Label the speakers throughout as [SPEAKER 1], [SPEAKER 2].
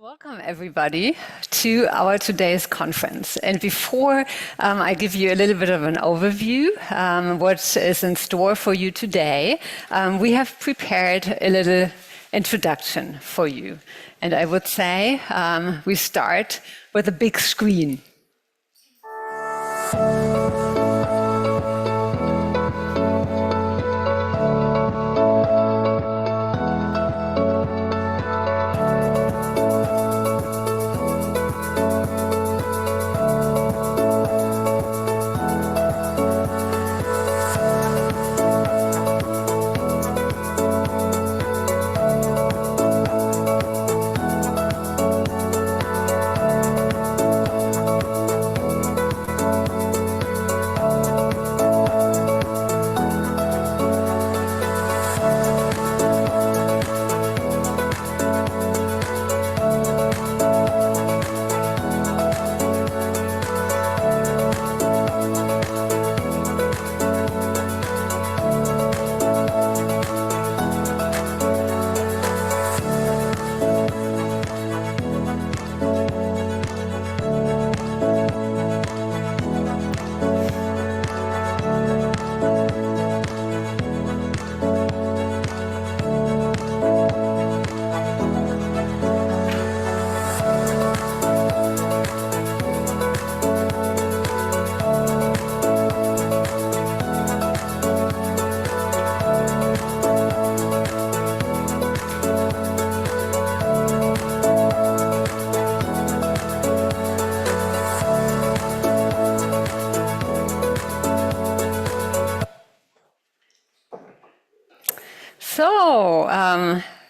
[SPEAKER 1] Welcome everybody to our today's conference. And before I give you a little bit of an overview, what is in store for you today, we have prepared a little introduction for you. And I would say we start with a big screen.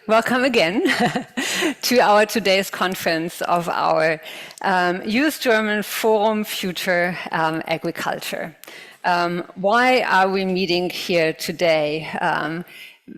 [SPEAKER 1] Welcome again to our today's conference of our U.S.-German Forum Future Agriculture. Why are we meeting here today?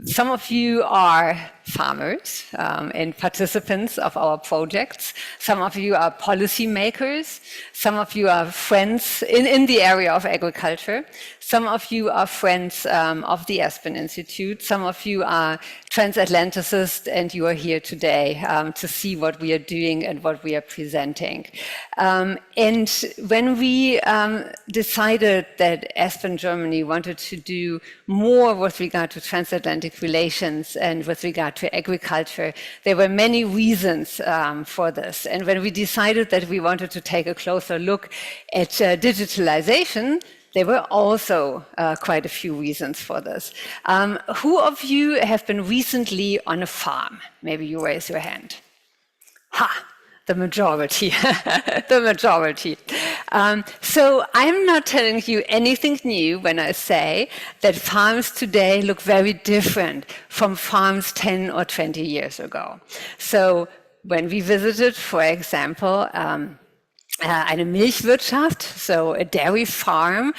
[SPEAKER 1] Some of you are farmers and participants of our projects. Some of you are policymakers. Some of you are friends in the area of agriculture. Some of you are friends of the Aspen Institute. Some of you are transatlanticists, and you are here today to see what we are doing and what we are presenting. And when we decided that Aspen Germany wanted to do more with regard to transatlantic relations and with regard to agriculture, there were many reasons for this. And when we decided that we wanted to take a closer look at digitalization, there were also quite a few reasons for this. Who of you have been recently on a farm? Maybe you raise your hand. Ha! The majority, the majority. So I'm not telling you anything new when I say that farms today look very different from farms 10 or 20 years ago. So when we visited, for example, eine Milchwirtschaft, so a dairy farm.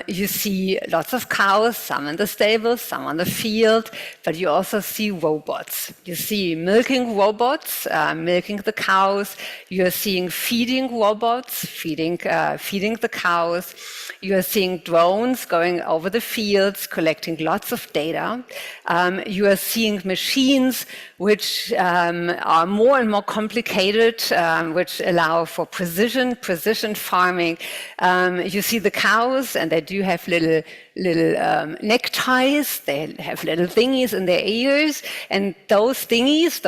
[SPEAKER 1] You see lots of cows, some in the stable, some on the field, but you also see robots. You see milking robots, milking the cows. You are seeing feeding robots, feeding the cows. You are seeing drones going over the fields, collecting lots of data. You are seeing machines which are more and more complicated, which allow for precision farming. You see the cows, and they do have little neckties. They have little thingies in their ears, and those thingies,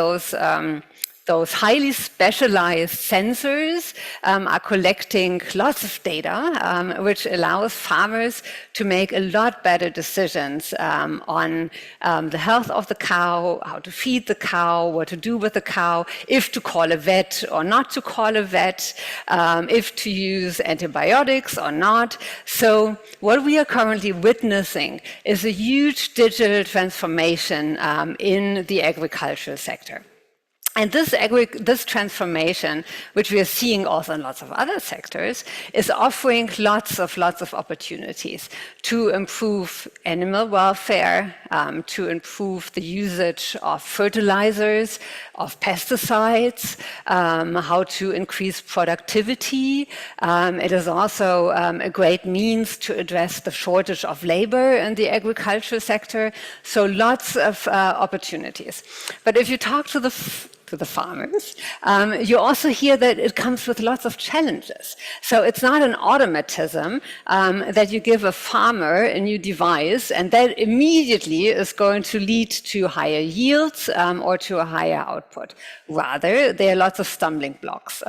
[SPEAKER 1] those highly specialized sensors are collecting lots of data, which allows farmers to make a lot better decisions on the health of the cow, how to feed the cow, what to do with the cow, if to call a vet or not to call a vet, if to use antibiotics or not. So what we are currently witnessing is a huge digital transformation in the agricultural sector. And this transformation, which we are seeing also in lots of other sectors, is offering lots of opportunities to improve animal welfare, to improve the usage of fertilizers, of pesticides, how to increase productivity. It is also a great means to address the shortage of labor in the agriculture sector. So lots of opportunities. But if you talk to the farmers, you also hear that it comes with lots of challenges. So it's not an automatism that you give a farmer a new device and that immediately is going to lead to higher yields or to a higher output. Rather, there are lots of stumbling blocks.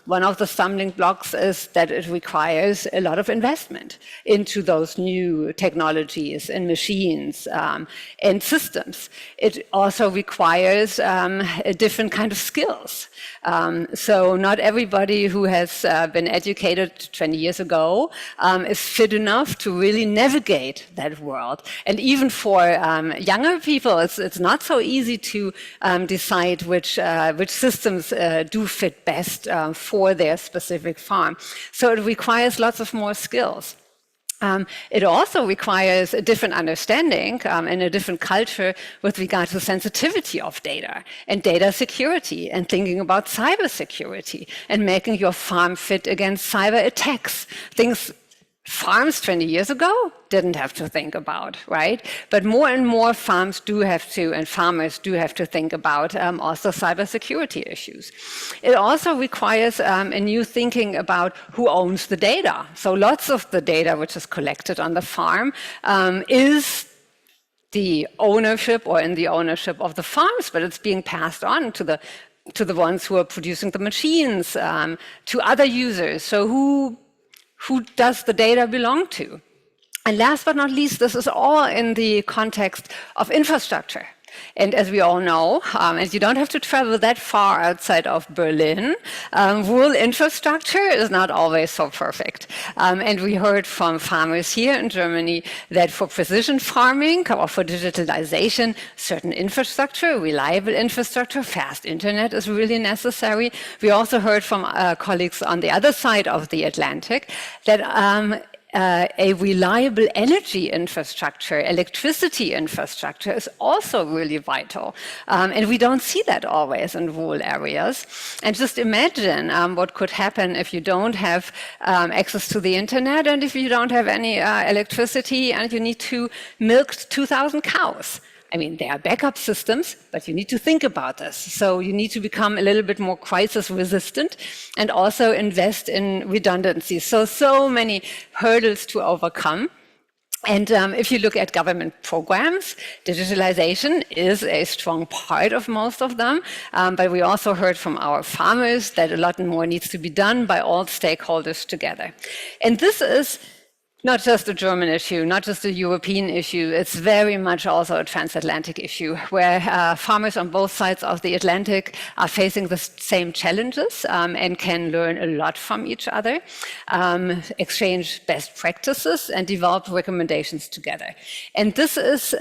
[SPEAKER 1] One of the stumbling blocks is that it requires a lot of investment into those new technologies and machines and systems. It also requires a different kind of skills. So not everybody who has been educated 20 years ago is fit enough to really navigate that world. And even for younger people, it's not so easy to decide which systems do fit best for their specific farm. So it requires lots of more skills. It also requires a different understanding and a different culture with regard to sensitivity of data and data security and thinking about cybersecurity and making your farm fit against cyber attacks. Things farms 20 years ago didn't have to think about, right? But more and more farms do have to, and farmers do have to think about also cybersecurity issues. It also requires a new thinking about who owns the data. So lots of the data which is collected on the farm is the ownership or in the ownership of the farms, but it's being passed on to the ones who are producing the machines, to other users. So who does the data belong to? And last but not least, this is all in the context of infrastructure. And as we all know, and you don't have to travel that far outside of Berlin, rural infrastructure is not always so perfect. And we heard from farmers here in Germany that for precision farming or for digitalization, certain infrastructure, reliable infrastructure, fast internet is really necessary. We also heard from colleagues on the other side of the Atlantic that a reliable energy infrastructure, electricity infrastructure is also really vital. And we don't see that always in rural areas. And just imagine what could happen if you don't have access to the internet and if you don't have any electricity and you need to milk 2,000 cows. I mean, there are backup systems, but you need to think about this. So you need to become a little bit more crisis resistant and also invest in redundancy. So many hurdles to overcome. And if you look at government programs, digitalization is a strong part of most of them. But we also heard from our farmers that a lot more needs to be done by all stakeholders together. And this is not just a German issue, not just a European issue, it's very much also a transatlantic issue where farmers on both sides of the Atlantic are facing the same challenges and can learn a lot from each other, exchange best practices and develop recommendations together. And this is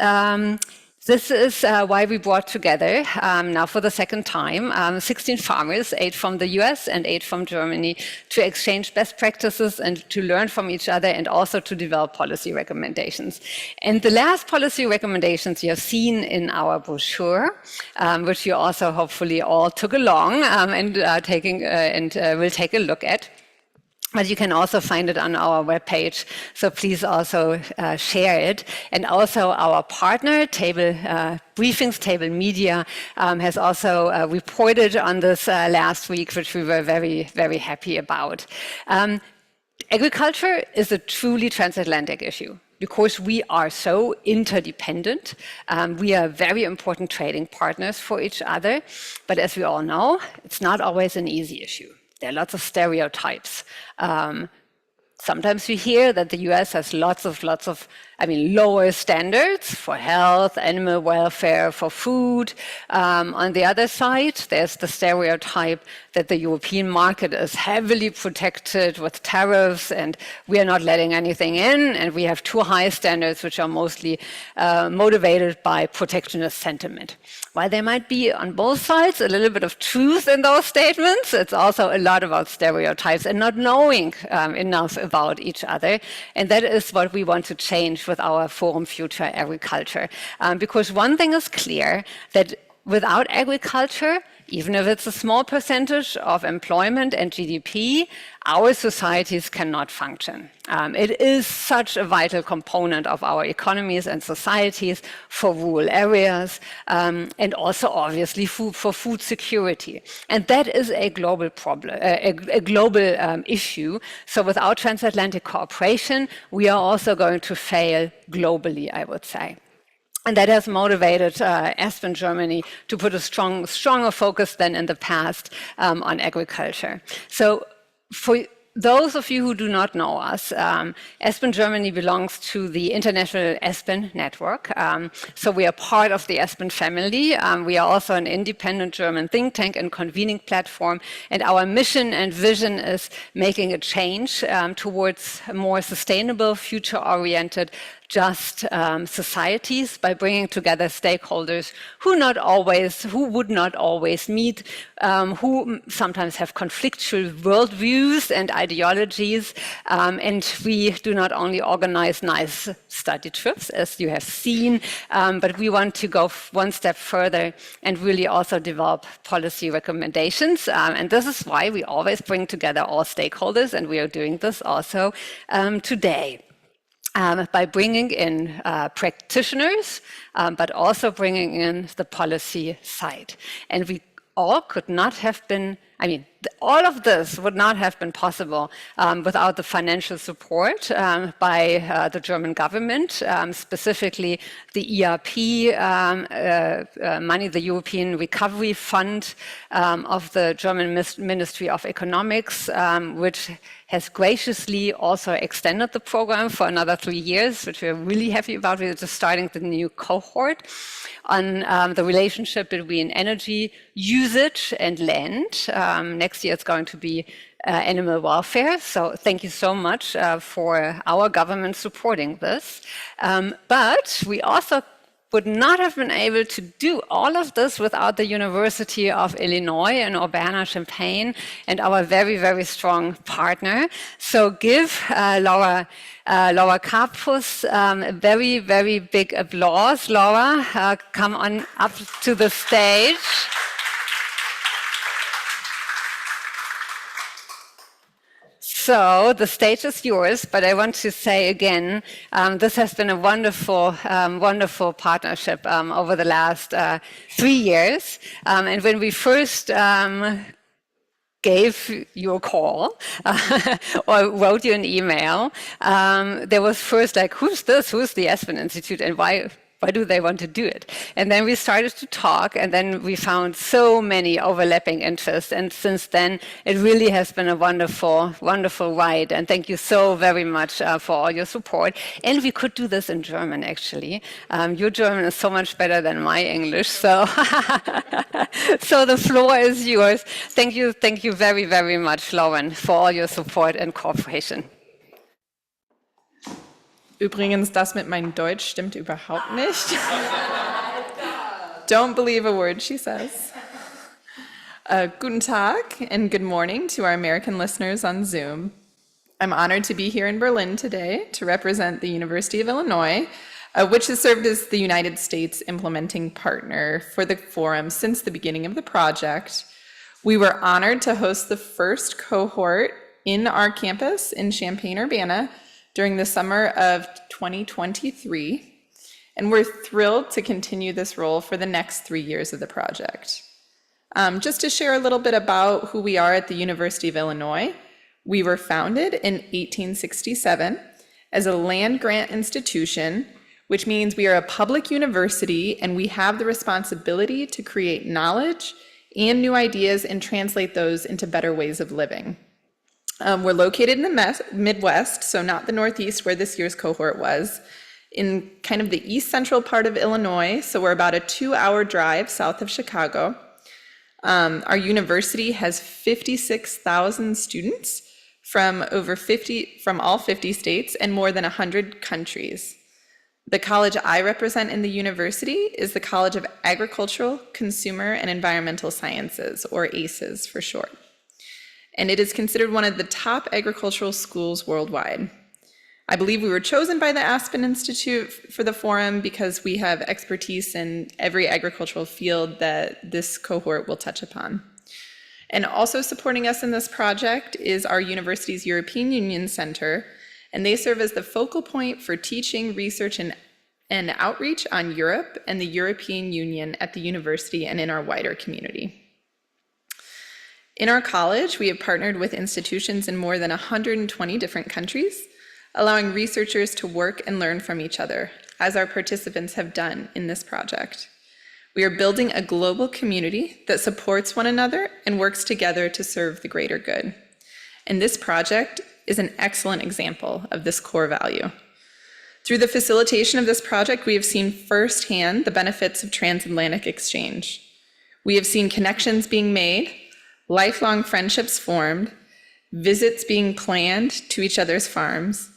[SPEAKER 1] why we brought together, now for the second time, 16 farmers, 8 from the US and 8 from Germany, to exchange best practices and to learn from each other and also to develop policy recommendations. And the last policy recommendations you have seen in our brochure, which you also hopefully all took along and will take a look at. But you can also find it on our webpage, so please also share it. And also our partner, Briefings Table Media, has also reported on this last week, which we were very, very happy about. Agriculture is a truly transatlantic issue because we are so interdependent. We are very important trading partners for each other. But as we all know, it's not always an easy issue. There are lots of stereotypes. Sometimes we hear that the US has lots of, lower standards for health, animal welfare, for food. On the other side, there's the stereotype that the European market is heavily protected with tariffs and we are not letting anything in and we have too high standards which are mostly motivated by protectionist sentiment. While there might be on both sides a little bit of truth in those statements, it's also a lot about stereotypes and not knowing enough about each other. And that is what we want to change with our Forum Future Agriculture. Because one thing is clear, that without agriculture, even if it's a small percentage of employment and GDP, our societies cannot function. It is such a vital component of our economies and societies for rural areas, and also obviously for food security. And that is a global problem, a global issue. So without transatlantic cooperation, we are also going to fail globally, I would say. And that has motivated Aspen Germany to put a stronger focus than in the past on agriculture. So for those of you who do not know us, Aspen Germany belongs to the international Aspen network. So we are part of the Aspen family. We are also an independent German think tank and convening platform. And our mission and vision is making a change towards more sustainable, future-oriented, just societies by bringing together stakeholders who would not always meet, who sometimes have conflictual worldviews and ideologies. And we do not only organize nice study trips, as you have seen, but we want to go one step further and really also develop policy recommendations. And this is why we always bring together all stakeholders, and we are doing this also today. By bringing in practitioners, but also bringing in the policy side. And we all could not have been, all of this would not have been possible without the financial support by the German government, specifically the ERP money, the European Recovery Fund of the German Ministry of Economics, which has graciously also extended the program for another 3 years, which we're really happy about. We're just starting the new cohort on the relationship between energy usage and land. Next year it's going to be animal welfare. So thank you so much for our government supporting this. But we also would not have been able to do all of this without the University of Illinois in Urbana-Champaign and our very, very strong partner. So give Laura Karpus a very, very big applause. Laura, come on up to the stage. So the stage is yours, but I want to say again, this has been a wonderful, wonderful partnership over the last 3 years. And when we first gave you a call or wrote you an email, there was first like, who's this? Who's the Aspen Institute, and why do they want to do it? And then we started to talk, and then we found so many overlapping interests. And since then, it really has been a wonderful, wonderful ride. And thank you so very much for all your support. And we could do this in German, actually. Your German is so much better than my English. So, so the floor is yours. Thank you very, very much, Lauren, for all your support and cooperation.
[SPEAKER 2] Übrigens, das mit meinem Deutsch stimmt überhaupt nicht. Don't believe a word she says. Guten Tag and good morning to our American listeners on Zoom. I'm honored to be here in Berlin today to represent the University of Illinois, which has served as the United States implementing partner for the forum since the beginning of the project. We were honored to host the first cohort in our campus in Champaign, Urbana, during the summer of 2023, and we're thrilled to continue this role for the next 3 years of the project. Just to share a little bit about who we are at the University of Illinois, we were founded in 1867 as a land-grant institution, which means we are a public university and we have the responsibility to create knowledge and new ideas and translate those into better ways of living. We're located in the Midwest, so not the Northeast where this year's cohort was, in kind of the east central part of Illinois, so we're about a 2-hour drive south of Chicago. Our university has 56,000 students from all 50 states and more than 100 countries. The college I represent in the university is the College of Agricultural, Consumer, and Environmental Sciences, or ACES for short. And it is considered one of the top agricultural schools worldwide. I believe we were chosen by the Aspen Institute for the forum because we have expertise in every agricultural field that this cohort will touch upon. And also supporting us in this project is our university's European Union Center, and they serve as the focal point for teaching, research, and outreach on Europe and the European Union at the university and in our wider community. In our college, we have partnered with institutions in more than 120 different countries, allowing researchers to work and learn from each other, as our participants have done in this project. We are building a global community that supports one another and works together to serve the greater good. And this project is an excellent example of this core value. Through the facilitation of this project, we have seen firsthand the benefits of transatlantic exchange. We have seen connections being made, lifelong friendships formed, visits being planned to each other's farms,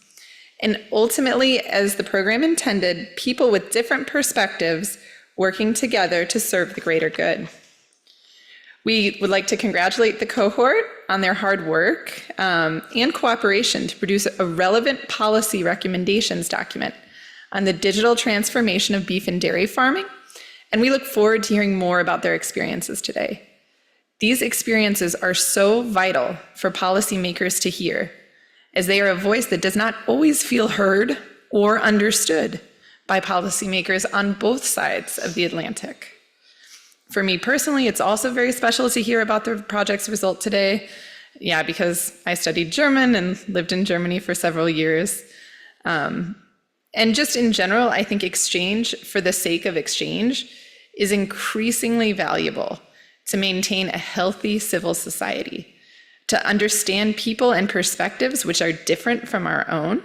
[SPEAKER 2] and ultimately, as the program intended, people with different perspectives working together to serve the greater good. We would like to congratulate the cohort on their hard work and cooperation to produce a relevant policy recommendations document on the digital transformation of beef and dairy farming, and we look forward to hearing more about their experiences today. These experiences are so vital for policymakers to hear, as they are a voice that does not always feel heard or understood by policymakers on both sides of the Atlantic. For me personally, it's also very special to hear about the project's result today. Yeah, because I studied German and lived in Germany for several years. And just in general, I think exchange for the sake of exchange is increasingly valuable to maintain a healthy civil society, to understand people and perspectives which are different from our own.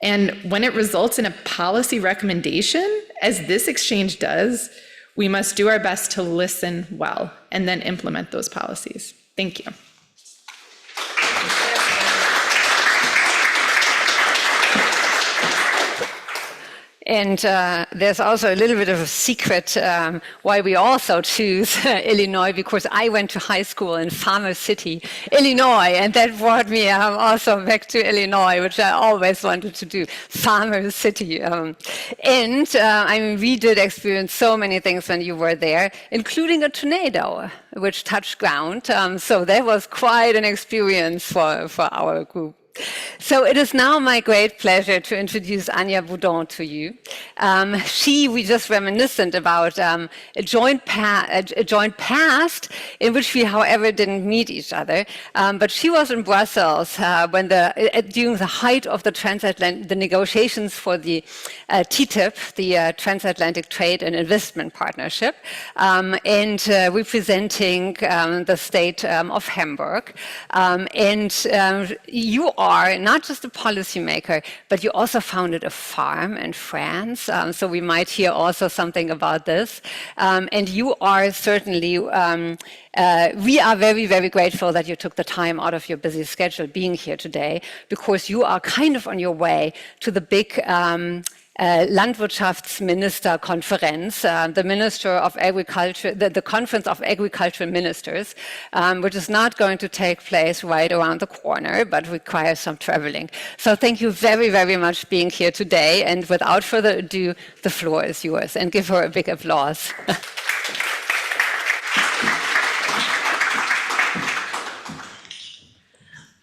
[SPEAKER 2] And when it results in a policy recommendation, as this exchange does, we must do our best to listen well and then implement those policies. Thank you.
[SPEAKER 1] And there's also a little bit of a secret why we also choose Illinois, because I went to high school in Farmer City, Illinois, and that brought me also back to Illinois, which I always wanted to do, Farmer City. I mean, we did experience so many things when you were there, including a tornado, which touched ground. So that was quite an experience for our group. So it is now my great pleasure to introduce Anya Boudon to you. We just reminiscent about a joint past in which we, however, didn't meet each other. But she was in Brussels during the height of the negotiations for the TTIP, the Transatlantic Trade and Investment Partnership, and representing the state of Hamburg. You are not just a policymaker, but you also founded a farm in France. So we might hear also something about this. And you are certainly, we are very, very grateful that you took the time out of your busy schedule being here today, because you are kind of on your way to the big Landwirtschaftsministerkonferenz, the Minister of Agriculture, the Conference of Agricultural Ministers, which is not going to take place right around the corner, but requires some traveling. So thank you very, very much being here today. And without further ado, the floor is yours. And give her a big applause.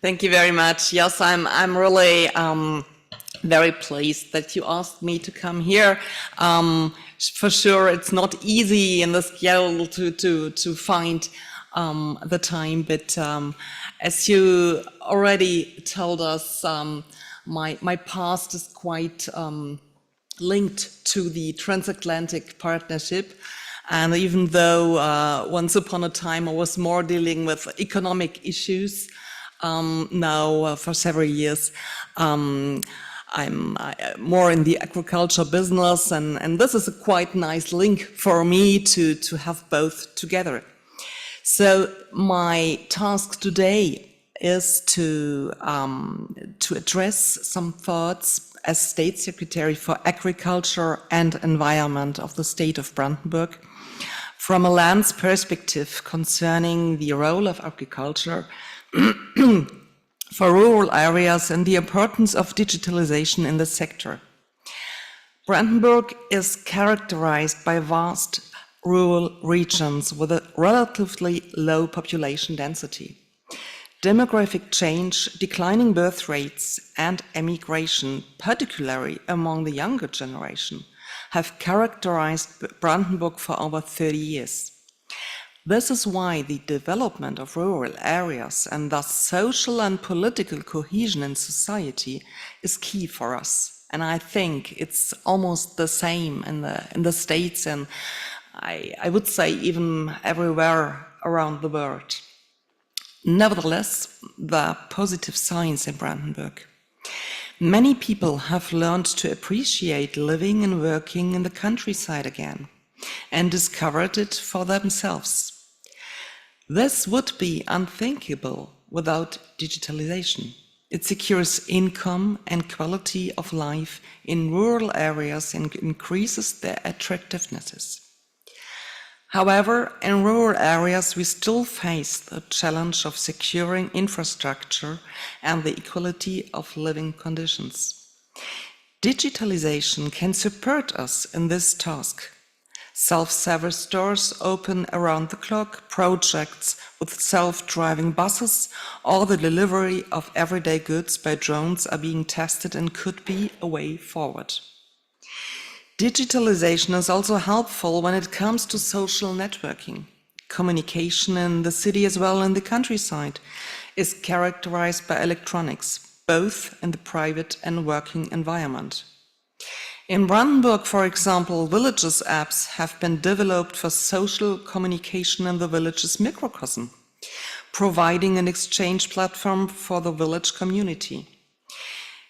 [SPEAKER 3] Thank you very much. Yes, I'm really very pleased that you asked me to come here. For sure, it's not easy in the schedule to find the time, but as you already told us, my past is quite linked to the Transatlantic Partnership. And even though once upon a time I was more dealing with economic issues, now for several years, I'm more in the agriculture business, and this is a quite nice link for me to have both together. So my task today is to address some thoughts as State Secretary for Agriculture and Environment of the state of Brandenburg from a land's perspective concerning the role of agriculture for rural areas and the importance of digitalization in the sector. Brandenburg is characterized by vast rural regions with a relatively low population density. Demographic change, declining birth rates, and emigration, particularly among the younger generation, have characterized Brandenburg for over 30 years. This is why the development of rural areas and thus social and political cohesion in society is key for us. And I think it's almost the same in the States and I would say even everywhere around the world. Nevertheless, there are positive signs in Brandenburg. Many people have learned to appreciate living and working in the countryside again and discovered it for themselves. This would be unthinkable without digitalization. It secures income and quality of life in rural areas and increases their attractiveness. However, in rural areas, we still face the challenge of securing infrastructure and the equality of living conditions. Digitalization can support us in this task. Self-service stores open around the clock, projects with self-driving buses, or the delivery of everyday goods by drones are being tested and could be a way forward. Digitalization is also helpful when it comes to social networking. Communication in the city as well in the countryside is characterized by electronics, both in the private and working environment. In Brandenburg, for example, villages apps have been developed for social communication in the village's microcosm, providing an exchange platform for the village community.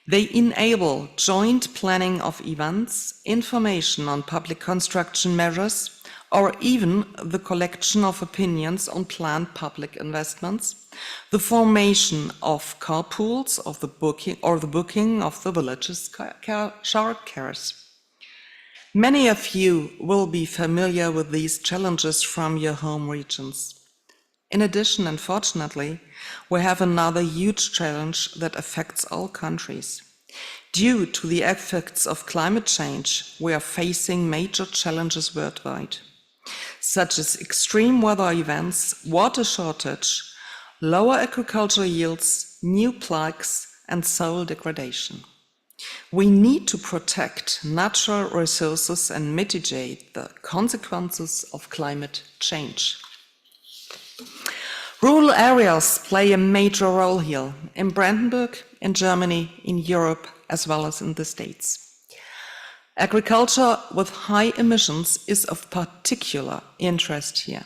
[SPEAKER 3] They enable joint planning of events, information on public construction measures, or even the collection of opinions on planned public investments, the formation of carpools of the booking of the village's childcares. Many of you will be familiar with these challenges from your home regions. In addition, unfortunately, we have another huge challenge that affects all countries. Due to the effects of climate change, we are facing major challenges worldwide, such as extreme weather events, water shortage, lower agricultural yields, new plagues, and soil degradation. We need to protect natural resources and mitigate the consequences of climate change. Rural areas play a major role here, in Brandenburg, in Germany, in Europe, as well as in the States. Agriculture with high emissions is of particular interest here.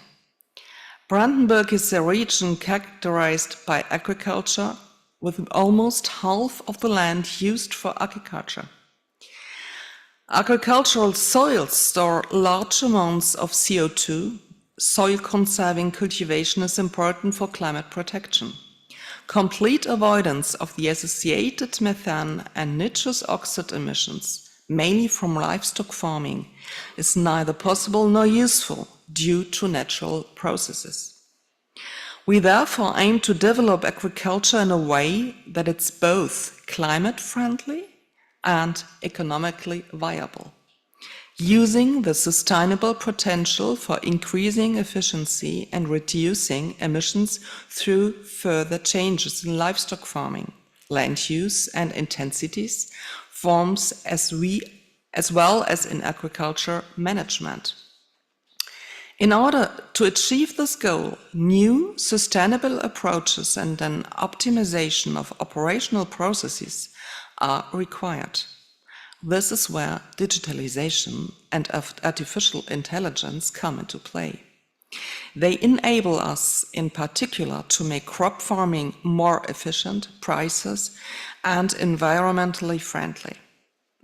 [SPEAKER 3] Brandenburg is a region characterized by agriculture, with almost half of the land used for agriculture. Agricultural soils store large amounts of CO2. Soil-conserving cultivation is important for climate protection. Complete avoidance of the associated methane and nitrous oxide emissions, mainly from livestock farming, is neither possible nor useful due to natural processes. We therefore aim to develop agriculture in a way that it's both climate-friendly and economically viable, using the sustainable potential for increasing efficiency and reducing emissions through further changes in livestock farming, land use and intensities, forms as well as in agriculture management. In order to achieve this goal, new sustainable approaches and an optimization of operational processes are required. This is where digitalization and artificial intelligence come into play. They enable us, in particular, to make crop farming more efficient, precise, and environmentally friendly.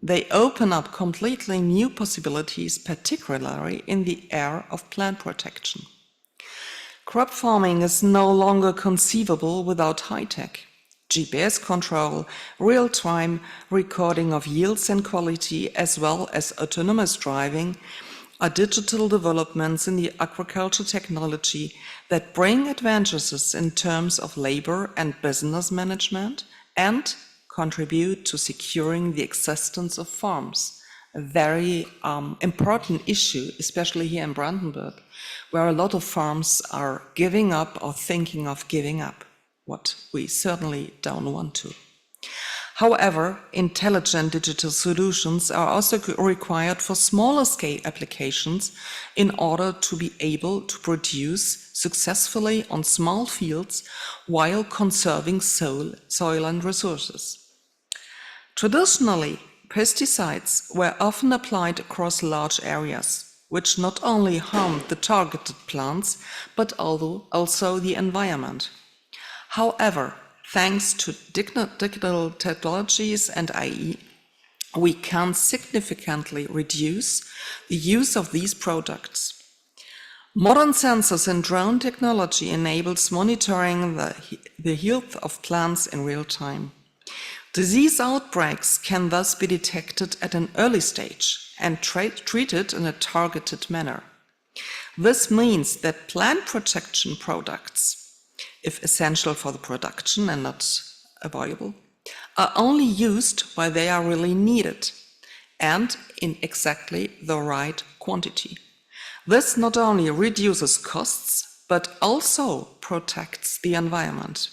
[SPEAKER 3] They open up completely new possibilities, particularly in the area of plant protection. Crop farming is no longer conceivable without high-tech. GPS control, real-time recording of yields and quality, as well as autonomous driving, are digital developments in the agriculture technology that bring advantages in terms of labor and business management and contribute to securing the existence of farms, a very important issue, especially here in Brandenburg, where a lot of farms are giving up or thinking of giving up, what we certainly don't want to. However, intelligent digital solutions are also required for smaller scale applications in order to be able to produce successfully on small fields while conserving soil and resources. Traditionally, pesticides were often applied across large areas, which not only harmed the targeted plants, but also the environment. However, thanks to digital technologies and AI, we can significantly reduce the use of these products. Modern sensors and drone technology enables monitoring the health of plants in real time. Disease outbreaks can thus be detected at an early stage and treated in a targeted manner. This means that plant protection products, if essential for the production and not avoidable, are only used where they are really needed and in exactly the right quantity. This not only reduces costs, but also protects the environment.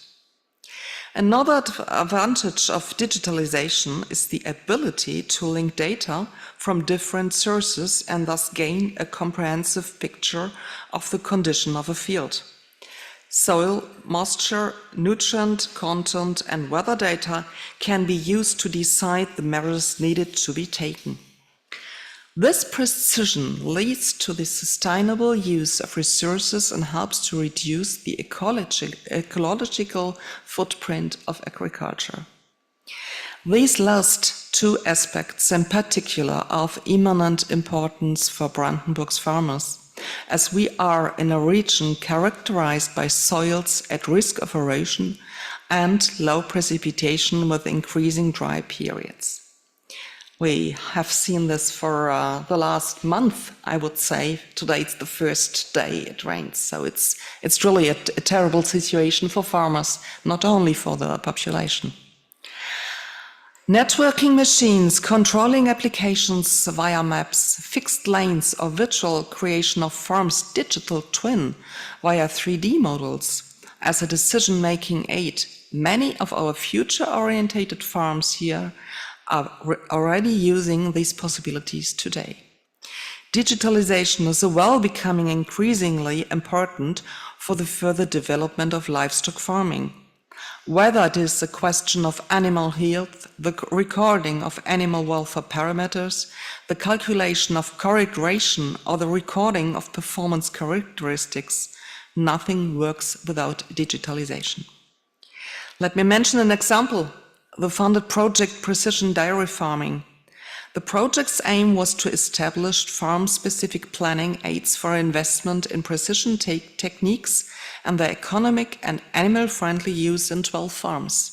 [SPEAKER 3] Another advantage of digitalization is the ability to link data from different sources and thus gain a comprehensive picture of the condition of a field. Soil, moisture, nutrient content, and weather data can be used to decide the measures needed to be taken. This precision leads to the sustainable use of resources and helps to reduce the ecological footprint of agriculture. These last two aspects in particular are of eminent importance for Brandenburg's farmers, as we are in a region characterized by soils at risk of erosion and low precipitation with increasing dry periods. We have seen this for the last month, I would say. Today it's the first day it rains, so it's really a terrible situation for farmers, not only for the population. Networking machines, controlling applications via maps, fixed lanes or virtual creation of farms' digital twin via 3D models as a decision-making aid. Many of our future-orientated farms here are already using these possibilities today. Digitalization is becoming increasingly important for the further development of livestock farming. Whether it is a question of animal health, the recording of animal welfare parameters, the calculation of correlation, or the recording of performance characteristics, nothing works without digitalization. Let me mention an example, the funded project Precision Dairy Farming. The project's aim was to establish farm-specific planning aids for investment in precision techniques and their economic and animal-friendly use in 12 farms.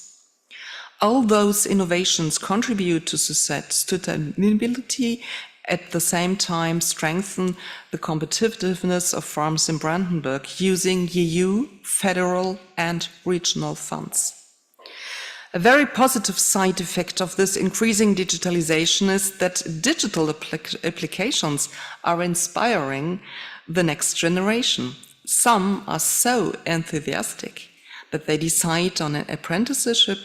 [SPEAKER 3] All those innovations contribute to sustainability, at the same time strengthen the competitiveness of farms in Brandenburg using EU, federal and regional funds. A very positive side effect of this increasing digitalization is that digital applications are inspiring the next generation. Some are so enthusiastic that they decide on an apprenticeship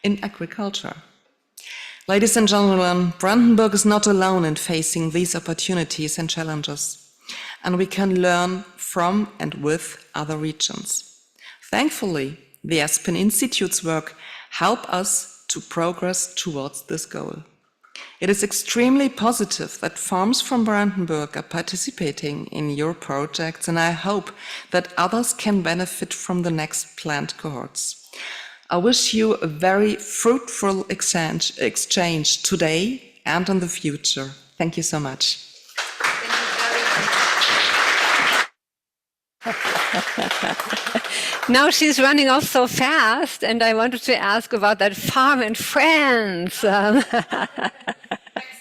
[SPEAKER 3] in agriculture. Ladies and gentlemen, Brandenburg is not alone in facing these opportunities and challenges, and we can learn from and with other regions. Thankfully, the Aspen Institute's work help us to progress towards this goal. It is extremely positive that farms from Brandenburg are participating in your projects, and I hope that others can benefit from the next planned cohorts. I wish you a very fruitful exchange today and in the future. Thank you so much.
[SPEAKER 1] Now she's running off so fast, and I wanted to ask about that farm in France.
[SPEAKER 2] Next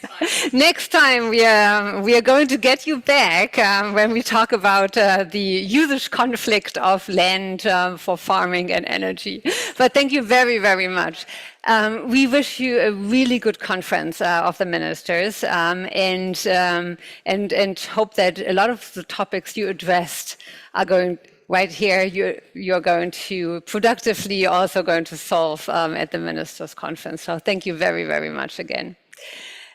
[SPEAKER 2] time.
[SPEAKER 1] Next time we are going to get you back when we talk about the usage conflict of land for farming and energy. But thank you very, very much. We wish you a really good conference of the ministers and hope that a lot of the topics you addressed are going right here. You're going to productively also going to solve at the ministers conference. So thank you very, very much again.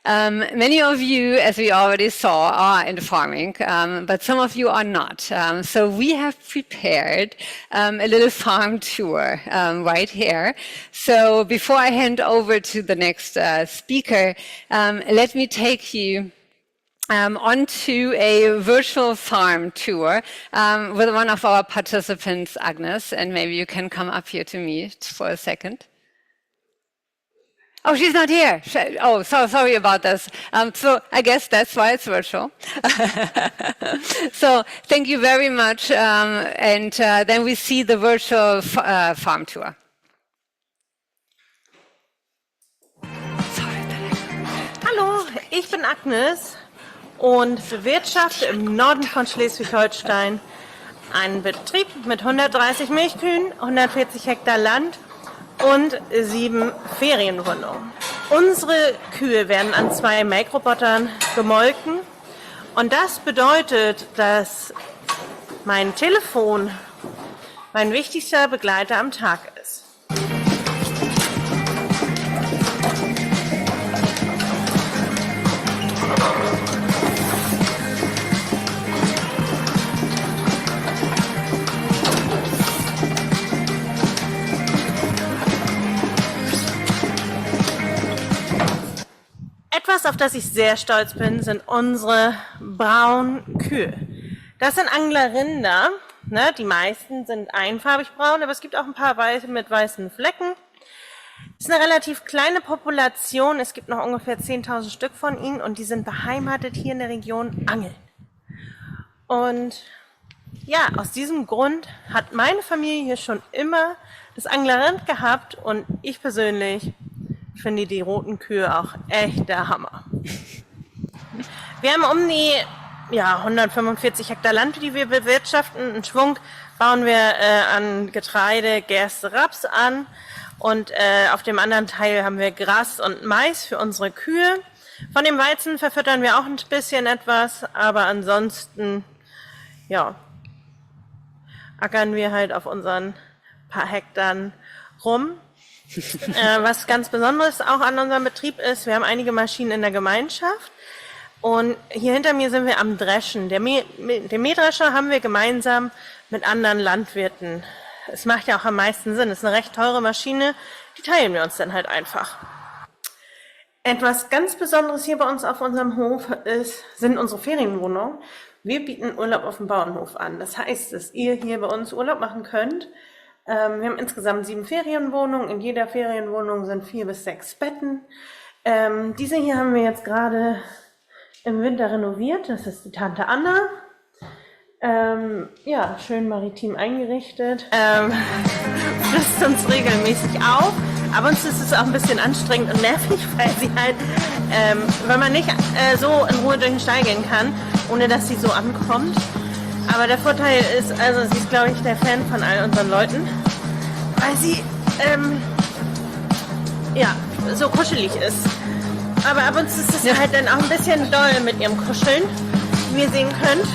[SPEAKER 1] Many of you, as we already saw, are in farming, but some of you are not. So we have prepared a little farm tour right here. So before I hand over to the next speaker, let me take you onto a virtual farm tour with one of our participants, Agnes, and maybe you can come up here to me for a second. Oh, she's not here. Oh, so sorry about this. So I guess that's why it's virtual. So thank you very much. And then we see the virtual farm tour.
[SPEAKER 4] Hallo, ich bin Agnes und bewirtschafte im Norden von Schleswig-Holstein einen Betrieb mit 130 Milchkühen, 140 Hektar Land und 7 Ferienwohnungen. Unsere Kühe werden an 2 Melkrobotern gemolken und das bedeutet, dass mein Telefon mein wichtigster Begleiter am Tag ist. Etwas, auf das ich sehr stolz bin, sind unsere braunen Kühe. Das sind Anglerrinder. Ne? Die meisten sind einfarbig braun, aber es gibt auch ein paar weiße mit weißen Flecken. Es ist eine relativ kleine Population. Es gibt noch ungefähr 10.000 Stück von ihnen und die sind beheimatet hier in der Region Angeln. Und ja, aus diesem Grund hat meine Familie hier schon immer das Anglerrind gehabt und ich persönlich finde die roten Kühe auch echt der Hammer. Wir haben um die 145 Hektar Land, die wir bewirtschaften. Einen Schwung bauen wir an Getreide, Gerste, Raps an. Und auf dem anderen Teil haben wir Gras und Mais für unsere Kühe. Von dem Weizen verfüttern wir auch ein bisschen etwas, aber ansonsten, ja, ackern wir halt auf unseren paar Hektaren rum. Was ganz Besonderes auch an unserem Betrieb ist, wir haben einige Maschinen in der Gemeinschaft und hier hinter mir sind wir am Dreschen. Den Mähdrescher haben wir gemeinsam mit anderen Landwirten. Es macht ja auch am meisten Sinn, es ist eine recht teure Maschine, die teilen wir uns dann halt einfach. Etwas ganz Besonderes hier bei uns auf unserem Hof sind unsere Ferienwohnungen. Wir bieten Urlaub auf dem Bauernhof an. Das heißt, dass ihr hier bei uns Urlaub machen könnt. Wir haben insgesamt 7 Ferienwohnungen. In jeder Ferienwohnung sind 4 bis 6 Betten. Diese hier haben wir jetzt gerade im Winter renoviert. Das ist die Tante Anna. Ja, schön maritim eingerichtet. Frisst uns regelmäßig auf. Aber uns ist es auch ein bisschen anstrengend und nervig, weil sie halt, wenn man nicht so in Ruhe durch den Stall gehen kann, ohne dass sie so ankommt. Aber der Vorteil ist, also sie ist, glaube ich, der Fan von all unseren Leuten, weil sie, ja, so kuschelig ist. Aber ab und zu ist es halt dann auch ein bisschen doll mit ihrem Kuscheln, wie ihr sehen könnt.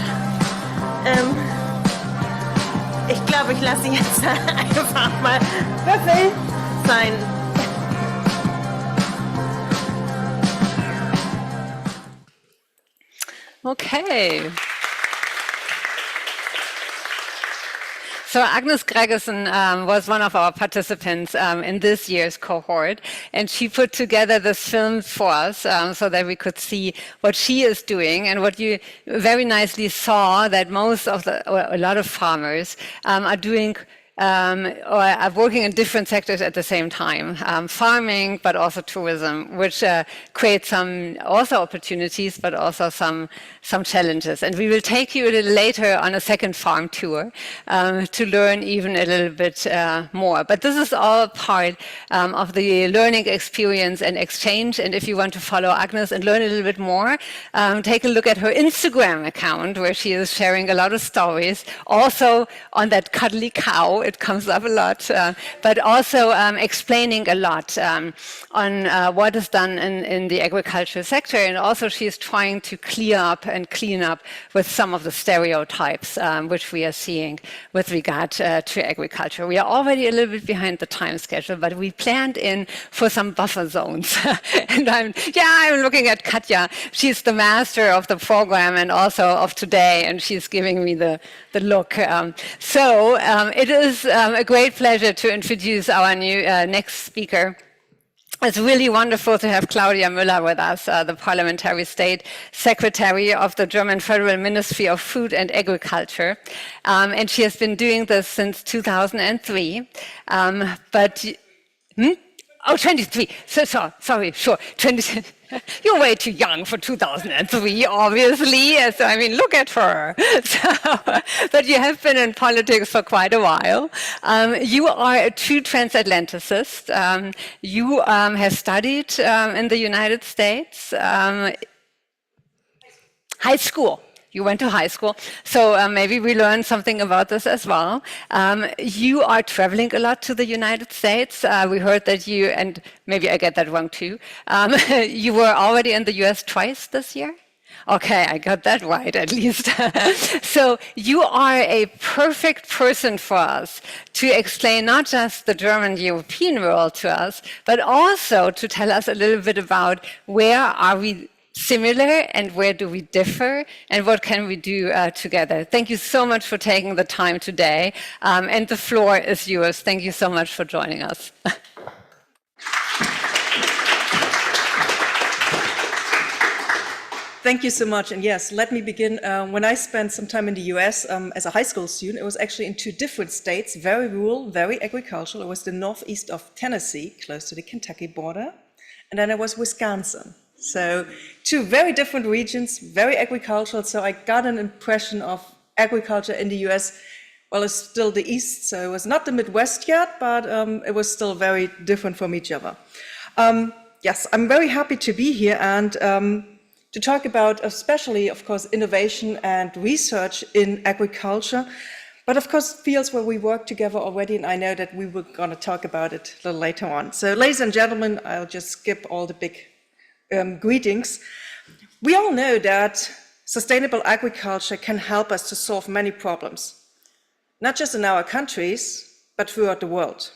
[SPEAKER 4] Ich glaube, ich lasse sie jetzt einfach mal Würfel sein.
[SPEAKER 1] Okay. So Agnes Gregerson was one of our participants in this year's cohort, and she put together this film for us so that we could see what she is doing. And what you very nicely saw, that most of a lot of farmers are doing or are working in different sectors at the same time, farming, but also tourism, which creates some also opportunities, but also some challenges. And we will take you a little later on a second farm tour to learn even a little bit more. But this is all part of the learning experience and exchange. And if you want to follow Agnes and learn a little bit more, take a look at her Instagram account, where she is sharing a lot of stories. Also on that cuddly cow, it comes up a lot, but also explaining a lot on what is done in the agricultural sector. And also she's trying to clear up and clean up with some of the stereotypes which we are seeing with regard to agriculture. We are already a little bit behind the time schedule, but we planned in for some buffer zones. And I'm looking at Katja. She's the master of the program and also of today, and she's giving me the look. So it is a great pleasure to introduce our new next speaker. It's really wonderful to have Claudia Müller with us, the Parliamentary State Secretary of the German Federal Ministry of Food and Agriculture. And she has been doing this since 2003. Oh, 23. Sorry, sure. 20. You're way too young for 2003, obviously. So, I mean, look at her. But you have been in politics for quite a while. You are a true transatlanticist. You have studied in the United States, high school. You went to high school, so maybe we learned something about this as well. You are traveling a lot to the United States. We heard that you, and maybe I get that wrong too, you were already in the US twice this year? Okay, I got that right at least. So you are a perfect person for us to explain not just the German European world to us, but also to tell us a little bit about where are we similar and where do we differ and what can we do together. Thank you so much for taking the time today, and the floor is yours. Thank you so much for joining us.
[SPEAKER 5] Thank you so much. And yes, let me begin. When I spent some time in the US as a high school student, it was actually in two different states, very rural, very agricultural. It was the northeast of Tennessee, close to the Kentucky border, and then it was Wisconsin. So two very different regions, very agricultural. So I got an impression of agriculture in the US. Well, it's still the East, so it was not the Midwest yet, but it was still very different from each other. Yes, I'm very happy to be here and to talk about especially, of course, innovation and research in agriculture, but of course, fields where we work together already, and I know that we were going to talk about it a little later on. So ladies and gentlemen, I'll just skip all the big greetings. We all know that sustainable agriculture can help us to solve many problems, not just in our countries, but throughout the world.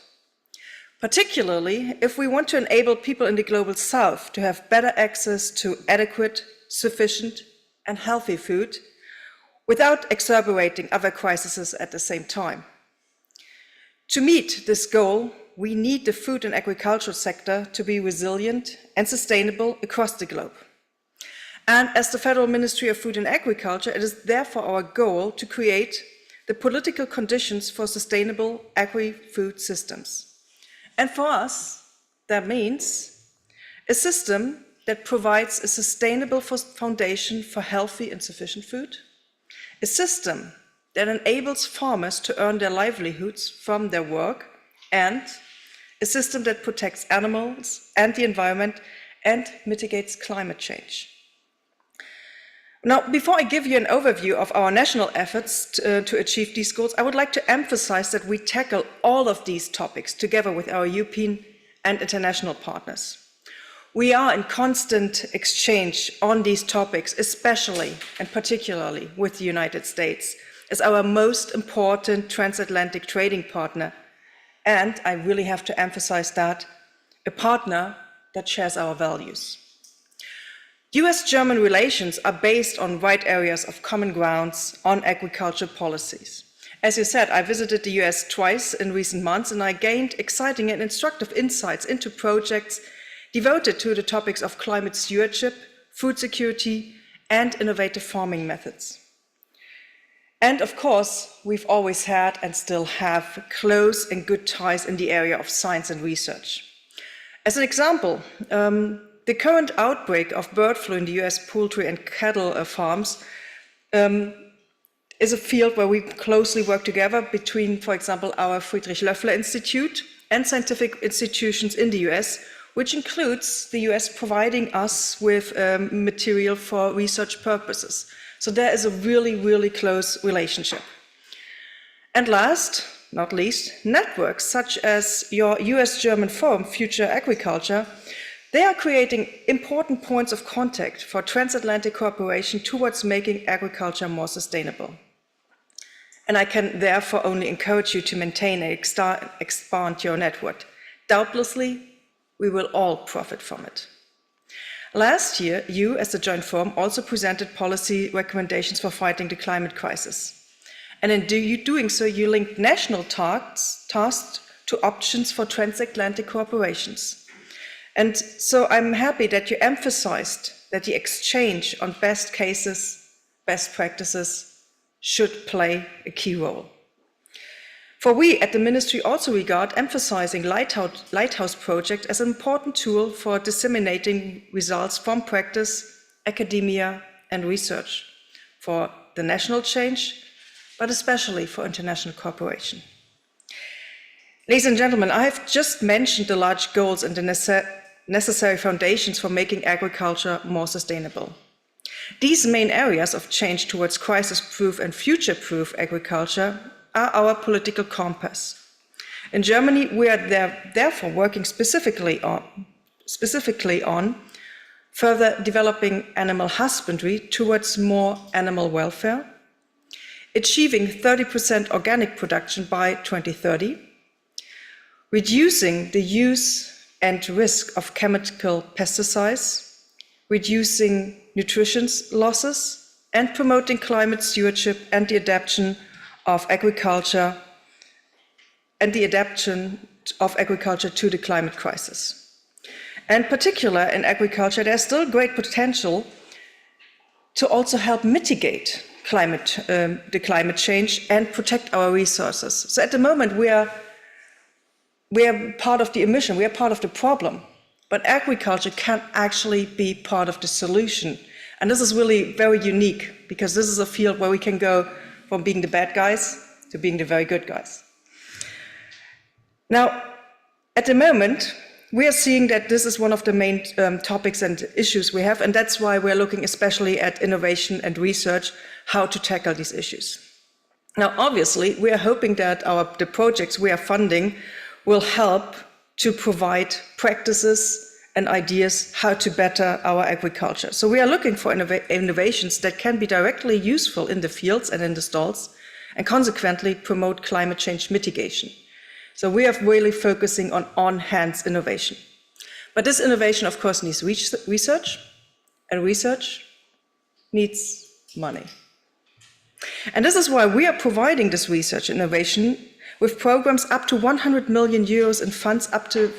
[SPEAKER 5] Particularly if we want to enable people in the global south to have better access to adequate, sufficient, and healthy food without exacerbating other crises at the same time. To meet this goal, we need the food and agricultural sector to be resilient and sustainable across the globe. And as the Federal Ministry of Food and Agriculture, it is therefore our goal to create the political conditions for sustainable agri-food systems. And for us, that means a system that provides a sustainable foundation for healthy and sufficient food, a system that enables farmers to earn their livelihoods from their work, and a system that protects animals and the environment and mitigates climate change. Now, before I give you an overview of our national efforts to achieve these goals, I would like to emphasize that we tackle all of these topics together with our European and international partners. We are in constant exchange on these topics, especially and particularly with the United States, as our most important transatlantic trading partner. And I really have to emphasize that, a partner that shares our values. US-German relations are based on wide areas of common grounds on agriculture policies. As you said, I visited the US twice in recent months, and I gained exciting and instructive insights into projects devoted to the topics of climate stewardship, food security, and innovative farming methods. And of course, we've always had and still have close and good ties in the area of science and research. As an example, the current outbreak of bird flu in the US poultry and cattle farms is a field where we closely work together between, for example, our Friedrich Loeffler Institute and scientific institutions in the US, which includes the US providing us with material for research purposes. So there is a really, really close relationship. And last, not least, networks such as your US-German forum, Future Agriculture, they are creating important points of contact for transatlantic cooperation towards making agriculture more sustainable. And I can therefore only encourage you to maintain and expand your network. Doubtlessly, we will all profit from it. Last year, you, as the Joint Forum, also presented policy recommendations for fighting the climate crisis. And in doing so, you linked national tasks to options for transatlantic cooperations. And so I'm happy that you emphasized that the exchange on best cases, best practices, should play a key role. For we at the Ministry also regard emphasizing Lighthouse Project as an important tool for disseminating results from practice, academia, and research for the national change, but especially for international cooperation. Ladies and gentlemen, I have just mentioned the large goals and the necessary foundations for making agriculture more sustainable. These main areas of change towards crisis-proof and future-proof agriculture are our political compass. In Germany, we are therefore working specifically on further developing animal husbandry towards more animal welfare, achieving 30% organic production by 2030, reducing the use and risk of chemical pesticides, reducing nutrition losses, and promoting climate stewardship and the adaptation of agriculture to the climate crisis. And particular in agriculture, there's still great potential to also help mitigate the climate change and protect our resources. So at the moment, we are part of the emission, we are part of the problem. But agriculture can actually be part of the solution. And this is really very unique, because this is a field where we can go from being the bad guys to being the very good guys. Now, at the moment, we are seeing that this is one of the main topics and issues we have, and that's why we're looking especially at innovation and research, how to tackle these issues. Now, obviously, we are hoping that the projects we are funding will help to provide practices and ideas how to better our agriculture. So we are looking for innovations that can be directly useful in the fields and in the stalls, and consequently promote climate change mitigation. So we are really focusing on hands innovation. But this innovation, of course, needs research, and research needs money. And this is why we are providing this research innovation with programs up to 100 million euros in funds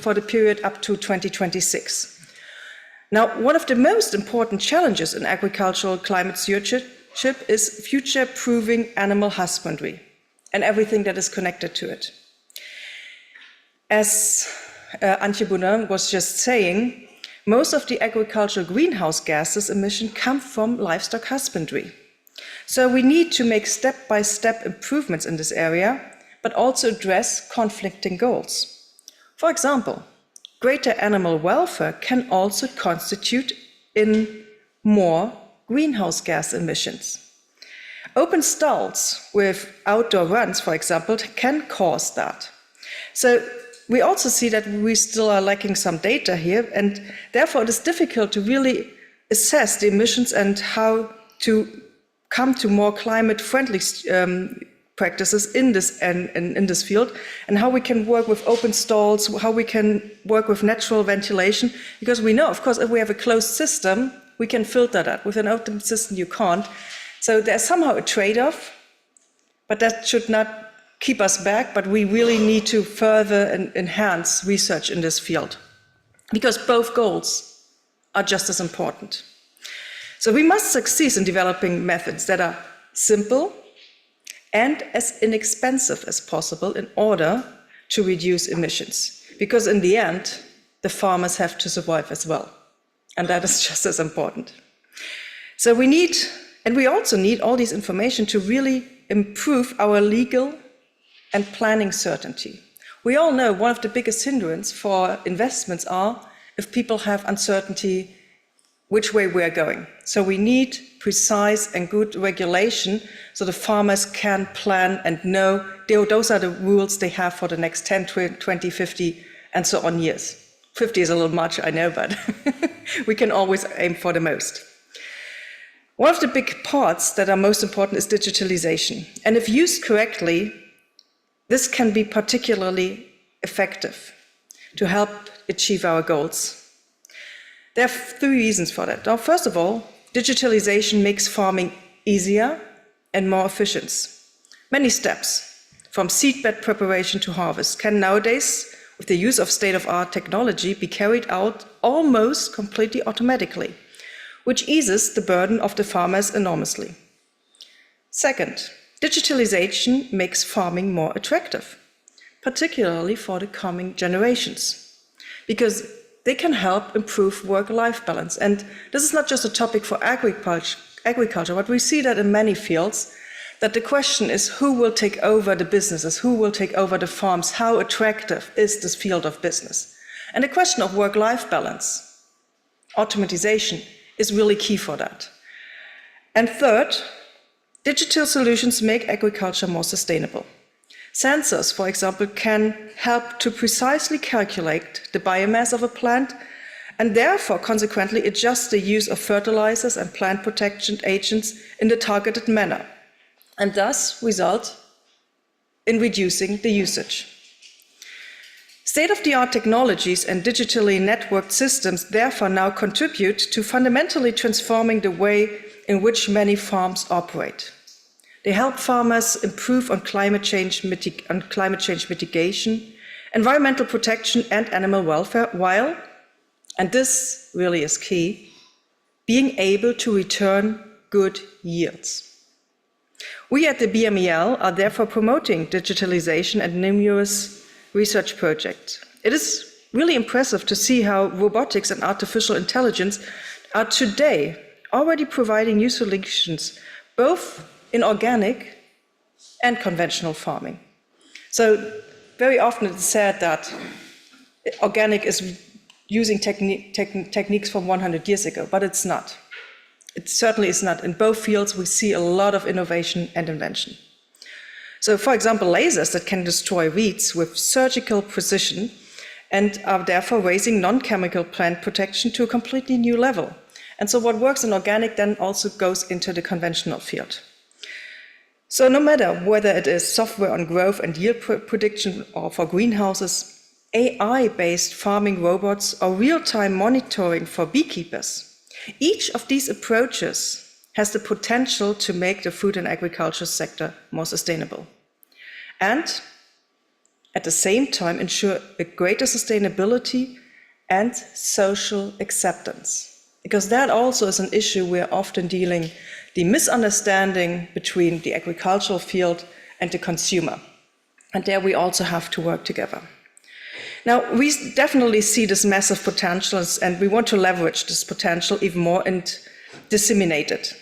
[SPEAKER 5] for the period up to 2026. Now, one of the most important challenges in agricultural climate stewardship is future-proofing animal husbandry and everything that is connected to it. As Antje Bonin was just saying, most of the agricultural greenhouse gases emission come from livestock husbandry. So we need to make step-by-step improvements in this area, but also address conflicting goals. For example, greater animal welfare can also constitute in more greenhouse gas emissions. Open stalls with outdoor runs, for example, can cause that. So we also see that we still are lacking some data here, and therefore it is difficult to really assess the emissions and how to come to more climate-friendly practices in this field, and how we can work with open stalls, how we can work with natural ventilation, because we know, of course, if we have a closed system, we can filter that. With an open system, you can't. So there's somehow a trade-off, but that should not keep us back, but we really need to further enhance research in this field, because both goals are just as important. So we must succeed in developing methods that are simple, and as inexpensive as possible in order to reduce emissions. Because in the end, the farmers have to survive as well. And that is just as important. So we also need all this information to really improve our legal and planning certainty. We all know one of the biggest hindrances for investments are if people have uncertainty which way we are going. So we need precise and good regulation so the farmers can plan and know those are the rules they have for the next 10, 20, 50, and so on years. 50 is a little much, I know, but we can always aim for the most. One of the big parts that are most important is digitalization. And if used correctly, this can be particularly effective to help achieve our goals. There are 3 reasons for that. Now, first of all, digitalization makes farming easier and more efficient. Many steps, from seedbed preparation to harvest, can nowadays, with the use of state-of-the-art technology, be carried out almost completely automatically, which eases the burden of the farmers enormously. Second, digitalization makes farming more attractive, particularly for the coming generations, because they can help improve work-life balance. And this is not just a topic for agriculture, but we see that in many fields, that the question is who will take over the businesses, who will take over the farms, how attractive is this field of business? And the question of work-life balance, automatization, is really key for that. And third, digital solutions make agriculture more sustainable. Sensors, for example, can help to precisely calculate the biomass of a plant and therefore consequently adjust the use of fertilizers and plant protection agents in the targeted manner, and thus result in reducing the usage. State-of-the-art technologies and digitally networked systems therefore now contribute to fundamentally transforming the way in which many farms operate. They help farmers improve on climate change mitigation, environmental protection, and animal welfare, while, and this really is key, being able to return good yields. We at the BMEL are therefore promoting digitalization and numerous research projects. It is really impressive to see how robotics and artificial intelligence are today already providing new solutions, both in organic and conventional farming. So very often it's said that organic is using techniques from 100 years ago, but it's not. It certainly is not. In both fields, we see a lot of innovation and invention. So, for example, lasers that can destroy weeds with surgical precision and are therefore raising non-chemical plant protection to a completely new level. And so what works in organic then also goes into the conventional field. So no matter whether it is software on growth and yield prediction or for greenhouses, AI-based farming robots or real-time monitoring for beekeepers, each of these approaches has the potential to make the food and agriculture sector more sustainable. And at the same time ensure a greater sustainability and social acceptance. Because that also is an issue we're often dealing, the misunderstanding between the agricultural field and the consumer. And there we also have to work together. Now, we definitely see this massive potential, and we want to leverage this potential even more and disseminate it.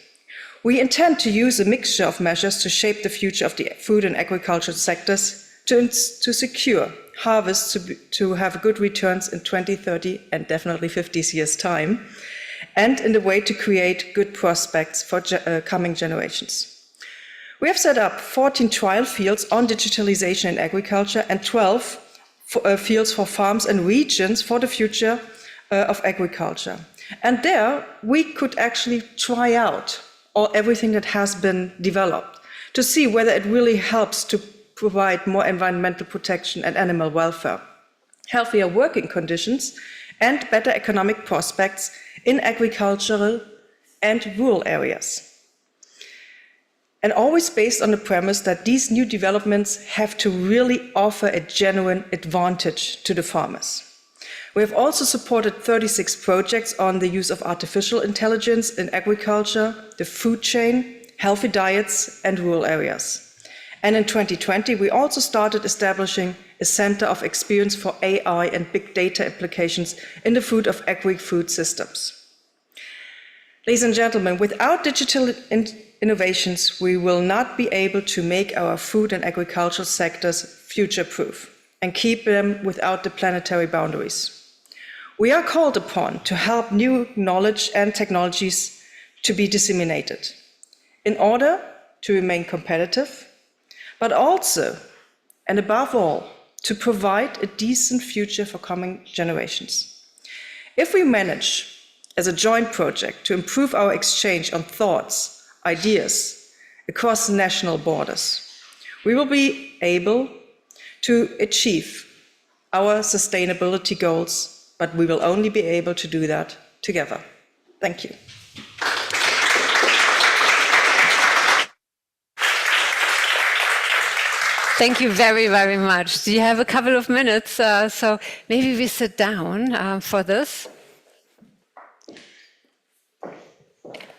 [SPEAKER 5] We intend to use a mixture of measures to shape the future of the food and agriculture sectors to secure harvests to have good returns in 20, 30, and definitely 50 years' time, and in the way to create good prospects for coming generations. We have set up 14 trial fields on digitalization in agriculture and 12 fields for farms and regions for the future of agriculture. And there we could actually try out everything that has been developed to see whether it really helps to provide more environmental protection and animal welfare, healthier working conditions, and better economic prospects in agricultural and rural areas. And always based on the premise that these new developments have to really offer a genuine advantage to the farmers. We have also supported 36 projects on the use of artificial intelligence in agriculture, the food chain, healthy diets, and rural areas. And in 2020, we also started establishing a center of experience for AI and big data applications in the food of agri-food systems. Ladies and gentlemen, without digital innovations, we will not be able to make our food and agricultural sectors future-proof and keep them without the planetary boundaries. We are called upon to help new knowledge and technologies to be disseminated in order to remain competitive, but also, and above all, to provide a decent future for coming generations. If we manage, as a joint project, to improve our exchange on thoughts, ideas across national borders, we will be able to achieve our sustainability goals, but we will only be able to do that together. Thank you.
[SPEAKER 1] Thank you very, very much. Do you have a couple of minutes? So maybe we sit down for this.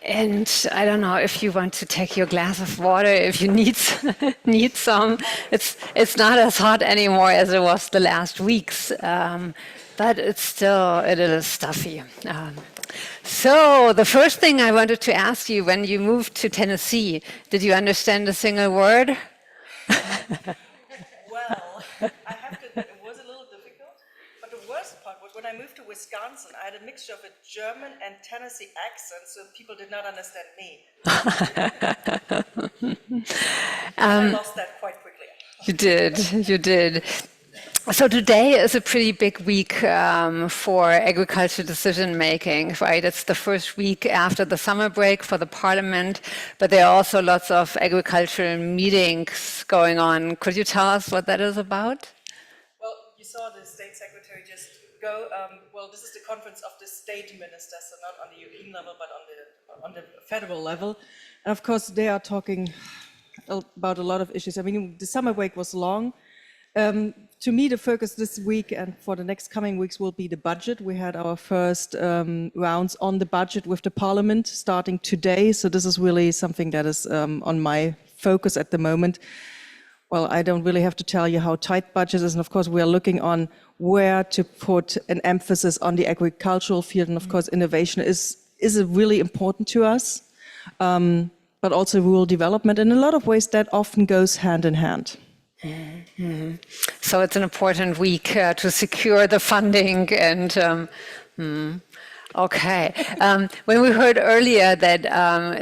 [SPEAKER 1] And I don't know if you want to take your glass of water, if you need some. It's not as hot anymore as it was the last weeks, but it's still a little stuffy. So the first thing I wanted to ask you, when you moved to Tennessee, did you understand a single word?
[SPEAKER 5] Well, I have to admit, it was a little difficult, but the worst part was when I moved to Wisconsin, I had a mixture of a German and Tennessee accent, so people did not understand me. I lost that quite quickly.
[SPEAKER 1] You did. So today is a pretty big week for agriculture decision making, right? It's the first week after the summer break for the parliament, but there are also lots of agricultural meetings going on. Could you tell us what that is about?
[SPEAKER 5] Well, you saw the state secretary just go. Well, this is the conference of the state ministers, so not on the European level, but on the federal level. And of course, they are talking about a lot of issues. I mean, the summer break was long. To me, the focus this week and for the next coming weeks will be the budget. We had our first rounds on the budget with the parliament starting today. So this is really something that is on my focus at the moment. Well, I don't really have to tell you how tight budget is. And of course, we are looking on where to put an emphasis on the agricultural field. And of course, innovation is really important to us, but also rural development. In a lot of ways, that often goes hand in hand.
[SPEAKER 1] Mm-hmm. So it's an important week to secure the funding and okay. When we heard earlier that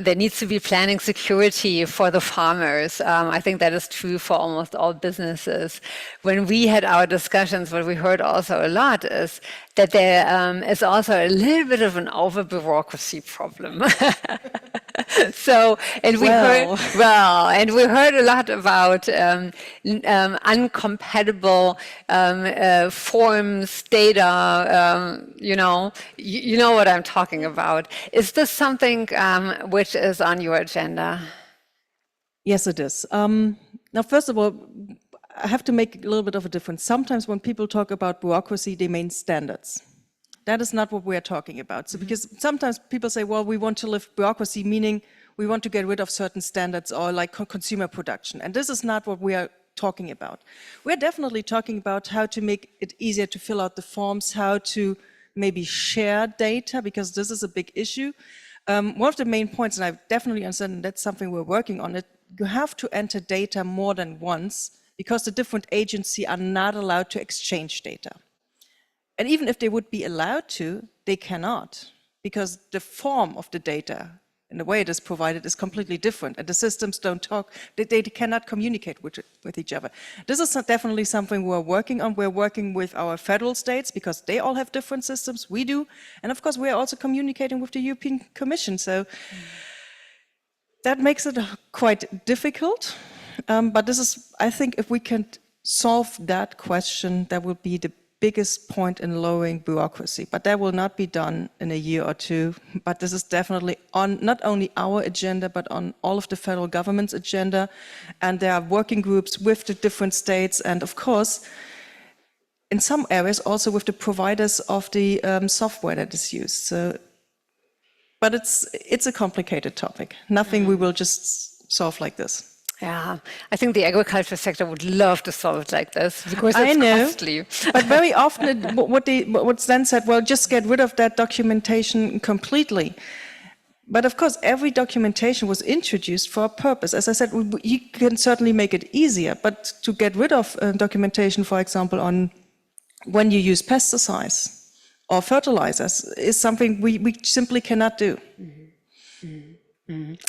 [SPEAKER 1] there needs to be planning security for the farmers, I think that is true for almost all businesses. When we had our discussions, what we heard also a lot is that there is also a little bit of an over-bureaucracy problem. So, and we heard a lot about uncompatible forms, data. You know what I'm talking about. Is this something which is on your agenda?
[SPEAKER 5] Yes, it is. Now, first of all, I have to make a little bit of a difference. Sometimes when people talk about bureaucracy, they mean standards. That is not what we are talking about. So, because sometimes people say, well, we want to lift bureaucracy, meaning we want to get rid of certain standards or like consumer production. And this is not what we are talking about. We're definitely talking about how to make it easier to fill out the forms, how to maybe share data, because this is a big issue. One of the main points, and I definitely understand, and that's something we're working on, it you have to enter data more than once because the different agencies are not allowed to exchange data. And even if they would be allowed to, they cannot, because the form of the data and the way it is provided is completely different, and the systems don't talk, they cannot communicate with each other. This is definitely something we're working on. We're working with our federal states because they all have different systems, we do, and of course we're also communicating with the European Commission, so that makes it quite difficult, but this is, I think if we can solve that question, that will be the biggest point in lowering bureaucracy, but that will not be done in a year or two. But this is definitely on not only our agenda, but on all of the federal government's agenda. And there are working groups with the different states, and of course, in some areas also with the providers of the software that is used. So, but it's a complicated topic. Nothing we will just solve like this.
[SPEAKER 1] Yeah, I think the agriculture sector would love to solve it like this because
[SPEAKER 5] I
[SPEAKER 1] it's
[SPEAKER 5] know,
[SPEAKER 1] costly.
[SPEAKER 5] but very often what's then said, well, just get rid of that documentation completely. But of course, every documentation was introduced for a purpose. As I said, you can certainly make it easier, but to get rid of documentation, for example, on when you use pesticides or fertilizers is something we simply cannot do.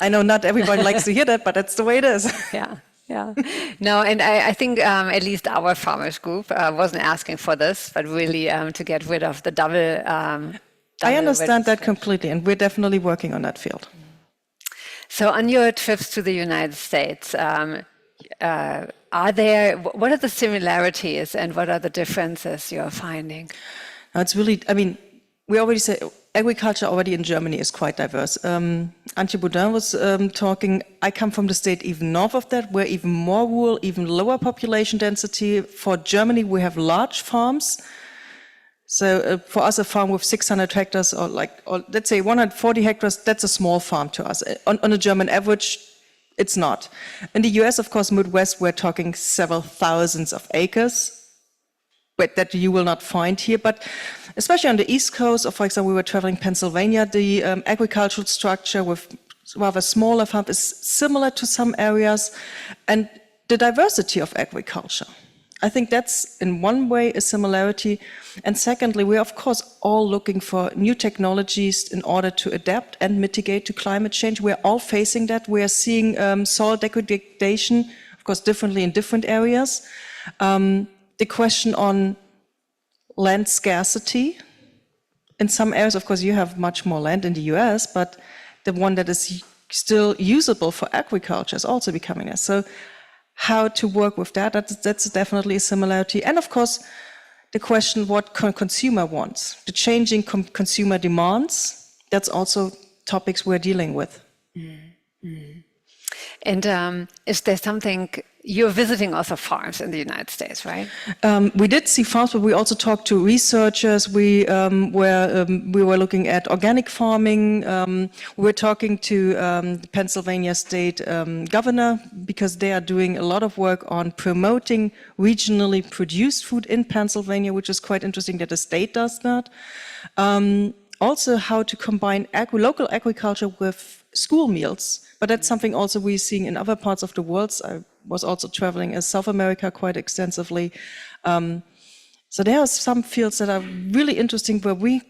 [SPEAKER 5] I know not everybody likes to hear that, but that's the way it is.
[SPEAKER 1] Yeah, yeah. No, and I think at least our farmers group wasn't asking for this, but really to get rid of the double.
[SPEAKER 5] I understand that
[SPEAKER 1] registration.
[SPEAKER 5] completely, and we're definitely working on that field.
[SPEAKER 1] So on your trips to the United States, what are the similarities and what are the differences you're finding?
[SPEAKER 5] Now, it's really, I mean, we already say agriculture already in Germany is quite diverse. Antje Boudin was talking, I come from the state even north of that, where even more rural, even lower population density. For Germany, we have large farms. So for us, a farm with 600 hectares or let's say 140 hectares, that's a small farm to us. On a German average, it's not. In the US, of course, Midwest, we're talking several thousands of acres, but that you will not find here. But especially on the East Coast, or for example, we were traveling Pennsylvania, the agricultural structure with rather smaller farms is similar to some areas, and the diversity of agriculture. I think that's in one way a similarity. And secondly, we're of course all looking for new technologies in order to adapt and mitigate to climate change. We're all facing that. We're seeing soil degradation, of course, differently in different areas. The question on land scarcity. In some areas, of course, you have much more land in the US, but the one that is still usable for agriculture is also becoming less. So how to work with that, that's definitely a similarity. And of course, the question what consumer wants, the changing consumer demands, that's also topics we're dealing with.
[SPEAKER 1] And is there something, you're visiting also farms in the United States, right?
[SPEAKER 5] We did see farms, but we also talked to researchers. We were looking at organic farming. We were talking to the Pennsylvania state governor, because they are doing a lot of work on promoting regionally produced food in Pennsylvania, which is quite interesting that the state does that. Also, how to combine local agriculture with school meals. But that's something also we're seeing in other parts of the world. I was also traveling in South America quite extensively. So there are some fields that are really interesting where we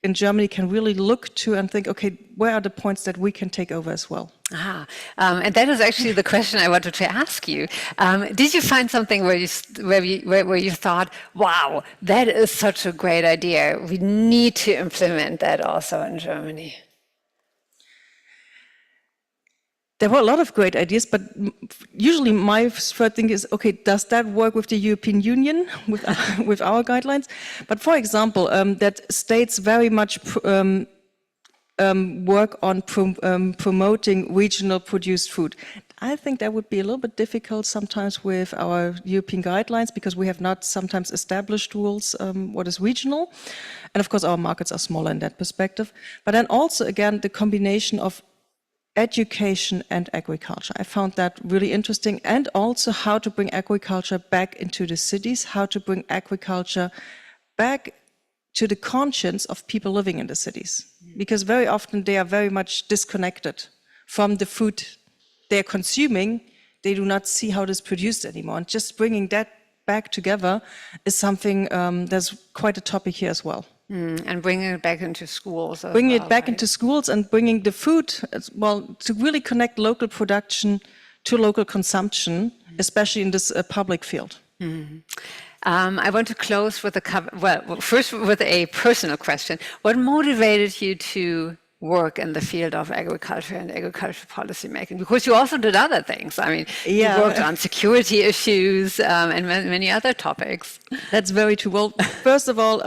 [SPEAKER 5] in Germany can really look to and think, okay, where are the points that we can take over as well?
[SPEAKER 1] And that is actually the question I wanted to ask you. Did you find something where you thought, wow, that is such a great idea. We need to implement that also in Germany?
[SPEAKER 5] There were a lot of great ideas, but usually my first thing is, okay, does that work with the European Union, with our guidelines? But for example, that states very much work on promoting regional produced food. I think that would be a little bit difficult sometimes with our European guidelines, because we have not sometimes established rules what is regional. And of course, our markets are smaller in that perspective. But then also, again, the combination of education and agriculture. I found that really interesting, and also how to bring agriculture back into the cities, how to bring agriculture back to the conscience of people living in the cities. Because very often they are very much disconnected from the food they're consuming. They do not see how it is produced anymore. And just bringing that back together is something that's quite a topic here as well.
[SPEAKER 1] And bringing it back into schools.
[SPEAKER 5] Bringing it back into schools and bringing the food, well, to really connect local production to local consumption, especially in this public field.
[SPEAKER 1] I want to close with first with a personal question. What motivated you to work in the field of agriculture and agricultural policy making? Because you also did other things. I mean, you worked on security issues and many other topics.
[SPEAKER 5] That's very true. Well, first of all,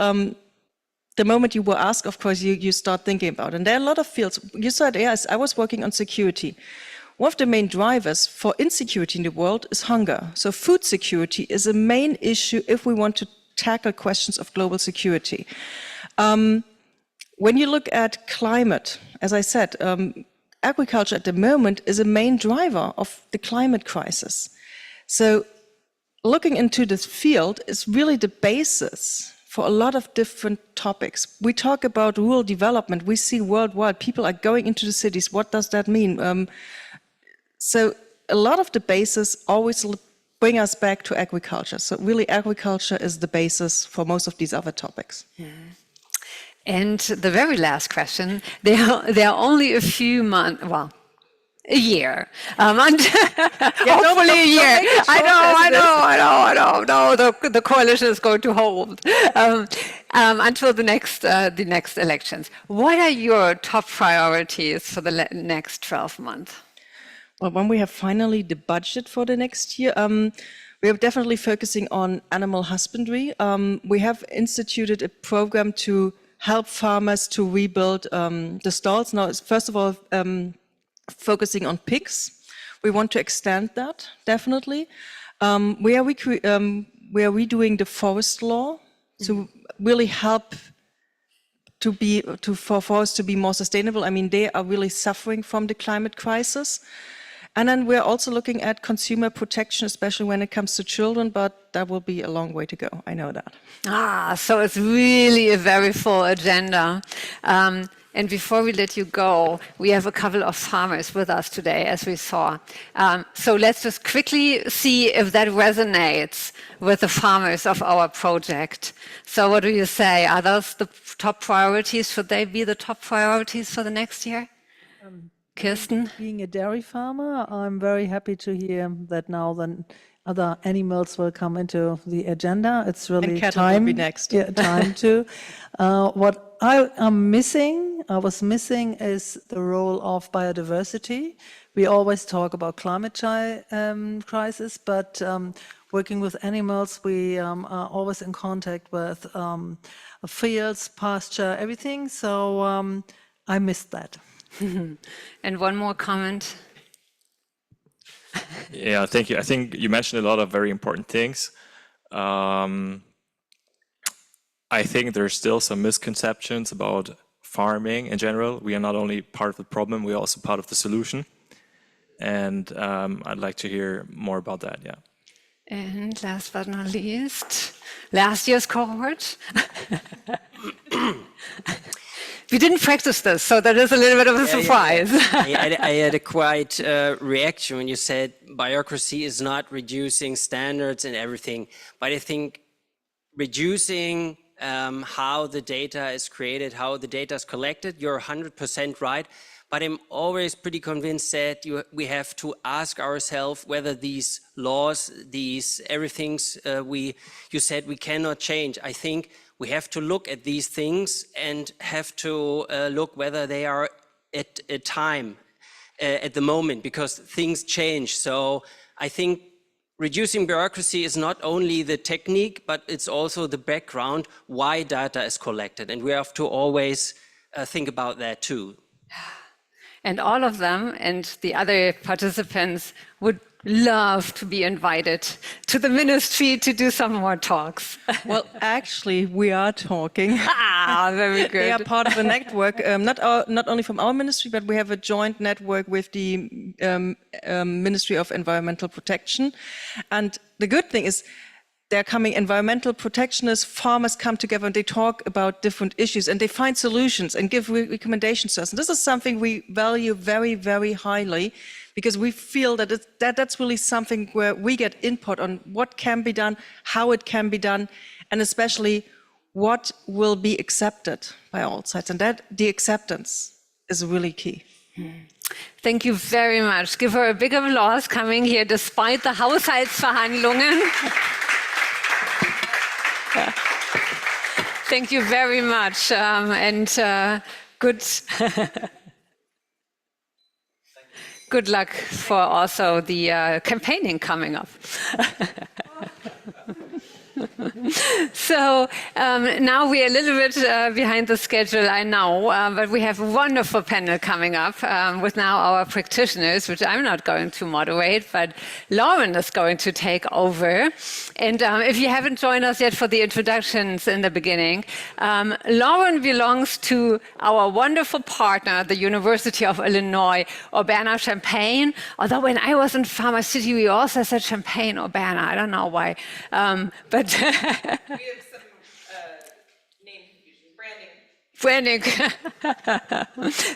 [SPEAKER 5] the moment you were asked, of course, you start thinking about it. And there are a lot of fields. You said, yes, I was working on security. One of the main drivers for insecurity in the world is hunger. So food security is a main issue if we want to tackle questions of global security. When you look at climate, as I said, agriculture at the moment is a main driver of the climate crisis. So looking into this field is really the basis for a lot of different topics. We talk about rural development. We see worldwide people are going into the cities. What does that mean? So a lot of the basis always bring us back to agriculture. So really agriculture is the basis for most of these other topics.
[SPEAKER 1] And the very last question, there are only a few months, well, a year. Hopefully a year. I know. No, the coalition is going to hold until the next elections. What are your top priorities for the next 12 months?
[SPEAKER 5] Well, when we have finally the budget for the next year, we are definitely focusing on animal husbandry. We have instituted a program to help farmers to rebuild the stalls. Now, it's first of all focusing on pigs. We want to extend that, definitely. We are redoing the forest law to really help for forests to be more sustainable. I mean, they are really suffering from the climate crisis. And then we're also looking at consumer protection, especially when it comes to children, but that will be a long way to go. I know that.
[SPEAKER 1] So it's really a very full agenda. And before we let you go, we have a couple of farmers with us today, as we saw. So let's just quickly see if that resonates with the farmers of our project. So what do you say? Are those the top priorities? Should they be the top priorities for the next year? Kirsten?
[SPEAKER 6] Being a dairy farmer, I'm very happy to hear that now then other animals will come into the agenda. It's really
[SPEAKER 5] And cattle
[SPEAKER 6] time.
[SPEAKER 5] will be next.
[SPEAKER 6] Yeah, time to. What I was missing is the role of biodiversity. We always talk about climate crisis, but working with animals, we are always in contact with fields, pasture, everything. So I missed that.
[SPEAKER 1] And one more comment.
[SPEAKER 7] Yeah, thank you. I think you mentioned a lot of very important things. I think there's still some misconceptions about farming in general. We are not only part of the problem, we're also part of the solution. And I'd like to hear more about that, yeah.
[SPEAKER 1] And last but not least, last year's cohort. We didn't practice this, so that is a little bit of a surprise.
[SPEAKER 8] I had a quite reaction when you said bureaucracy is not reducing standards and everything, but I think reducing how the data is created, how the data is collected, you're 100% right. But I'm always pretty convinced that we have to ask ourselves whether these laws, these everythings you said we cannot change. I think we have to look at these things and have to look whether they are at a time, at the moment, because things change. So I think reducing bureaucracy is not only the technique, but it's also the background why data is collected. And we have to always think about that too.
[SPEAKER 1] And all of them and the other participants would love to be invited to the ministry to do some more talks.
[SPEAKER 5] Well, actually, we are talking.
[SPEAKER 1] Very good.
[SPEAKER 5] They are part of a network, not only from our ministry, but we have a joint network with the Ministry of Environmental Protection. And the good thing is, they're coming, environmental protectionists, farmers come together and they talk about different issues and they find solutions and give recommendations to us. And this is something we value very, very highly because we feel that that's really something where we get input on what can be done, how it can be done, and especially what will be accepted by all sides. And that the acceptance is really key.
[SPEAKER 1] Thank you very much. Give her a big applause coming here despite the Haushaltsverhandlungen. Thank you very much, and good luck for also the campaigning coming up. So now we're a little bit behind the schedule, I know, but we have a wonderful panel coming up with now our practitioners, which I'm not going to moderate, but Lauren is going to take over. And if you haven't joined us yet for the introductions in the beginning, Lauren belongs to our wonderful partner, the University of Illinois Urbana-Champaign. Although when I was in Pharma City, we also said Champaign-Urbana. I don't know why. But
[SPEAKER 2] We have some name confusion,
[SPEAKER 1] branding.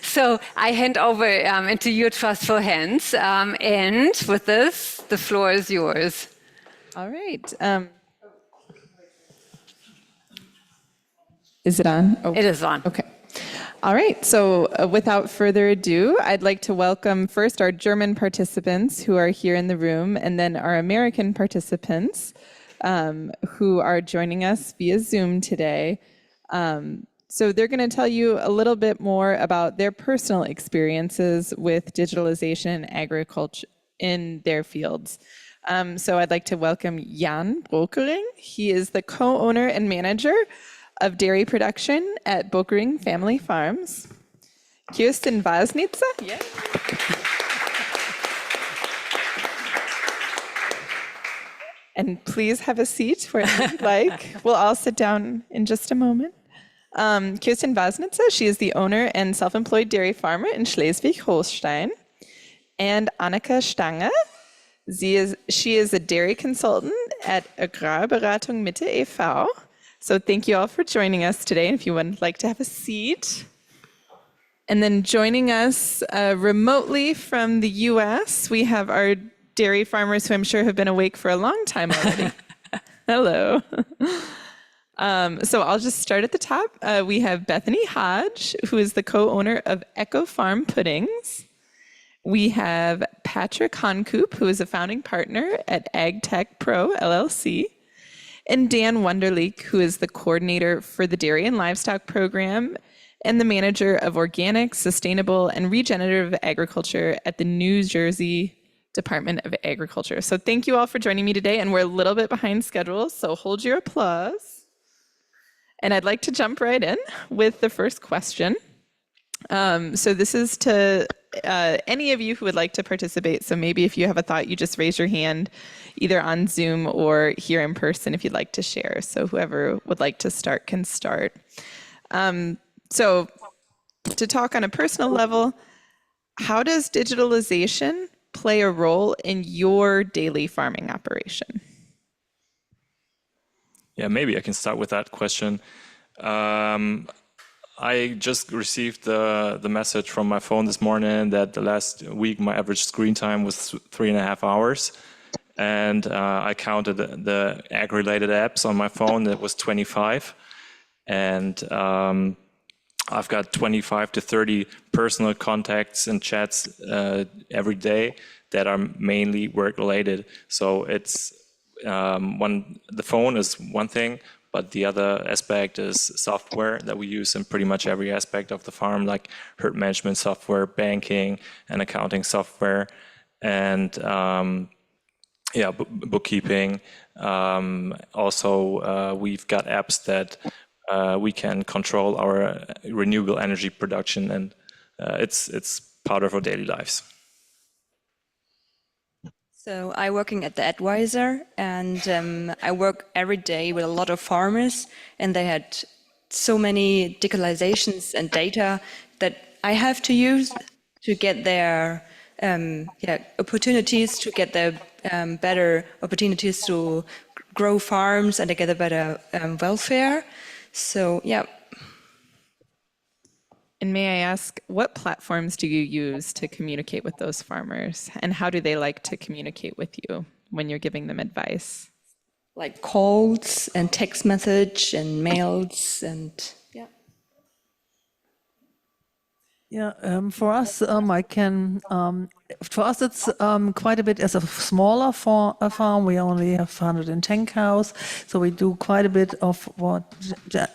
[SPEAKER 1] So I hand over into your trustful hands. And with this, the floor is yours.
[SPEAKER 2] All right. Is it on? Oh.
[SPEAKER 1] It is on.
[SPEAKER 2] Okay. All right. So without further ado, I'd like to welcome first our German participants who are here in the room, and then our American participants who are joining us via Zoom today. So they're going to tell you a little bit more about their personal experiences with digitalization and agriculture in their fields. So I'd like to welcome Jan Brokering. He is the co-owner and manager of dairy production at Brokering Family Farms. Kirsten Wasnitzer. Yeah. And please have a seat wherever you'd like. We'll all sit down in just a moment. Kirsten Wasnitzer, she is the owner and self-employed dairy farmer in Schleswig-Holstein. And Annika Stange, she is a dairy consultant at Agrarberatung Mitte e.V. So thank you all for joining us today. And if you would like to have a seat. And then joining us remotely from the U.S., we have our dairy farmers who I'm sure have been awake for a long time already. Hello. So I'll just start at the top. We have Bethany Hodge, who is the co-owner of Echo Farm Puddings. We have Patrick Honkoop, who is a founding partner at AgTech Pro LLC. And Dan Wunderlich, who is the coordinator for the Dairy and Livestock Program and the manager of Organic, Sustainable, and Regenerative Agriculture at the New Jersey Department of Agriculture. So thank you all for joining me today, and we're a little bit behind schedule, so hold your applause. And I'd like to jump right in with the first question. So this is to any of you who would like to participate. So maybe if you have a thought, you just raise your hand either on Zoom or here in person if you'd like to share. So whoever would like to start can start. So to talk on a personal level, how does digitalization play a role in your daily farming operation?
[SPEAKER 7] Yeah, maybe I can start with that question. I just received the message from my phone this morning that the last week my average screen time was 3.5 hours. And I counted the ag-related apps on my phone, that was 25. And I've got 25 to 30 personal contacts and chats every day that are mainly work-related. So it's the phone is one thing, but the other aspect is software that we use in pretty much every aspect of the farm, like herd management software, banking, and accounting software, and bookkeeping. Also, we've got apps that we can control our renewable energy production, and it's part of our daily lives.
[SPEAKER 9] So I'm working at the Advisor, and I work every day with a lot of farmers, and they had so many digitalizations and data that I have to use to get their opportunities, to get their better opportunities to grow farms and to get a better welfare. So, yeah.
[SPEAKER 2] And may I ask, what platforms do you use to communicate with those farmers? And how do they like to communicate with you when you're giving them advice?
[SPEAKER 9] Like calls and text message and mails and yeah.
[SPEAKER 6] Yeah, for us, for us it's quite a bit as a smaller farm. We only have 110 cows, so we do quite a bit of what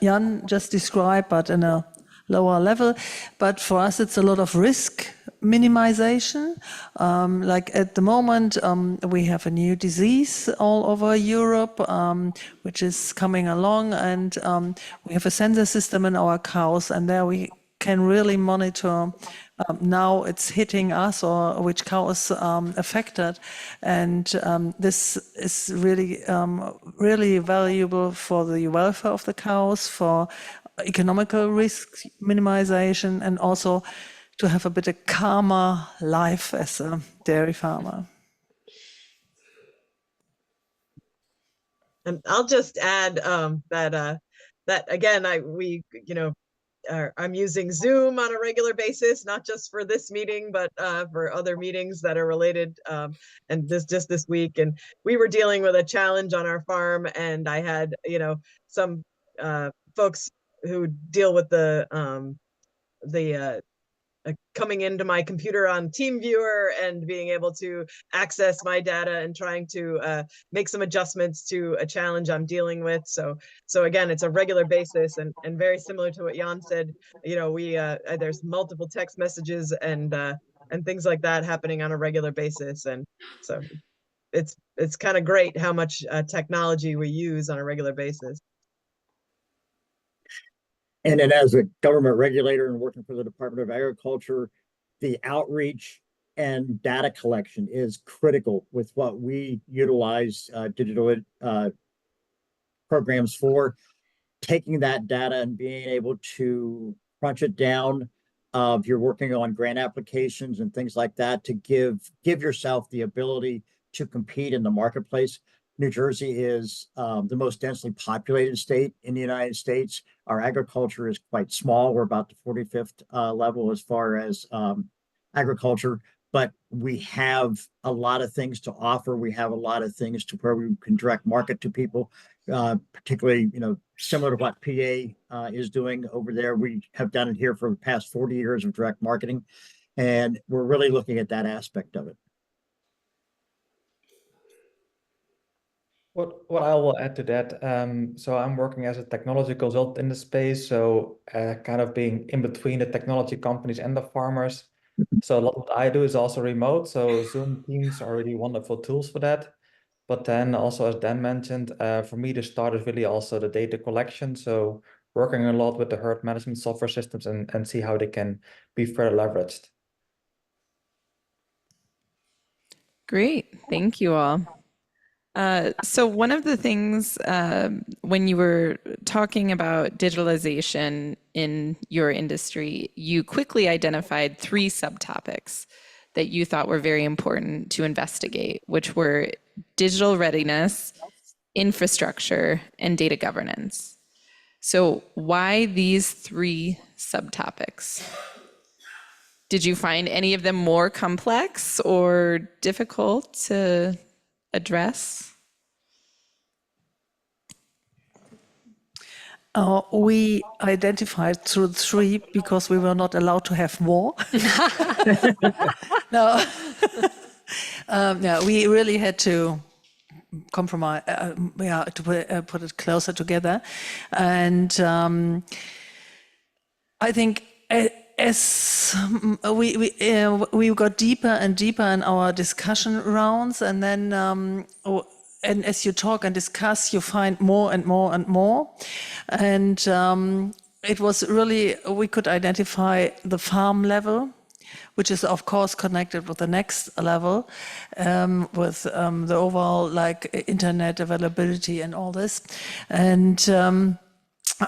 [SPEAKER 6] Jan just described, but in a lower level. But for us, it's a lot of risk minimization. Like at the moment, we have a new disease all over Europe, which is coming along, and we have a sensor system in our cows, and there we can really monitor now it's hitting us or which cow is affected. And this is really, really valuable for the welfare of the cows, for economical risk minimization, and also to have a bit of calmer life as a dairy farmer.
[SPEAKER 10] And I'll just add that again, I'm using Zoom on a regular basis, not just for this meeting, but for other meetings that are related. And this week, and we were dealing with a challenge on our farm, and I had some folks who deal with the coming into my computer on TeamViewer and being able to access my data and trying to make some adjustments to a challenge I'm dealing with. So again, it's a regular basis, and very similar to what Jan said, there's multiple text messages and things like that happening on a regular basis. And so it's kind of great how much technology we use on a regular basis.
[SPEAKER 11] And then as a government regulator and working for the Department of Agriculture, the outreach and data collection is critical with what we utilize digital programs for. Taking that data and being able to crunch it down, if you're working on grant applications and things like that, to give yourself the ability to compete in the marketplace. New Jersey is the most densely populated state in the United States. Our agriculture is quite small. We're about the 45th level as far as agriculture, but we have a lot of things to offer. We have a lot of things to where we can direct market to people, particularly, similar to what PA is doing over there. We have done it here for the past 40 years of direct marketing, and we're really looking at that aspect of it.
[SPEAKER 12] What I will add to that, so I'm working as a technology consultant in the space, so kind of being in between the technology companies and the farmers. So a lot of what I do is also remote, so Zoom Teams are really wonderful tools for that. But then also, as Dan mentioned, for me the start is really also the data collection, so working a lot with the herd management software systems and see how they can be further leveraged.
[SPEAKER 2] Great, thank you all. So one of the things when you were talking about digitalization in your industry, you quickly identified 3 subtopics that you thought were very important to investigate, which were digital readiness, infrastructure, and data governance. So why these 3 subtopics? Did you find any of them more complex or difficult to address?
[SPEAKER 6] We identified through 3 because we were not allowed to have more. No, we really had to compromise, to put it closer together. And I think as we got deeper and deeper in our discussion rounds, and then and as you talk and discuss, you find more and more and more. And it was really, we could identify the farm level, which is of course connected with the next level, with the overall internet availability and all this. And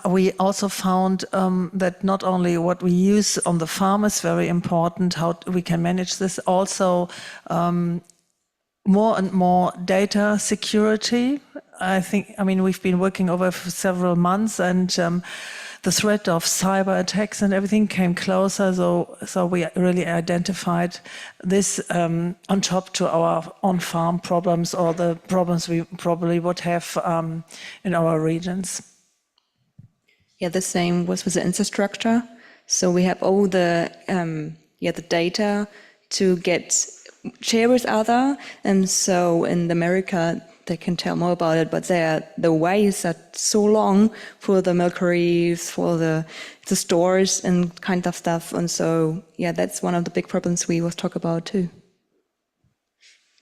[SPEAKER 6] we also found that not only what we use on the farm is very important, how we can manage this, also more and more data security. We've been working over for several months, and the threat of cyber attacks and everything came closer. So we really identified this on top to our on-farm problems, or the problems we probably would have in our regions.
[SPEAKER 9] Yeah, the same was with the infrastructure. So we have all the data to share with other. And so in America, they can tell more about it, but the ways are so long for the milkeries, for the stores and kind of stuff. And so, yeah, that's one of the big problems we will talk about too.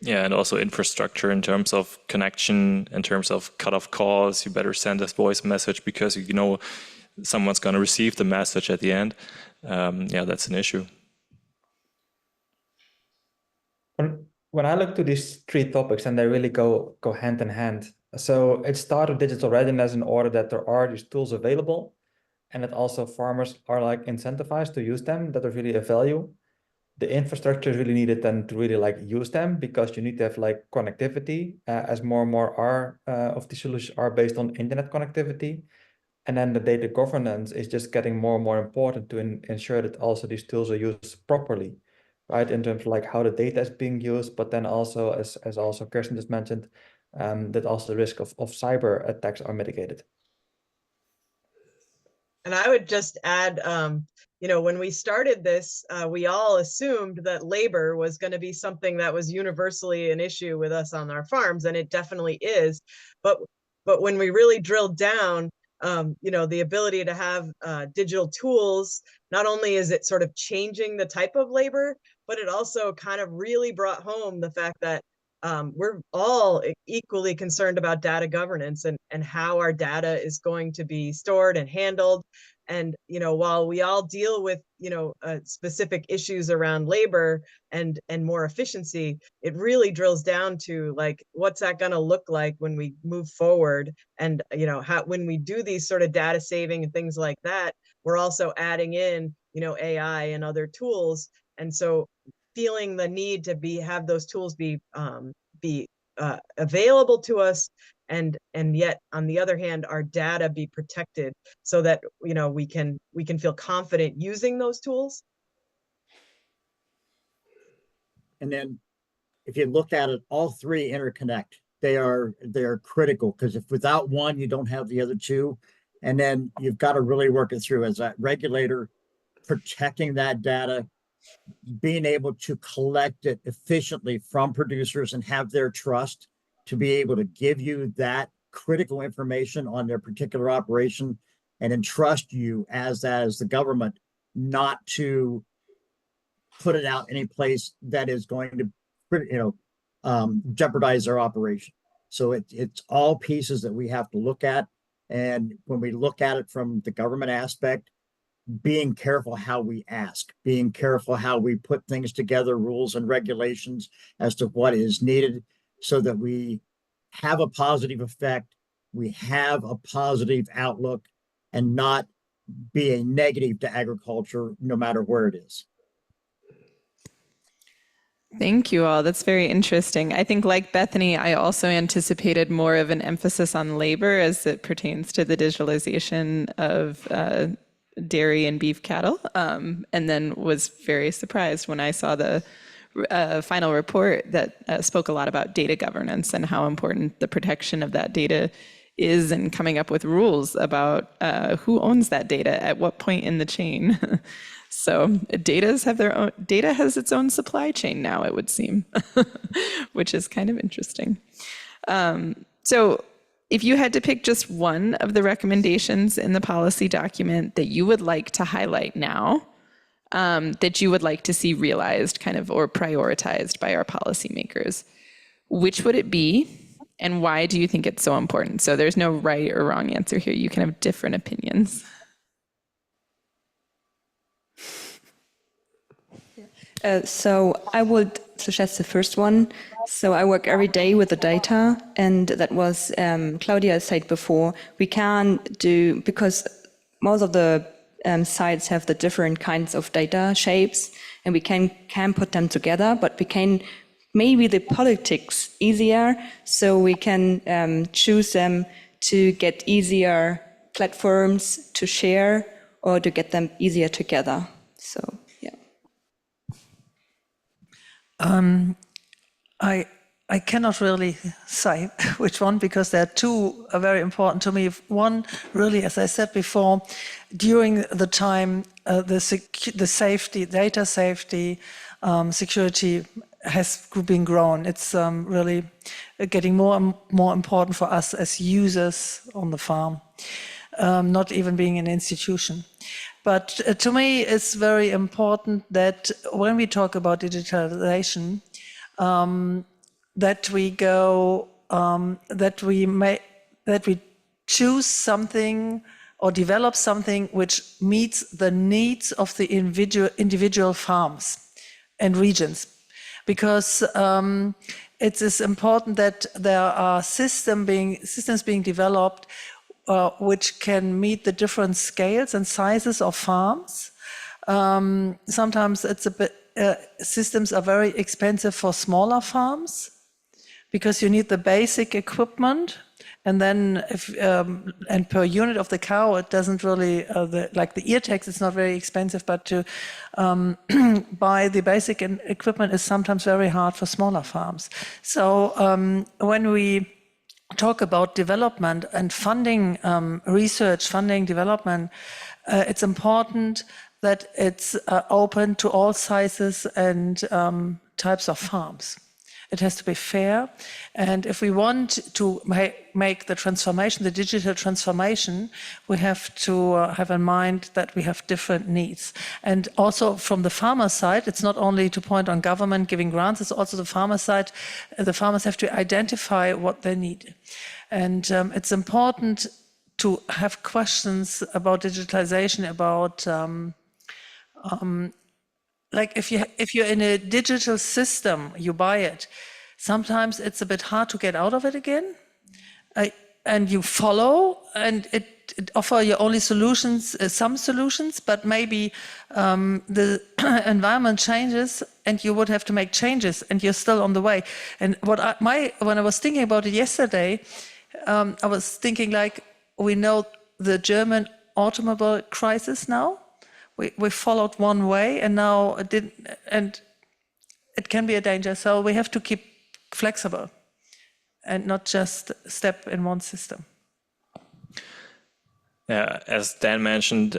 [SPEAKER 7] Yeah, and also infrastructure in terms of connection, in terms of cut-off calls. You better send a voice message because you know someone's going to receive the message at the end. Yeah, that's an issue.
[SPEAKER 12] When I look to these three topics, and they really go hand in hand. So it starts with digital readiness in order that there are these tools available, and that also farmers are like incentivized to use them, that there's really a value. The infrastructure is really needed then to really like use them, because you need to have like connectivity, as more and more of the solutions are based on internet connectivity. And then the data governance is just getting more and more important to ensure that also these tools are used properly, right? In terms of like how the data is being used, but then also, as also Kirsten just mentioned, that also the risk of cyber attacks are mitigated.
[SPEAKER 10] And I would just add, when we started this, we all assumed that labor was going to be something that was universally an issue with us on our farms, and it definitely is. But when we really drilled down, the ability to have digital tools, not only is it sort of changing the type of labor, but it also kind of really brought home the fact that we're all equally concerned about data governance and how our data is going to be stored and handled. And, while we all deal with, specific issues around labor and more efficiency, it really drills down to like, what's that going to look like when we move forward? And, when we do these sort of data saving and things like that, we're also adding in, AI and other tools. And so feeling the need to have those tools be available to us, and yet on the other hand our data be protected, so that we can feel confident using those tools.
[SPEAKER 11] And then if you look at it, all three interconnect. They are critical, because if without one you don't have the other two. And then you've got to really work it through as a regulator, protecting that data, being able to collect it efficiently from producers and have their trust to be able to give you that critical information on their particular operation, and entrust you as the government not to put it out any place that is going to jeopardize their operation. So it's all pieces that we have to look at. And when we look at it from the government aspect, being careful how we ask, being careful how we put things together, rules and regulations as to what is needed, so that we have a positive effect, we have a positive outlook, and not be a negative to agriculture, no matter where it is.
[SPEAKER 2] Thank you all. That's very interesting. I think, like Bethany, I also anticipated more of an emphasis on labor as it pertains to the digitalization of dairy and beef cattle, and then was very surprised when I saw the final report that spoke a lot about data governance and how important the protection of that data is, and coming up with rules about who owns that data at what point in the chain. So data has its own supply chain now, it would seem, which is kind of interesting. So if you had to pick just one of the recommendations in the policy document that you would like to highlight now, that you would like to see realized or prioritized by our policymakers, which would it be, and why do you think it's so important? So there's no right or wrong answer here. You can have different opinions.
[SPEAKER 9] So I would suggest the first one. So I work every day with the data, and that was Claudia said before, we can do, because most of the sites have the different kinds of data shapes, and we can put them together, but we can maybe the politics easier, so we can choose them to get easier platforms to share, or to get them easier together. So yeah.
[SPEAKER 6] I cannot really say which one, because there are two are very important to me. One, really, as I said before, during the time, the safety, data safety, security has been grown. It's really getting more and more important for us as users on the farm, not even being an institution. But to me, it's very important that when we talk about digitalization, that we go, that we choose something or develop something which meets the needs of the individual farms and regions, because it is important that there are systems being developed which can meet the different scales and sizes of farms. Sometimes it's a bit, systems are very expensive for smaller farms because you need the basic equipment, and then and per unit of the cow, it doesn't really, like the ear tax is not very expensive, but to buy the basic equipment is sometimes very hard for smaller farms. So when we talk about development and funding, research, funding, development, it's important that it's open to all sizes and types of farms. It has to be fair. And if we want to make the transformation, the digital transformation, we have to have in mind that we have different needs. And also from the farmer side, it's not only to point on government giving grants, it's also the farmer side. The farmers have to identify what they need. And it's important to have questions about digitalization, about like if you're in a digital system, you buy it, sometimes it's a bit hard to get out of it again. And you follow, and it offer you only solutions, some solutions, but maybe the environment changes and you would have to make changes and you're still on the way. And when I was thinking about it yesterday, I was thinking like, we know the German automobile crisis now. We followed one way, and now it can be a danger. So we have to keep flexible and not just step in one system.
[SPEAKER 7] Yeah, as Dan mentioned,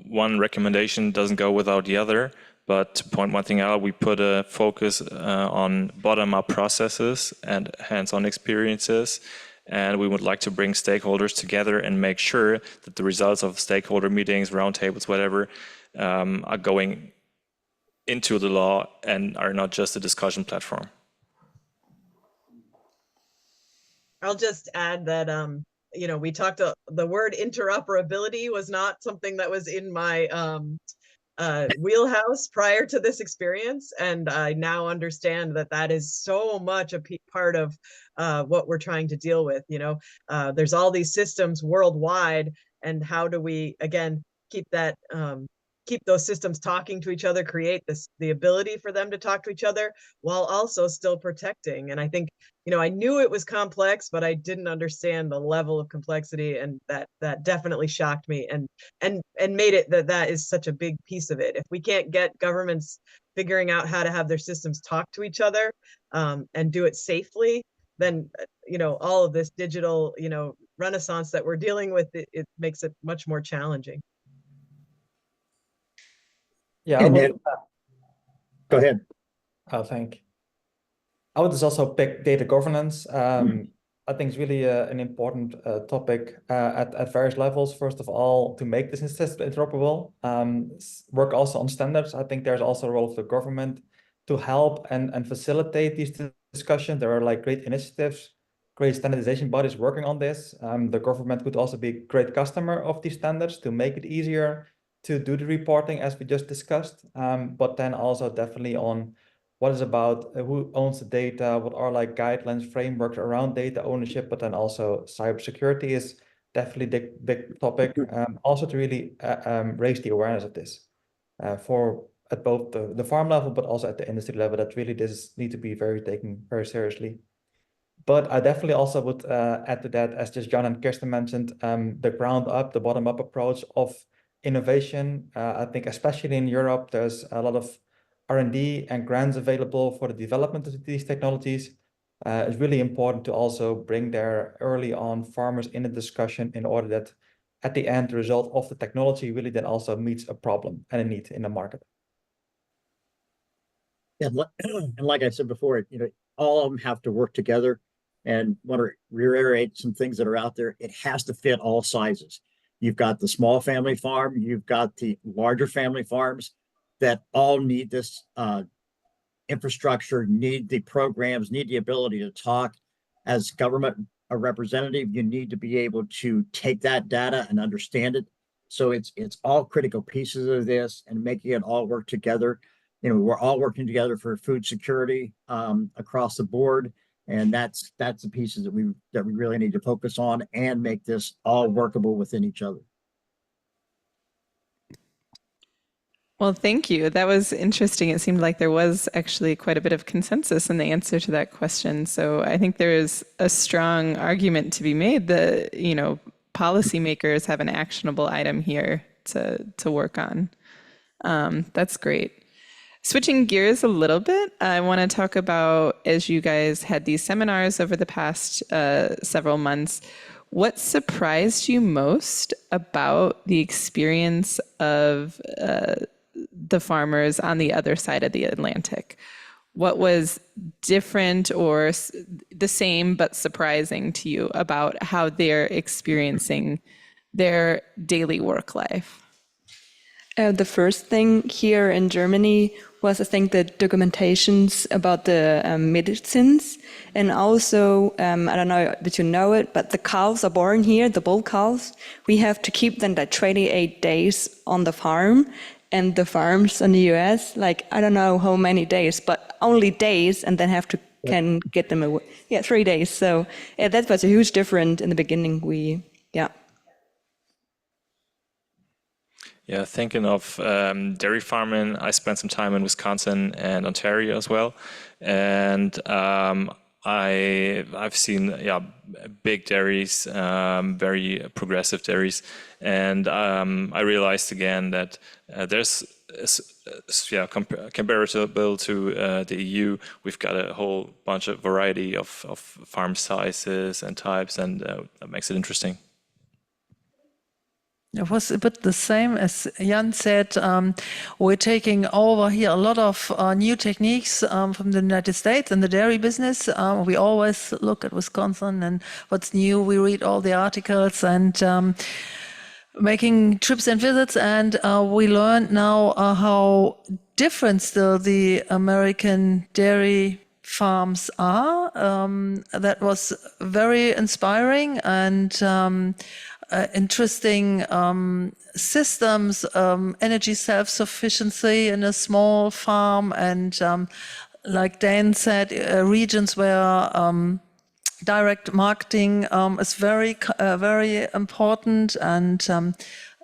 [SPEAKER 7] one recommendation doesn't go without the other. But to point one thing out, we put a focus on bottom-up processes and hands-on experiences. And we would like to bring stakeholders together and make sure that the results of stakeholder meetings, roundtables, whatever, are going into the law and are not just a discussion platform.
[SPEAKER 10] I'll just add that, you know, we talked, the word interoperability was not something that was in my wheelhouse prior to this experience. And I now understand that that is so much a part of what we're trying to deal with. You know, there's all these systems worldwide, and how do we, again, keep that, keep those systems talking to each other, create the ability for them to talk to each other while also still protecting. And I think, you know, I knew it was complex, but I didn't understand the level of complexity, and that definitely shocked me and made it that is such a big piece of it. If we can't get governments figuring out how to have their systems talk to each other and do it safely, then, you know, all of this digital, you know, renaissance that we're dealing with, it makes it much more challenging.
[SPEAKER 12] Yeah,
[SPEAKER 11] go ahead.
[SPEAKER 12] Oh, thank you. I would just also pick data governance. I think it's really an important topic at various levels. First of all, to make this system interoperable, work also on standards. I think there's also a role of the government to help and facilitate these discussions. There are like great initiatives, great standardization bodies working on this. The government could also be a great customer of these standards to make it easier to do the reporting as we just discussed, but then also definitely on what is about who owns the data, what are like guidelines, frameworks around data ownership, but then also cybersecurity is definitely a big topic. Also to really raise the awareness of this for at both the farm level, but also at the industry level, that really this need to be taken very seriously. But I definitely also would add to that, as just Jan and Kirsten mentioned, the ground up, the bottom up approach of innovation. I think especially in Europe, there's a lot of R&D and grants available for the development of these technologies. It's really important to also bring there early on farmers in the discussion in order that at the end, the result of the technology really then also meets a problem and a need in the market.
[SPEAKER 11] And like I said before, all of them have to work together. And want to reiterate some things that are out there. It has to fit all sizes. You've got the small family farm, you've got the larger family farms that all need this infrastructure, need the programs, need the ability to talk. As government a representative, you need to be able to take that data and understand it. So it's all critical pieces of this and making it all work together. We're all working together for food security across the board. And that's the pieces that we really need to focus on and make this all workable within each other.
[SPEAKER 2] Well, thank you. That was interesting. It seemed like there was actually quite a bit of consensus in the answer to that question. So I think there is a strong argument to be made that, policymakers have an actionable item here to work on. That's great. Switching gears a little bit, I want to talk about, as you guys had these seminars over the past several months, what surprised you most about the experience of the farmers on the other side of the Atlantic? What was different or the same but surprising to you about how they're experiencing their daily work life?
[SPEAKER 9] The first thing here in Germany was, I think, the documentations about the medicines. And also, I don't know that you know it, but the cows are born here, the bull cows. We have to keep them like 28 days on the farm. And the farms in the U.S., like, I don't know how many days, but only days, and then can get them away. Yeah, 3 days. So yeah, that was a huge difference in the beginning.
[SPEAKER 7] Yeah, thinking of dairy farming, I spent some time in Wisconsin and Ontario as well, and I've seen big dairies, very progressive dairies, and I realized again that there's comparable to the EU, we've got a whole bunch of variety of farm sizes and types, and that makes it interesting.
[SPEAKER 6] It was a bit the same as Jan said. We're taking over here a lot of new techniques from the United States in the dairy business. We always look at Wisconsin and what's new. We read all the articles and making trips and visits. And we learned now how different still the American dairy farms are. That was very inspiring and interesting systems, energy self-sufficiency in a small farm, and like Dan said, regions where direct marketing is very important, and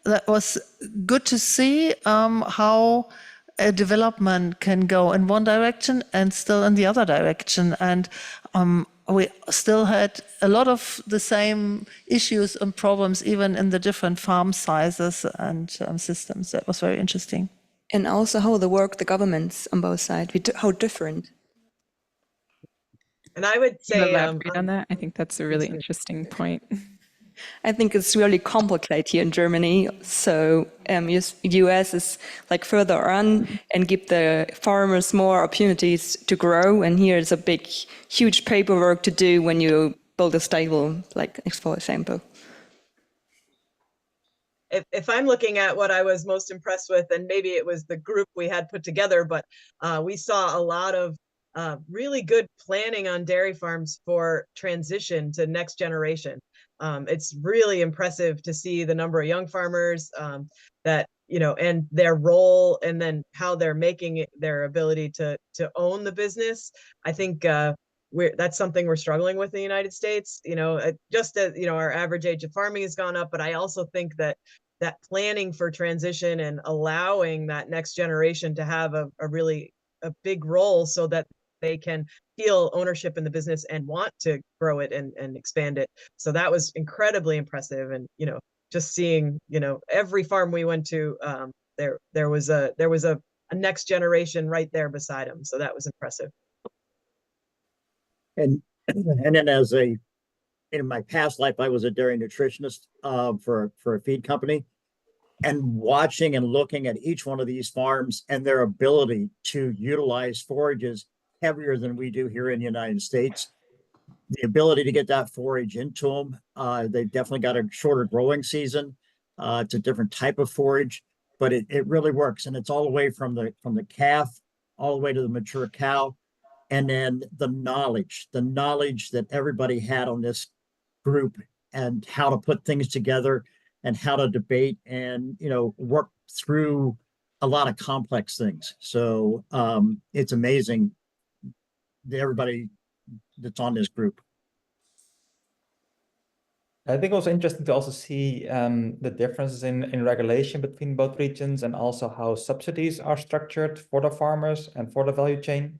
[SPEAKER 6] that was good to see how a development can go in one direction and still in the other direction. And we still had a lot of the same issues and problems, even in the different farm sizes and systems. That was very interesting.
[SPEAKER 9] And also how they work, the governments on both sides, how different.
[SPEAKER 10] And I would say,
[SPEAKER 2] elaborate on that? I think that's a really interesting point.
[SPEAKER 9] I think it's really complicated here in Germany. So US is like further on and give the farmers more opportunities to grow. And here is a big, huge paperwork to do when you build a stable, like for example.
[SPEAKER 10] If I'm looking at what I was most impressed with, and maybe it was the group we had put together, but we saw a lot of really good planning on dairy farms for transition to next generation. It's really impressive to see the number of young farmers that, and their role, and then how they're making it their ability to own the business. I think that's something we're struggling with in the United States. Just as, our average age of farming has gone up, but I also think that planning for transition and allowing that next generation to have a big role so that they can feel ownership in the business and want to grow it and expand it. So that was incredibly impressive. And, just seeing, every farm we went to, there was a next generation right there beside them. So that was impressive.
[SPEAKER 11] And then in my past life, I was a dairy nutritionist for a feed company. and watching and looking at each one of these farms and their ability to utilize forages heavier than we do here in the United States. The ability to get that forage into them. They've definitely got a shorter growing season. It's a different type of forage, but it really works. And it's all the way from the calf all the way to the mature cow. And then the knowledge that everybody had on this group and how to put things together and how to debate and, work through a lot of complex things. So it's amazing everybody that's on this group.
[SPEAKER 12] I think it was interesting to also see the differences in regulation between both regions and also how subsidies are structured for the farmers and for the value chain.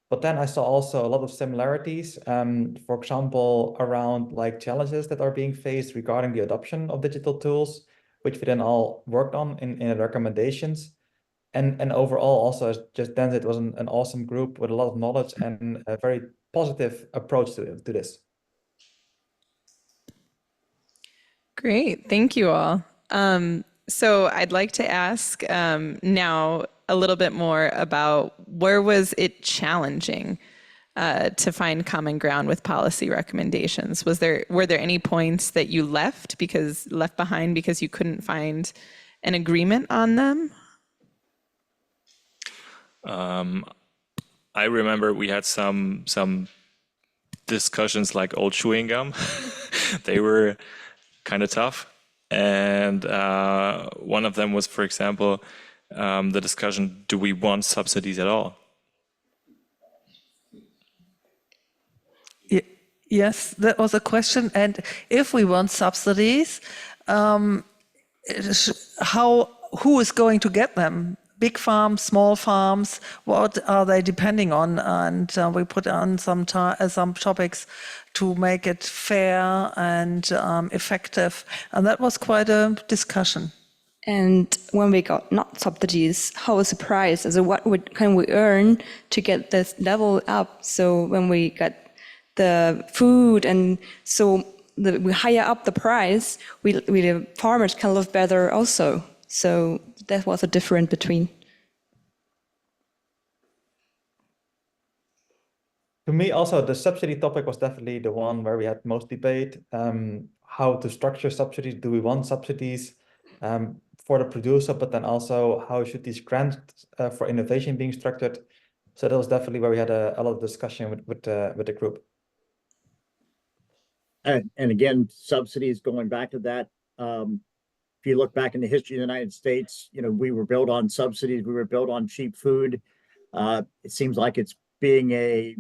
[SPEAKER 12] But then I saw also a lot of similarities, for example, around like challenges that are being faced regarding the adoption of digital tools, which we then all worked on in the recommendations. And overall also just then it was an awesome group with a lot of knowledge and a very positive approach to this.
[SPEAKER 2] Great, thank you all. So I'd like to ask now a little bit more about where was it challenging to find common ground with policy recommendations? Were there any points that you left behind because you couldn't find an agreement on them?
[SPEAKER 7] I remember we had some discussions like old chewing gum. They were kind of tough. And one of them was, for example, the discussion, do we want subsidies at all?
[SPEAKER 6] Yes, that was a question. And if we want subsidies, who is going to get them? Big farms, small farms, what are they depending on? And we put on some topics to make it fair and effective. And that was quite a discussion.
[SPEAKER 9] And when we got not subsidies, how was the price? So what can we earn to get this level up? So when we get the food and so we higher up the price, the farmers can live better also. So that was a difference between.
[SPEAKER 12] To me also, the subsidy topic was definitely the one where we had most debate. How to structure subsidies, do we want subsidies for the producer, but then also how should these grants for innovation being structured? So that was definitely where we had a lot of discussion with the group.
[SPEAKER 11] And again, subsidies, going back to that, if you look back in the history of the United States, we were built on subsidies, we were built on cheap food. It seems like it's being a,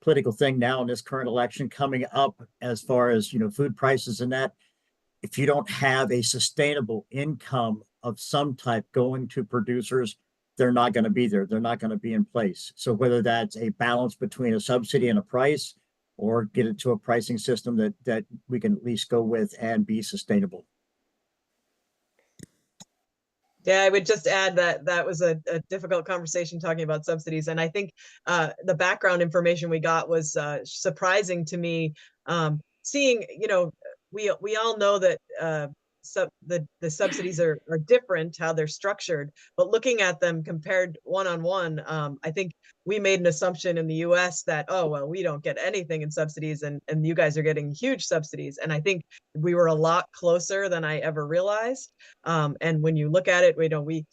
[SPEAKER 11] political thing now in this current election coming up as far as, food prices and that. If you don't have a sustainable income of some type going to producers, they're not going to be there. They're not going to be in place. So whether that's a balance between a subsidy and a price, or get it to a pricing system that we can at least go with and be sustainable.
[SPEAKER 10] Yeah, I would just add that was a difficult conversation talking about subsidies. And I think the background information we got was surprising to me. Seeing, we all know that the subsidies are different, how they're structured, but looking at them compared one-on-one, I think we made an assumption in the U.S. that, oh, well, we don't get anything in subsidies and you guys are getting huge subsidies. And I think we were a lot closer than I ever realized. And when you look at it, we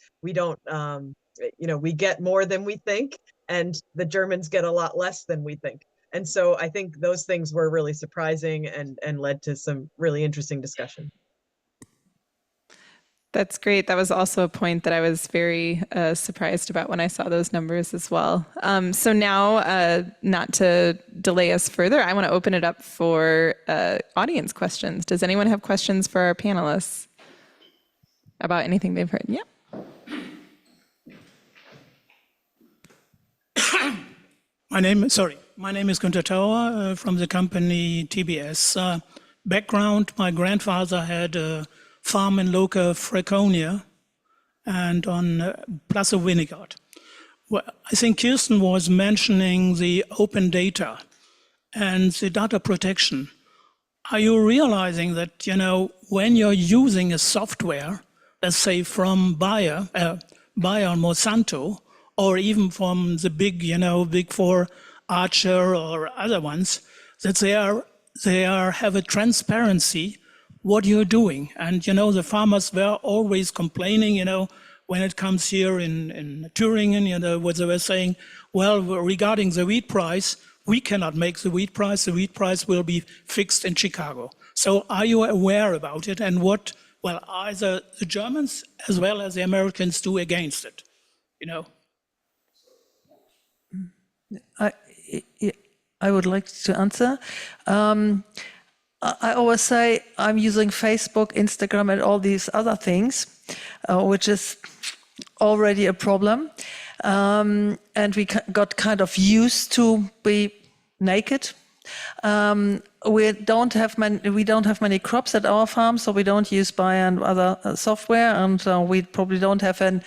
[SPEAKER 10] get more than we think, and the Germans get a lot less than we think. And so I think those things were really surprising and led to some really interesting discussion.
[SPEAKER 2] That's great. That was also a point that I was very surprised about when I saw those numbers as well. So now, not to delay us further, I want to open it up for audience questions. Does anyone have questions for our panelists about anything they've heard? Yeah.
[SPEAKER 13] My name is Günther Tauer from the company TBS. Background, my grandfather had a farm in local Franconia and on Plaza Winnegard. Well, I think Kirsten was mentioning the open data and the data protection. Are you realizing that, when you're using a software let's say from Bayer or Monsanto, or even from the big, big four, Archer or other ones, that they have a transparency what you're doing. And, the farmers were always complaining, when it comes here in Thüringen, what they were saying, well, regarding the wheat price, we cannot make the wheat price will be fixed in Chicago. So are you aware about it, and what, either the Germans as well as the Americans do against it,
[SPEAKER 6] I would like to answer. I always say I'm using Facebook, Instagram, and all these other things, which is already a problem. And we got kind of used to be naked. We don't have many crops at our farm, so we don't use Bayer and other software, and we probably don't have an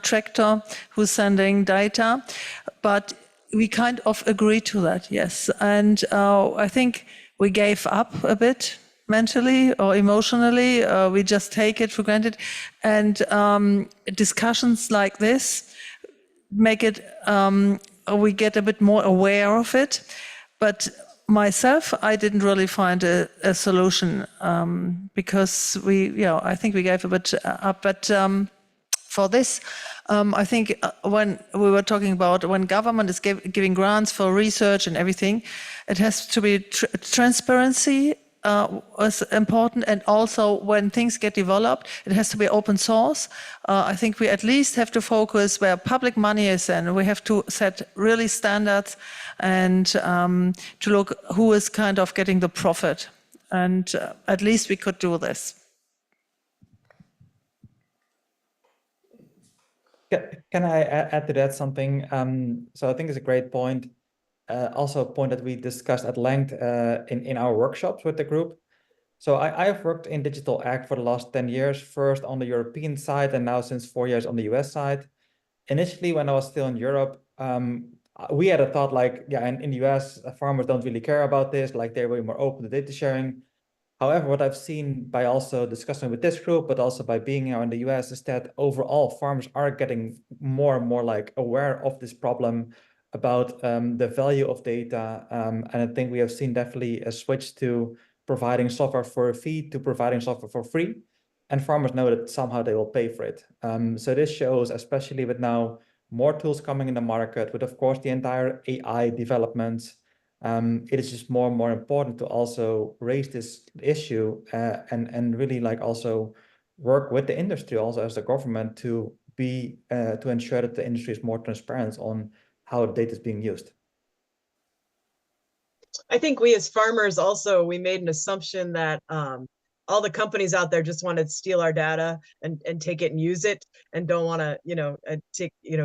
[SPEAKER 6] tractor who's sending data. But we kind of agree to that, yes. And I think we gave up a bit mentally or emotionally. We just take it for granted. And discussions like this make it, we get a bit more aware of it. But myself, I didn't really find a solution because I think we gave a bit up. But for this, I think when we were talking about when government is giving grants for research and everything, it has to be transparency is important, and also when things get developed, it has to be open source. I think we at least have to focus where public money is, and we have to set really standards and to look who is kind of getting the profit. And at least we could do this.
[SPEAKER 12] Can I add to that something? So I think it's a great point. Also a point that we discussed at length in our workshops with the group. So I have worked in digital ag for the last 10 years, first on the European side and now since 4 years on the US side. Initially, when I was still in Europe, we had a thought like, in the US, farmers don't really care about this, like they're way more open to data sharing. However, what I've seen by also discussing with this group, but also by being here in the US, is that overall farmers are getting more and more like aware of this problem about the value of data. And I think we have seen definitely a switch to providing software for a fee to providing software for free. And farmers know that somehow they will pay for it. So this shows, especially with now more tools coming in the market, with of course the entire AI developments, it is just more and more important to also raise this issue and really like also work with the industry also as the government to be to ensure that the industry is more transparent on how data is being used.
[SPEAKER 10] I think we as farmers also, we made an assumption that all the companies out there just want to steal our data and take it and use it and don't want to,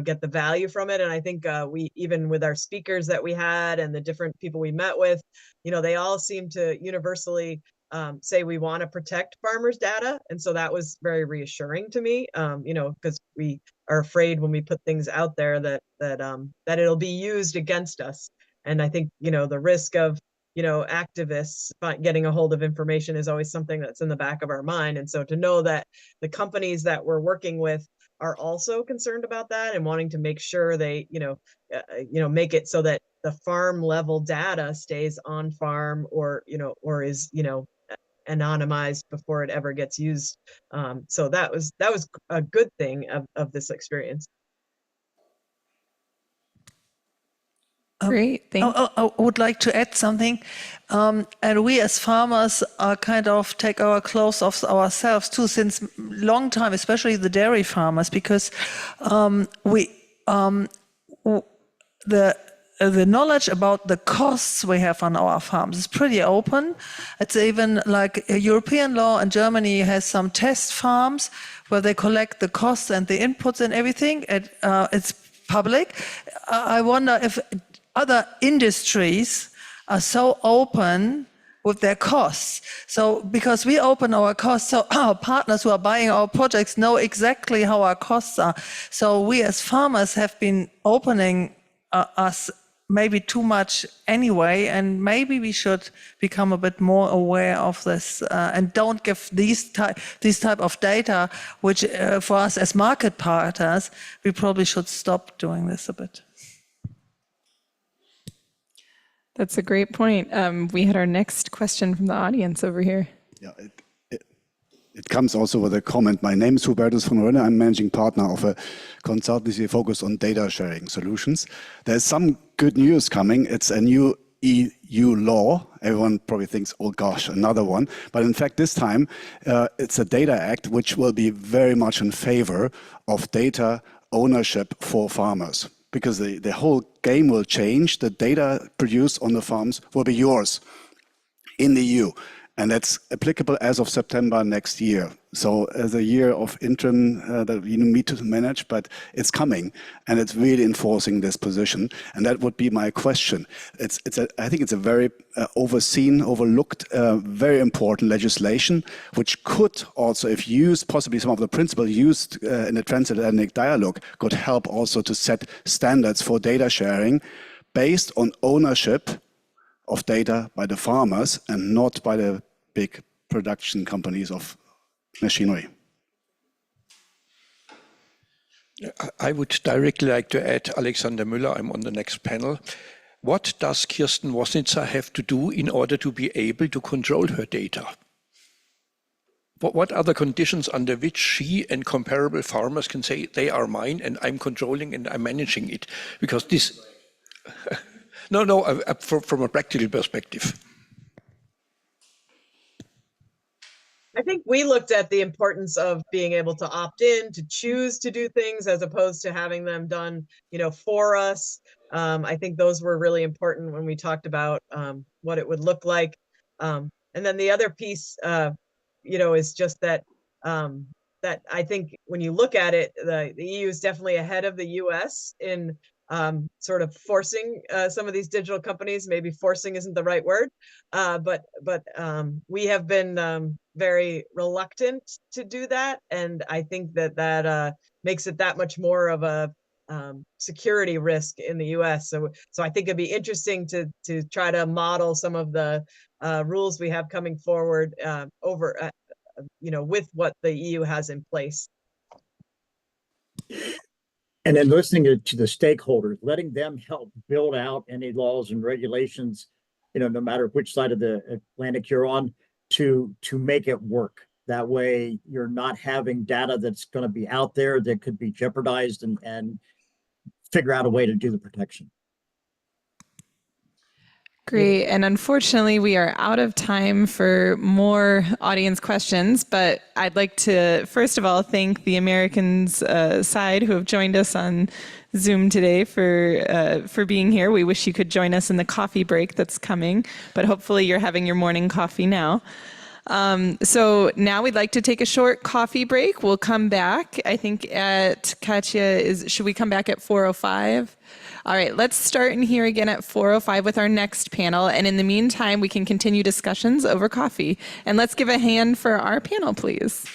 [SPEAKER 10] get the value from it. And I think we, even with our speakers that we had and the different people we met with, they all seem to universally say we want to protect farmers' data. And so that was very reassuring to me, because we are afraid when we put things out there that it'll be used against us. And I think, the risk of, activists getting a hold of information is always something that's in the back of our mind. And so to know that the companies that we're working with are also concerned about that and wanting to make sure they, make it so that the farm level data stays on farm or is, anonymized before it ever gets used. So that was a good thing of this experience.
[SPEAKER 2] Great, thank you.
[SPEAKER 6] I would like to add something. And we as farmers are kind of take our clothes off ourselves too, since long time, especially the dairy farmers, because the knowledge about the costs we have on our farms is pretty open. It's even like a European law, and Germany has some test farms where they collect the costs and the inputs and everything. It's public. I wonder if other industries are so open with their costs. So because we open our costs, so our partners who are buying our projects know exactly how our costs are. So we as farmers have been opening us maybe too much anyway, and maybe we should become a bit more aware of this and don't give these type of data, which for us as market partners, we probably should stop doing this a bit.
[SPEAKER 2] That's a great point. We had our next question from the audience over here.
[SPEAKER 14] Yeah, it comes also with a comment. My name is Hubertus von Rönne. I'm managing partner of a consultancy focused on data sharing solutions. There's some good news coming. It's a new EU law. Everyone probably thinks, oh gosh, another one. But in fact, this time, it's a data act which will be very much in favor of data ownership for farmers. Because the whole game will change. The data produced on the farms will be yours in the EU. And that's applicable as of September next year. So as a year of interim that you need to manage, but it's coming and it's really enforcing this position. And that would be my question. I think it's a very overseen, overlooked, very important legislation, which could also, if used, possibly some of the principles used in the transatlantic dialogue, could help also to set standards for data sharing based on ownership of data by the farmers and not by the big production companies of machinery.
[SPEAKER 15] I would directly like to add Alexander Müller. I'm on the next panel. What does Kirsten Wosnitzer have to do in order to be able to control her data? What are the conditions under which she and comparable farmers can say they are mine and I'm controlling and I'm managing it? Because this... No, from a practical perspective.
[SPEAKER 10] I think we looked at the importance of being able to opt in, to choose to do things as opposed to having them done, for us. I think those were really important when we talked about what it would look like. And then the other piece, is just that that I think when you look at it, the EU is definitely ahead of the US in sort of forcing some of these digital companies. Maybe forcing isn't the right word, but we have been very reluctant to do that, and I think that makes it that much more of a security risk in the US. So I think it'd be interesting to try to model some of the rules we have coming forward over with what the EU has in place.
[SPEAKER 11] And then listening to the stakeholders, letting them help build out any laws and regulations, no matter which side of the Atlantic you're on, to make it work. That way you're not having data that's going to be out there that could be jeopardized, and figure out a way to do the protection.
[SPEAKER 2] Great. And unfortunately, we are out of time for more audience questions, but I'd like to, first of all, thank the Americans side who have joined us on Zoom today for being here. We wish you could join us in the coffee break that's coming, but hopefully you're having your morning coffee now. So now we'd like to take a short coffee break. We'll come back, I think at Katja, should we come back at 4:05? All right, let's start in here again at 4:05 with our next panel. And in the meantime, we can continue discussions over coffee. And let's give a hand for our panel, please.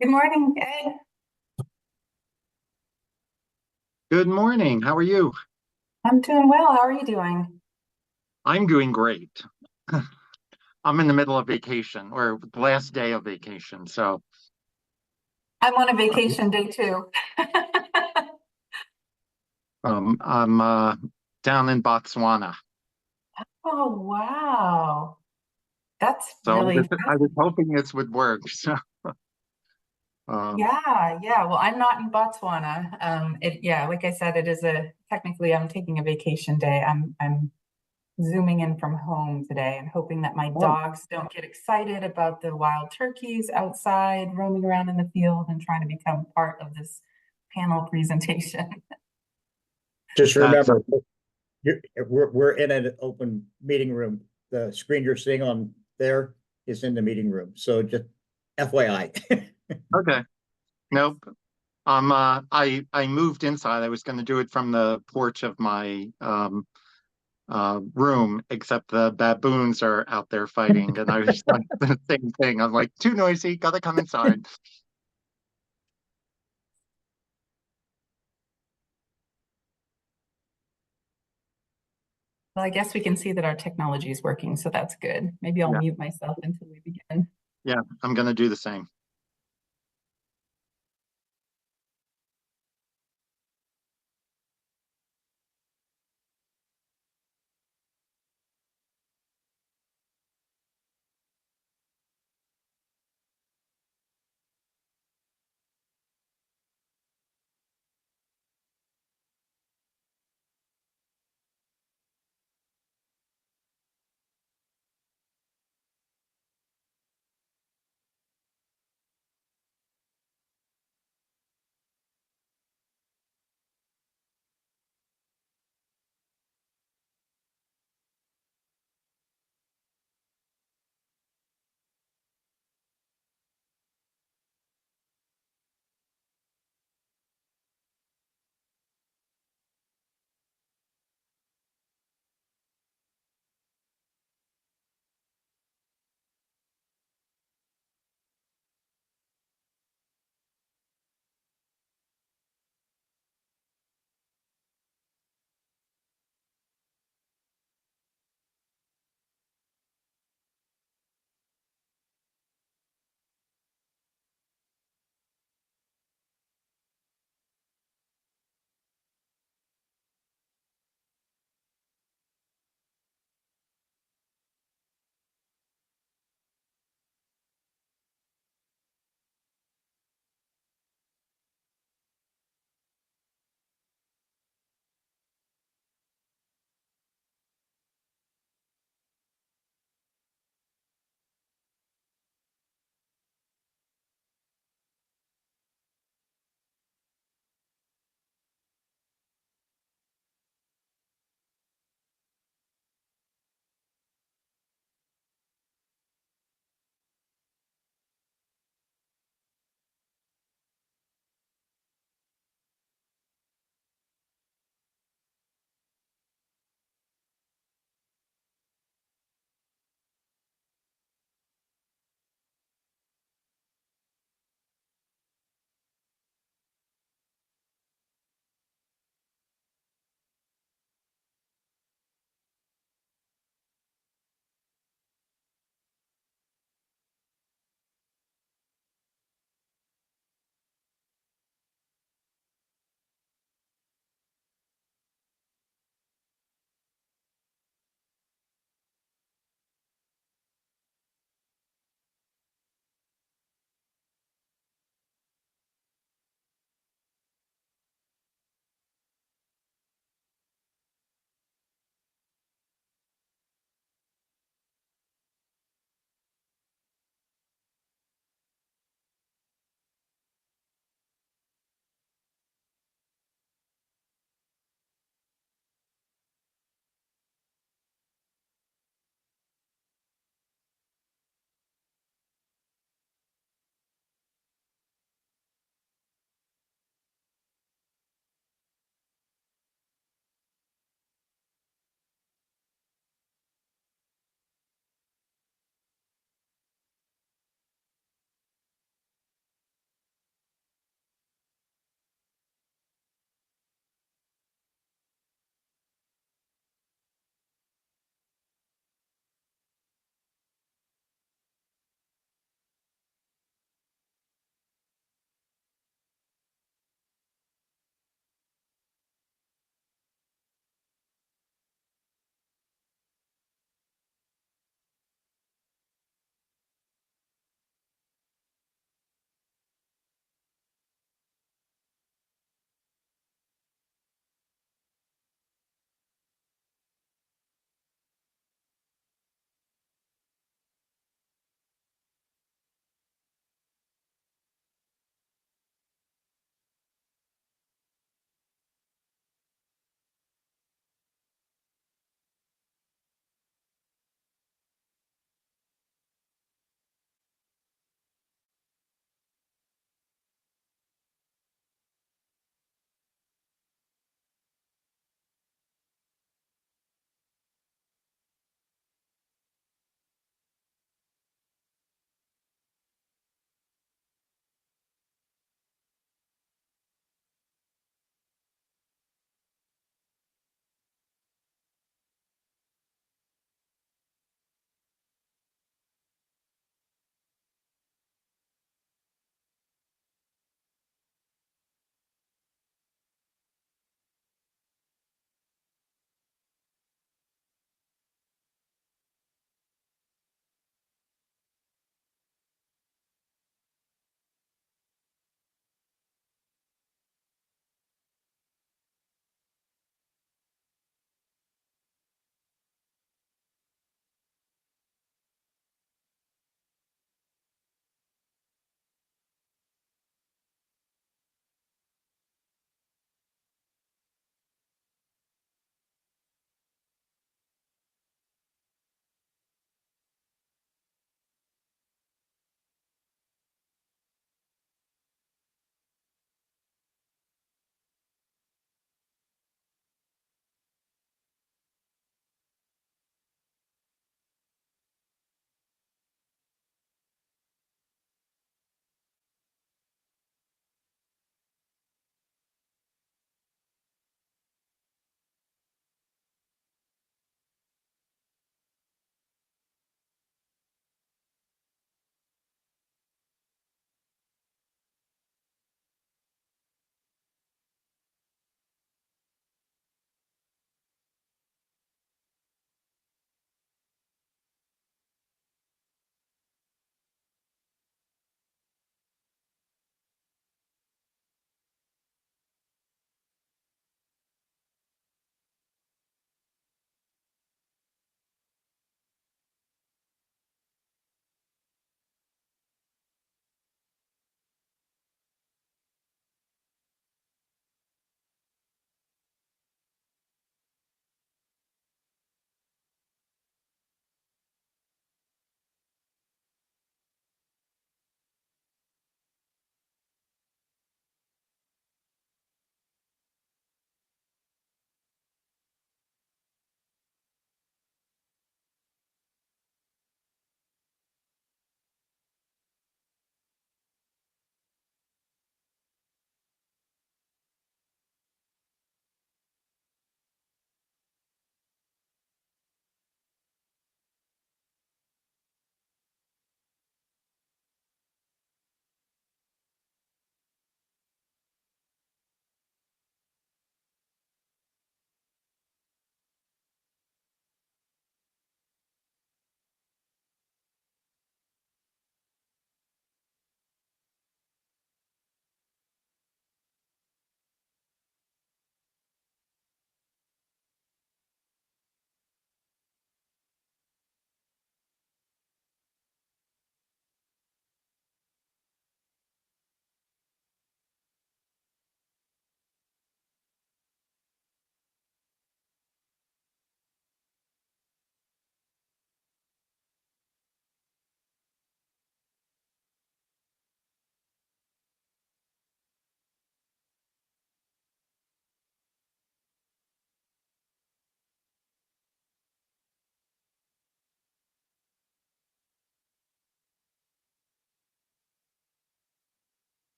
[SPEAKER 16] Good morning, Ed.
[SPEAKER 17] Good morning. How are you?
[SPEAKER 16] I'm doing well. How are you doing?
[SPEAKER 17] I'm doing great. I'm in the middle of vacation or the last day of vacation. So
[SPEAKER 16] I'm on a vacation day too.
[SPEAKER 17] I'm down in Botswana.
[SPEAKER 16] Oh, wow. That's
[SPEAKER 17] So
[SPEAKER 16] really
[SPEAKER 17] I was hoping this would work. So,
[SPEAKER 16] yeah. Well, I'm not in Botswana. Like I said, it is technically I'm taking a vacation day. I'm zooming in from home today and hoping that my dogs don't get excited about the wild turkeys outside roaming around in the field and trying to become part of this panel presentation.
[SPEAKER 11] Just remember, we're in an open meeting room. The screen you're seeing on there is in the meeting room. So just FYI.
[SPEAKER 17] okay. Nope. I moved inside. I was going to do it from the porch of my room, except the baboons are out there fighting, and I was like the same thing. I'm like, too noisy, gotta come inside.
[SPEAKER 16] Well, I guess we can see that our technology is working, so that's good. Maybe I'll
[SPEAKER 17] Yeah,
[SPEAKER 16] mute myself until we begin.
[SPEAKER 17] yeah, I'm gonna do the same.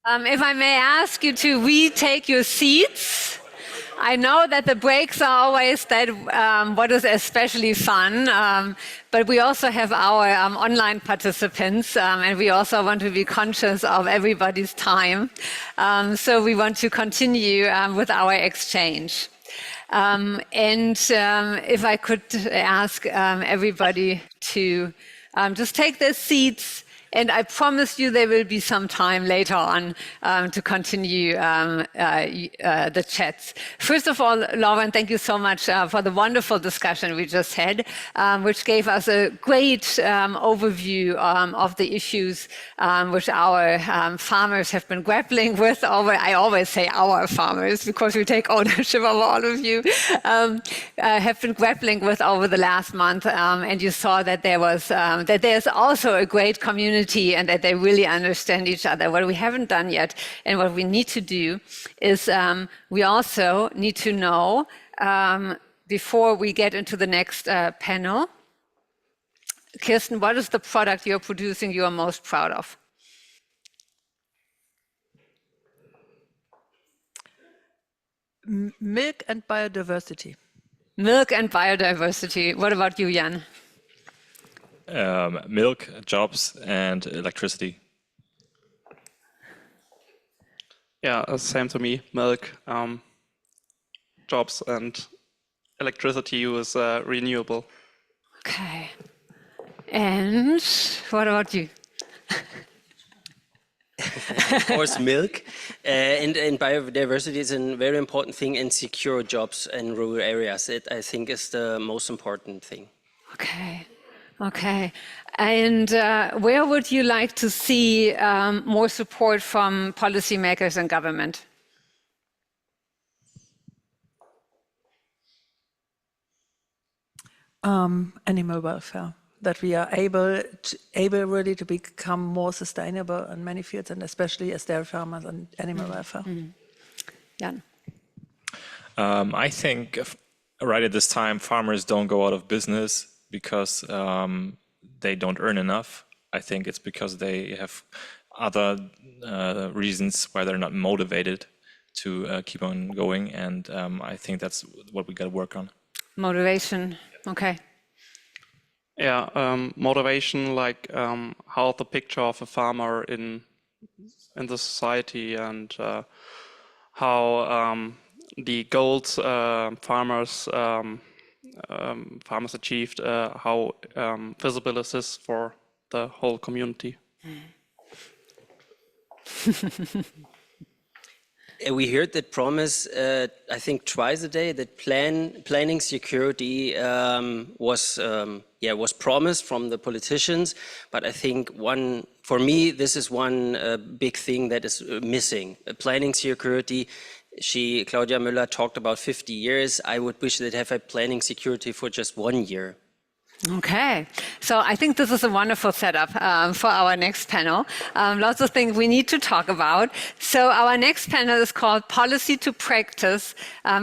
[SPEAKER 1] If I may ask you to retake your seats. I know that the breaks are always what is especially fun, but we also have our online participants, and we also want to be conscious of everybody's time. So we want to continue with our exchange. And if I could ask everybody to just take their seats. And I promise you there will be some time later on to continue the chats. First of all, Lauren, thank you so much for the wonderful discussion we just had, which gave us a great overview of the issues which our farmers have been grappling with. I always say our farmers because we take ownership of all of you, have been grappling with over the last month. And you saw that there's also a great community and that they really understand each other. What we haven't done yet and what we need to do is we also need to know, before we get into the next panel, Kirsten, what is the product you're producing you are most proud of?
[SPEAKER 6] Milk and biodiversity.
[SPEAKER 1] Milk and biodiversity. What about you, Jan?
[SPEAKER 7] Milk, jobs, and electricity.
[SPEAKER 18] Yeah, same to me. Milk, jobs, and electricity use renewable.
[SPEAKER 1] Okay. And what about you?
[SPEAKER 8] Of course, milk. And biodiversity is a very important thing, and secure jobs in rural areas. I think is the most important thing.
[SPEAKER 1] Okay. Okay. And where would you like to see more support from policymakers and government?
[SPEAKER 6] Animal welfare, that we are able really to become more sustainable in many fields, and especially as dairy farmers and animal welfare.
[SPEAKER 1] Jan?
[SPEAKER 7] I think right at this time, farmers don't go out of business because they don't earn enough. I think it's because they have other reasons why they're not motivated to keep on going. And I think that's what we got to work on.
[SPEAKER 1] Motivation. Okay.
[SPEAKER 18] Yeah, motivation, like how the picture of a farmer in the society and how the goals farmers achieved, how visible is this for the whole community.
[SPEAKER 8] We heard that promise, I think twice a day, that planning security was promised from the politicians. But I think for me, this is one big thing that is missing. Planning security. Claudia Müller talked about 50 years. I would wish they'd have a planning security for just 1 year.
[SPEAKER 1] Okay, so I think this is a wonderful setup for our next panel. Lots of things we need to talk about. So our next panel is called Policy to Practice,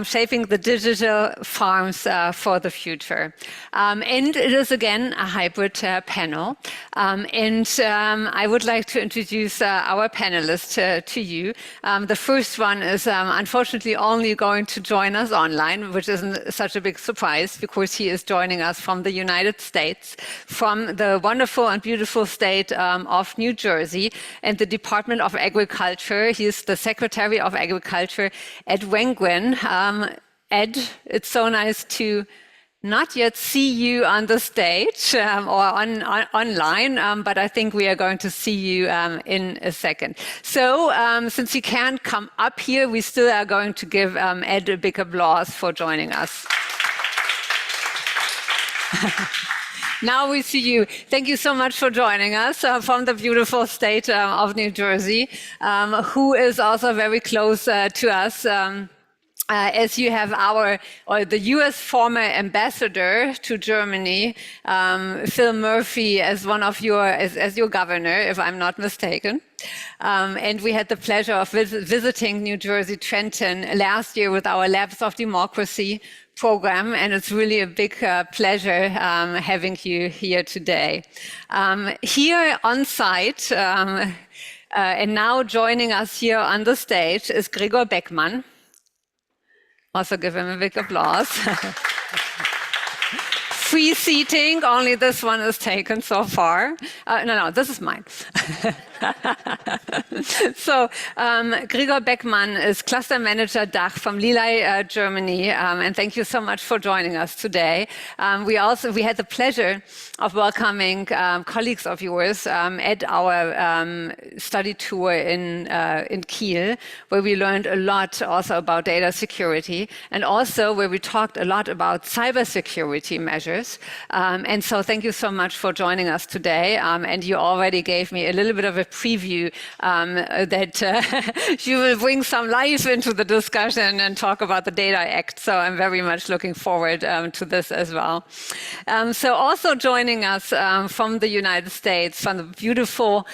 [SPEAKER 1] Shaping the Digital Farms for the Future. And it is again a hybrid panel. And I would like to introduce our panelists to you. The first one is unfortunately only going to join us online, which isn't such a big surprise because he is joining us from the United States, from the wonderful and beautiful state of New Jersey and the Department of Agriculture. He is the Secretary of Agriculture at Wenguin. Ed, it's so nice to not yet see you on the stage or online, but I think we are going to see you in a second. So since he can't come up here, we still are going to give Ed a big applause for joining us. Now we see you. Thank you so much for joining us from the beautiful state of New Jersey, who is also very close to us. As you have the U.S. former ambassador to Germany, Phil Murphy, as one of as your governor, if I'm not mistaken. And we had the pleasure of visiting New Jersey, Trenton last year with our Labs of Democracy program, and it's really a big pleasure having you here today. Here on site, And now joining us here on the stage is Gregor Beckmann. Also give him a big applause. Free seating, only this one is taken so far. No, this is mine. So, Gregor Beckmann is Cluster Manager DACH from Lilly, Germany, and thank you so much for joining us today. We had the pleasure of welcoming colleagues of yours at our study tour in Kiel, where we learned a lot also about data security, and also where we talked a lot about cybersecurity measures. And so thank you so much for joining us today. And you already gave me a little bit of a preview that you will bring some life into the discussion and talk about the Data Act. So I'm very much looking forward to this as well. So also joining us from the United States, from the beautiful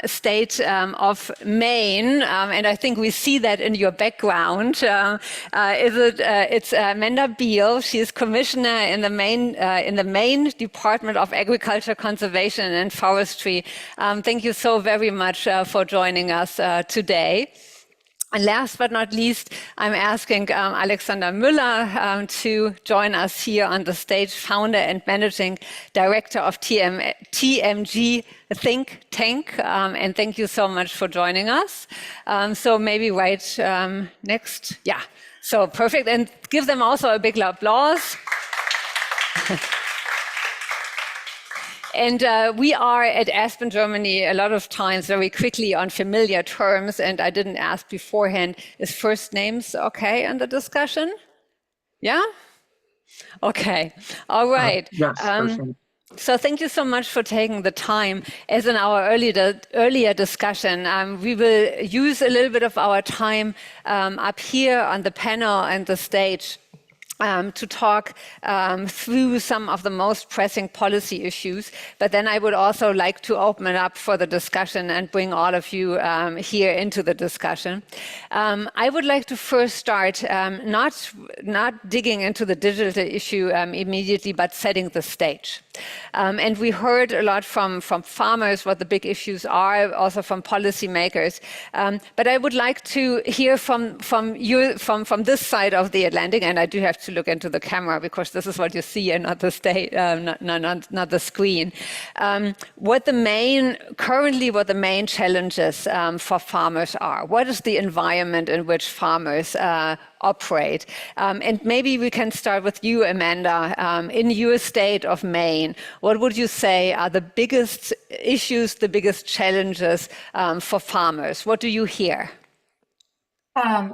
[SPEAKER 1] state of Maine, and I think we see that in your background, it's Amanda Beal. She is commissioner in the Maine Department of Agriculture, Conservation and Forestry. Thank you so very much for joining us today. And last but not least, I'm asking Alexander Müller to join us here on the stage, founder and managing director of TMG Think Tank. And thank you so much for joining us. So maybe right next. Yeah, so perfect. And give them also a big applause. And we are at Aspen, Germany, a lot of times very quickly on familiar terms, and I didn't ask beforehand, is first names okay in the discussion? Yeah? Okay, all right.
[SPEAKER 17] Yes,
[SPEAKER 1] so thank you so much for taking the time. As in our earlier discussion, we will use a little bit of our time up here on the panel and the stage to talk through some of the most pressing policy issues. But then I would also like to open it up for the discussion and bring all of you here into the discussion. I would like to first start not digging into the digital issue immediately, but setting the stage. And we heard a lot from farmers what the big issues are, also from policymakers. But I would like to hear from this side of the Atlantic, and I do have to look into the camera because this is what you see and not the not the screen. What the main challenges for farmers are. What is the environment in which farmers operate? And maybe we can start with you, Amanda. In your state of Maine, what would you say are the biggest issues, the biggest challenges for farmers? What do you hear?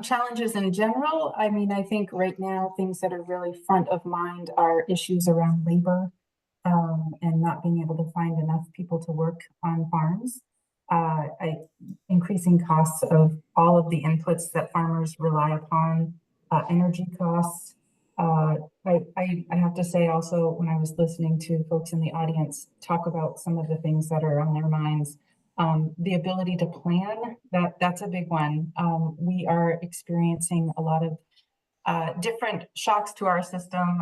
[SPEAKER 16] Challenges in general, I mean, I think right now things that are really front of mind are issues around labor and not being able to find enough people to work on farms. Increasing costs of all of the inputs that farmers rely upon, energy costs. I have to say also, when I was listening to folks in the audience talk about some of the things that are on their minds, the ability to plan, that's a big one. We are experiencing a lot of different shocks to our system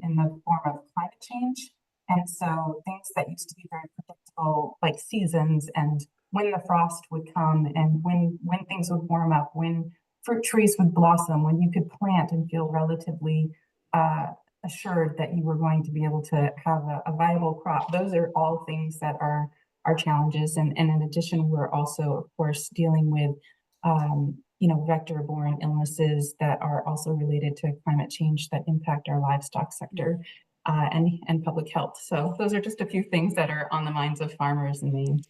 [SPEAKER 16] in the form of climate change. And so things that used to be very predictable, like seasons and when the frost would come and when things would warm up, when fruit trees would blossom, when you could plant and feel relatively assured that you were going to be able to have a viable crop. Those are all things that are challenges. And in addition, we're also, of course, dealing with, vector-borne illnesses that are also related to climate change that impact our livestock sector and public health. So those are just a few things that are on the minds of farmers in Maine.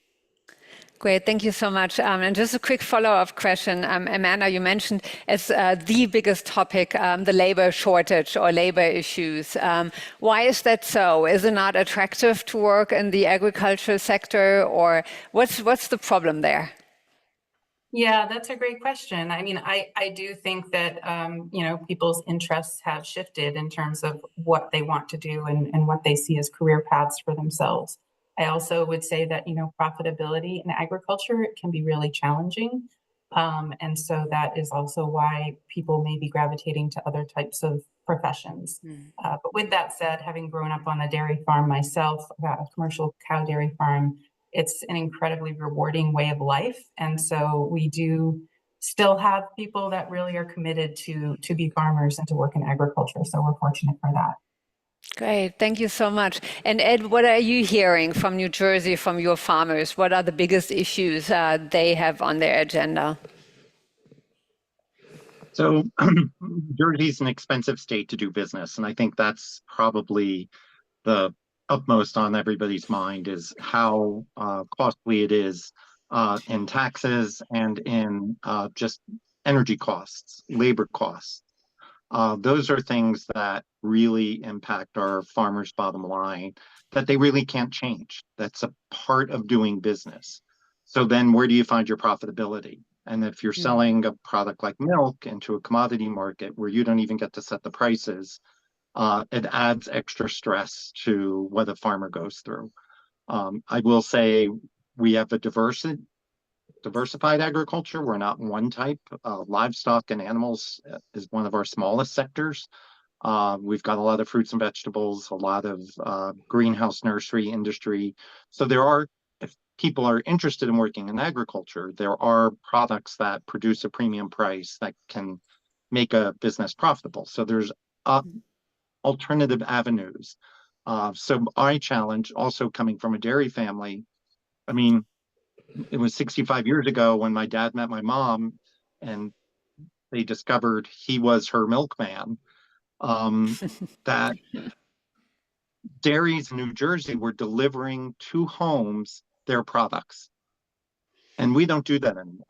[SPEAKER 1] Great, thank you so much. And just a quick follow-up question. Amanda, you mentioned as the biggest topic, the labor shortage or labor issues. Why is that so? Is it not attractive to work in the agricultural sector, or what's the problem there?
[SPEAKER 16] Yeah, that's a great question. I mean, I do think that, people's interests have shifted in terms of what they want to do and what they see as career paths for themselves. I also would say that, profitability in agriculture can be really challenging. And so that is also why people may be gravitating to other types of professions. But with that said, having grown up on a dairy farm myself, a commercial cow dairy farm, it's an incredibly rewarding way of life. And so we do still have people that really are committed to be farmers and to work in agriculture. So we're fortunate for that.
[SPEAKER 1] Great, thank you so much. And Ed, what are you hearing from New Jersey, from your farmers? What are the biggest issues they have on their agenda?
[SPEAKER 17] So Jersey's an expensive state to do business, and I think that's probably the upmost on everybody's mind is how costly it is in taxes and in just energy costs, labor costs. Those are things that really impact our farmers' bottom line that they really can't change. That's a part of doing business. So then where do you find your profitability? And if you're selling a product like milk into a commodity market where you don't even get to set the prices, it adds extra stress to what a farmer goes through. I will say we have a diversified agriculture. We're not one type. Livestock and animals is one of our smallest sectors. We've got a lot of fruits and vegetables, a lot of greenhouse nursery industry. So there are, if people are interested in working in agriculture, there are products that produce a premium price that can make a business profitable. So there's alternative avenues. So my challenge, also coming from a dairy family, I mean, it was 65 years ago when my dad met my mom and they discovered he was her milkman, that dairies in New Jersey were delivering to homes their products. And we don't do that anymore.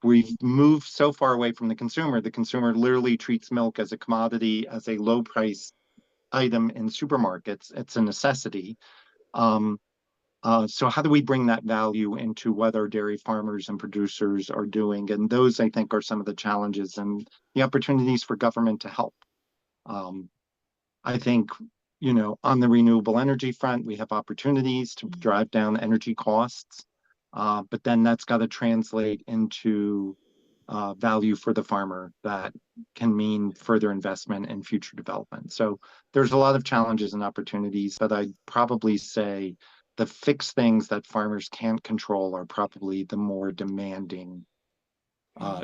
[SPEAKER 17] We've moved so far away from the consumer. The consumer literally treats milk as a commodity, as a low price item in supermarkets. It's a necessity. So how do we bring that value into what our dairy farmers and producers are doing? And those, I think, are some of the challenges and the opportunities for government to help. I think, you know, on the renewable energy front, we have opportunities to drive down energy costs, but then that's got to translate into value for the farmer that can mean further investment and future development. So there's a lot of challenges and opportunities, but I'd probably say the fixed things that farmers can't control are probably the more demanding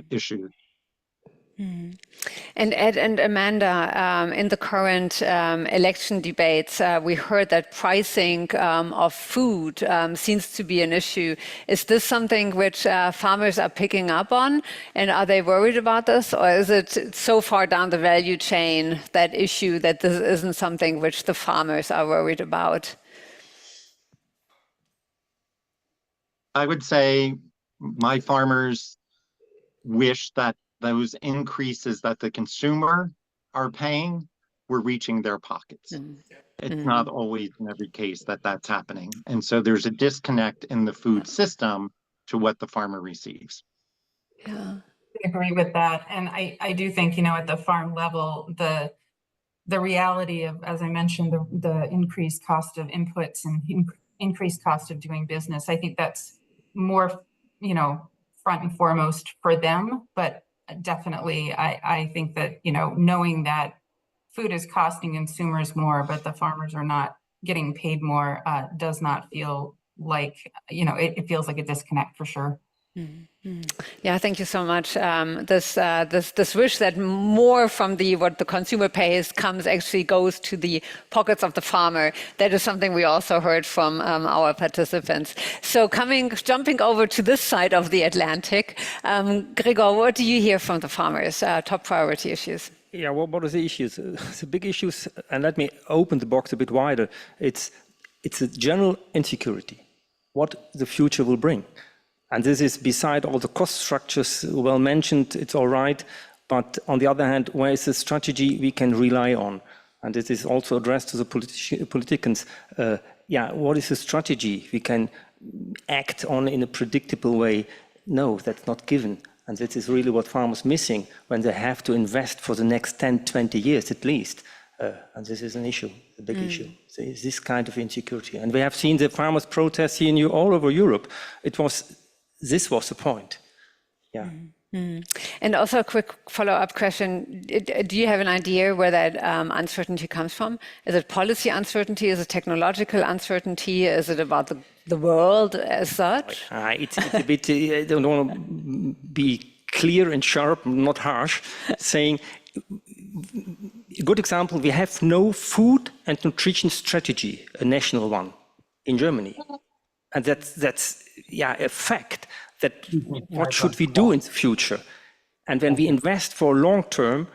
[SPEAKER 17] issues.
[SPEAKER 1] And Ed and Amanda, in the current election debates, we heard that pricing of food seems to be an issue. Is this something which farmers are picking up on? And are they worried about this? Or is it so far down the value chain, that issue, that this isn't something which the farmers are worried about?
[SPEAKER 17] I would say my farmers wish that those increases that the consumer are paying were reaching their pockets. It's not always in every case that that's happening. And so there's a disconnect in the food system to what the farmer receives.
[SPEAKER 16] Yeah, I agree with that. And I do think, you know, at the farm level, the reality of, as I mentioned, the increased cost of inputs and increased cost of doing business, I think that's more, you know, front and foremost for them. But definitely, I think that, you know, knowing that food is costing consumers more, but the farmers are not getting paid more, does not feel like, you know, it feels like a disconnect for sure.
[SPEAKER 1] Yeah, thank you so much. This wish that more from what the consumer pays goes to the pockets of the farmer. That is something we also heard from our participants. So jumping over to this side of the Atlantic, Gregor, what do you hear from the farmers? Top priority issues.
[SPEAKER 19] Yeah, what are the issues? The big issues, and let me open the box a bit wider. It's a general insecurity, what the future will bring. And this is beside all the cost structures well mentioned, it's all right. But on the other hand, where is the strategy we can rely on? And this is also addressed to the politicians. What is the strategy we can act on in a predictable way? No, that's not given. And this is really what farmers are missing when they have to invest for the next 10, 20 years at least. And this is an issue, a big issue. So it's this kind of insecurity. And we have seen the farmers' protests here all over Europe. This was the point. Yeah.
[SPEAKER 1] And also a quick follow-up question. Do you have an idea where that uncertainty comes from? Is it policy uncertainty? Is it technological uncertainty? Is it about the world as such?
[SPEAKER 19] It's a bit, I don't want to be clear and sharp, not harsh, saying, a good example, we have no food and nutrition strategy, a national one, in Germany. And that's a fact. That what should we do in the future? And when we invest for long term,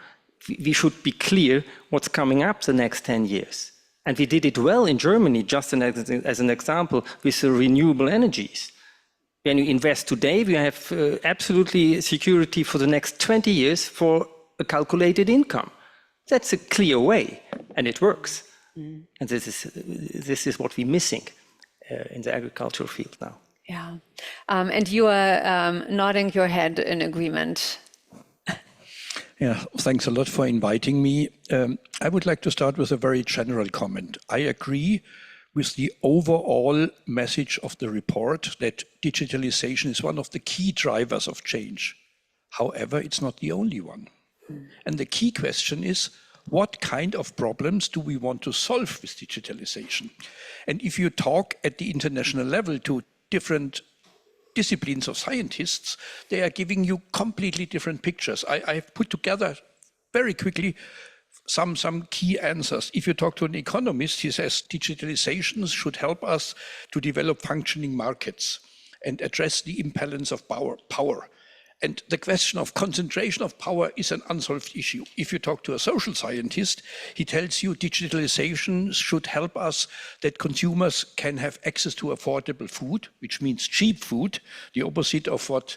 [SPEAKER 19] we should be clear what's coming up the next 10 years. And we did it well in Germany, just as an example, with the renewable energies. When you invest today, we have absolutely security for the next 20 years for a calculated income. That's a clear way, and it works. And this is what we're missing in the agricultural field now.
[SPEAKER 1] Yeah, and you are nodding your head in agreement.
[SPEAKER 15] Yeah, thanks a lot for inviting me. I would like to start with a very general comment. I agree with the overall message of the report that digitalization is one of the key drivers of change. However, it's not the only one. And the key question is, what kind of problems do we want to solve with digitalization? And if you talk at the international level to different disciplines of scientists, they are giving you completely different pictures. I've put together very quickly some key answers. If you talk to an economist, he says digitalization should help us to develop functioning markets and address the imbalance of power. And the question of concentration of power is an unsolved issue. If you talk to a social scientist, he tells you digitalization should help us that consumers can have access to affordable food, which means cheap food, the opposite of what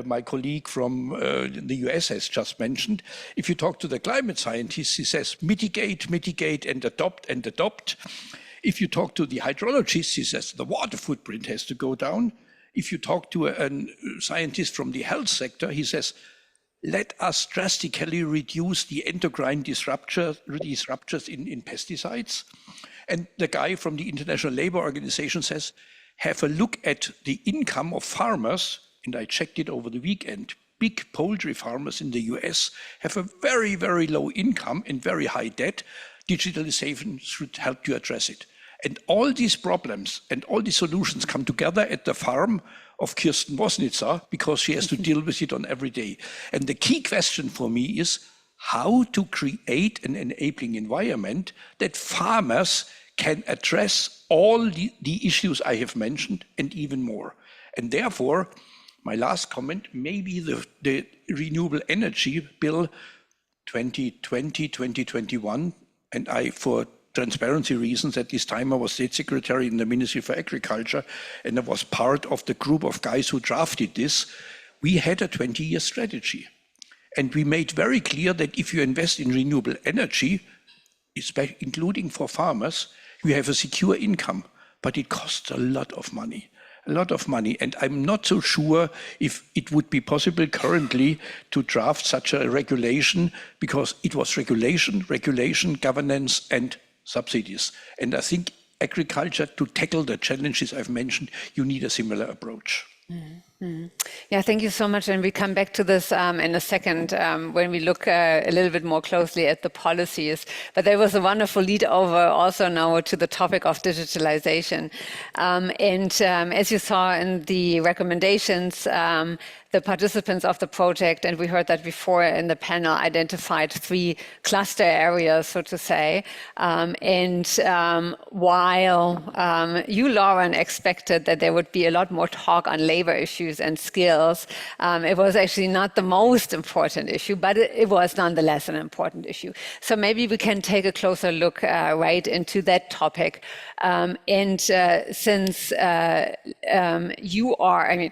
[SPEAKER 15] my colleague from the US has just mentioned. If you talk to the climate scientist, he says mitigate, and adopt. If you talk to the hydrologist, he says the water footprint has to go down. If you talk to a scientist from the health sector, he says, let us drastically reduce the endocrine disruptors in pesticides. And the guy from the International Labour Organization says, have a look at the income of farmers, and I checked it over the weekend. Big poultry farmers in the US have a very, very low income and very high debt. Digitalization should help to address it. And all these problems and all these solutions come together at the farm of Kirsten Wosnitzer because she has to deal with it on every day. And the key question for me is how to create an enabling environment that farmers can address all the issues I have mentioned and even more. And therefore, my last comment, maybe the renewable energy bill 2020, 2021, and for transparency reasons, at this time I was state secretary in the Ministry for Agriculture, and I was part of the group of guys who drafted this. We had a 20-year strategy. And we made very clear that if you invest in renewable energy, including for farmers, you have a secure income, but it costs a lot of money. And I'm not so sure if it would be possible currently to draft such a regulation, because it was regulation, governance, and subsidies. And I think agriculture, to tackle the challenges I've mentioned, you need a similar approach.
[SPEAKER 1] Yeah, thank you so much. And we come back to this in a second when we look a little bit more closely at the policies. But there was a wonderful lead over also now to the topic of digitalization. As you saw in the recommendations, the participants of the project, and we heard that before in the panel, identified 3 cluster areas, so to say. While you, Lauren, expected that there would be a lot more talk on labor issues and skills, it was actually not the most important issue, but it was nonetheless an important issue. So maybe we can take a closer look right into that topic. Since you are,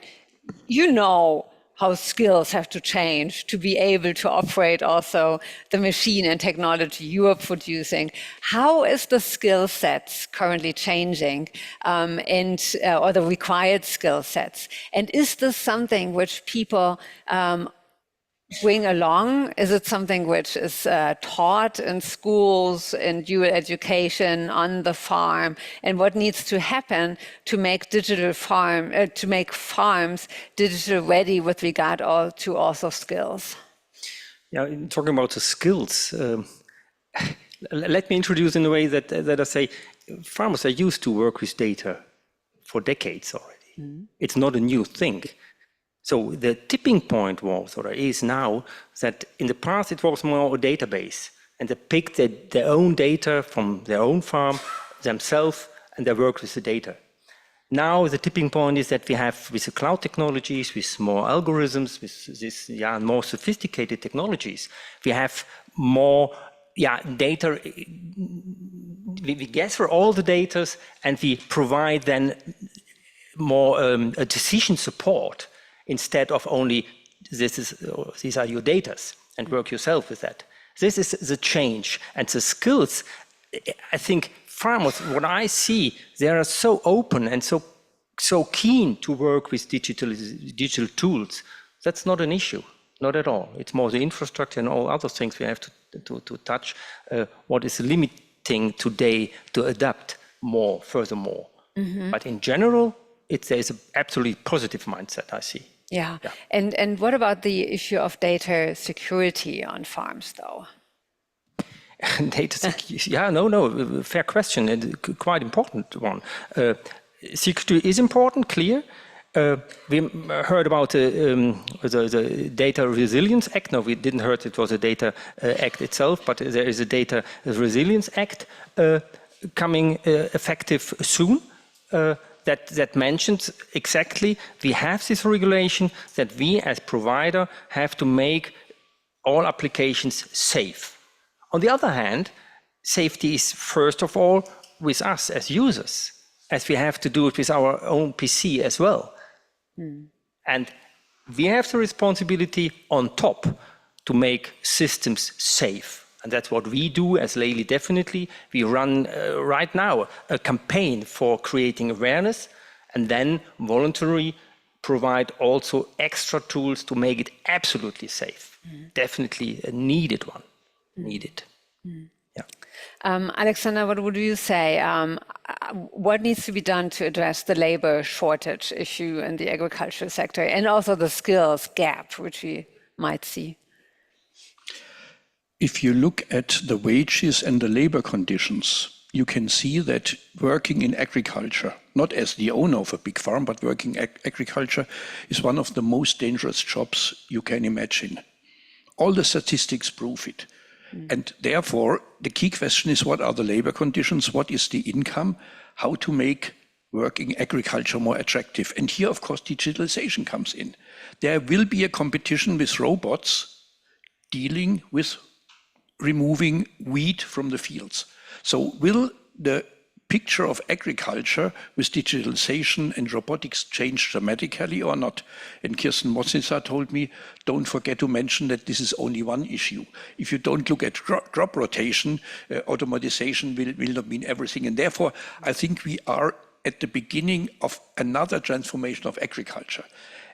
[SPEAKER 1] you know how skills have to change to be able to operate also the machine and technology you are producing. How is the skill sets currently changing or the required skill sets? And is this something which people bring along? Is it something which is taught in schools, in dual education, on the farm? And what needs to happen to make farms digital ready with regard to also skills?
[SPEAKER 19] Yeah, talking about the skills, let me introduce in a way that I say farmers are used to work with data for decades already. It's not a new thing. So the tipping point was, or is now, that in the past it was more a database, and they picked their own data from their own farm themselves, and they work with the data. Now the tipping point is that we have, with the cloud technologies, with more algorithms, with this more sophisticated technologies, we have more data. We gather all the data, and we provide then more a decision support, instead of only these are your data and work yourself with that. This is the change, and the skills. I think farmers, what I see, they are so open and so keen to work with digital tools. That's not an issue, not at all. It's more the infrastructure and all other things we have to touch. What is limiting today to adapt more, furthermore. But in general, there's an absolutely positive mindset, I see.
[SPEAKER 1] Yeah. And what about the issue of data security on farms, though?
[SPEAKER 19] Data security, fair question, and quite important one. Security is important, clear. We heard about the Data Resilience Act. No, we didn't heard it was a Data Act itself, but there is a Data Resilience Act coming effective soon. That mentions exactly, we have this regulation that we as provider have to make all applications safe. On the other hand, safety is first of all with us as users, as we have to do it with our own PC as well. And we have the responsibility on top to make systems safe. And that's what we do as Laley, definitely. We run right now a campaign for creating awareness, and then voluntarily provide also extra tools to make it absolutely safe. Definitely a needed one. Needed. Yeah.
[SPEAKER 1] Alexander, what would you say? What needs to be done to address the labor shortage issue in the agricultural sector, and also the skills gap, which we might see?
[SPEAKER 15] If you look at the wages and the labor conditions, you can see that working in agriculture, not as the owner of a big farm, but working agriculture is one of the most dangerous jobs you can imagine. All the statistics prove it. And therefore, the key question is, what are the labor conditions? What is the income? How to make working agriculture more attractive? And here, of course, digitalization comes in. There will be a competition with robots dealing with removing weed from the fields. So will the picture of agriculture with digitalization and robotics change dramatically or not? And Kirsten Mosnitzer told me, don't forget to mention that this is only one issue. If you don't look at crop rotation, automatization will not mean everything. And therefore, I think we are at the beginning of another transformation of agriculture.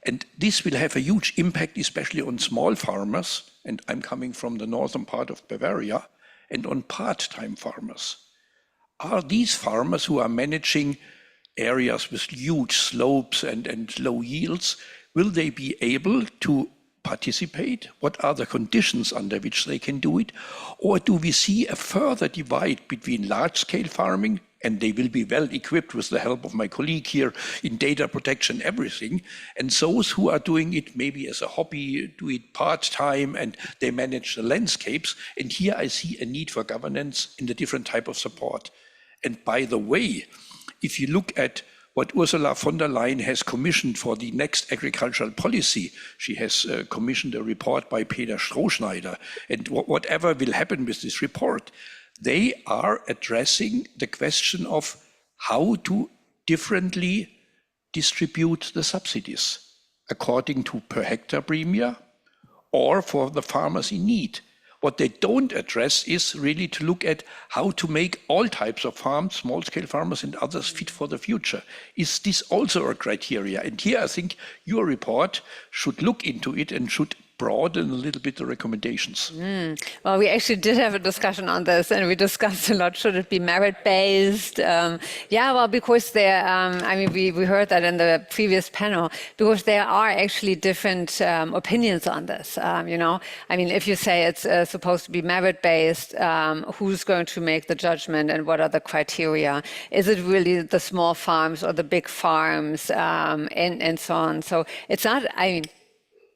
[SPEAKER 15] And this will have a huge impact, especially on small farmers, and I'm coming from the northern part of Bavaria, and on part-time farmers. Are these farmers who are managing areas with huge slopes and low yields, will they be able to participate? What are the conditions under which they can do it? Or do we see a further divide between large-scale farming, and they will be well equipped with the help of my colleague here in data protection, everything, and those who are doing it maybe as a hobby, do it part-time, and they manage the landscapes. And here I see a need for governance in the different type of support. And by the way, if you look at what Ursula von der Leyen has commissioned for the next agricultural policy, she has commissioned a report by Peter Strohschneider, and whatever will happen with this report, they are addressing the question of how to differently distribute the subsidies according to per hectare premium or for the farmers in need. What they don't address is really to look at how to make all types of farms, small-scale farmers and others, fit for the future. Is this also a criteria? And here I think your report should look into it and should broaden a little bit the recommendations.
[SPEAKER 1] Well, we actually did have a discussion on this, and we discussed a lot. Should it be merit-based? Yeah, well, because there, I mean, we heard that in the previous panel, because there are actually different opinions on this. You know, I mean, if you say it's supposed to be merit-based, who's going to make the judgment, and what are the criteria? Is it really the small farms or the big farms, and so on? So it's not. I mean,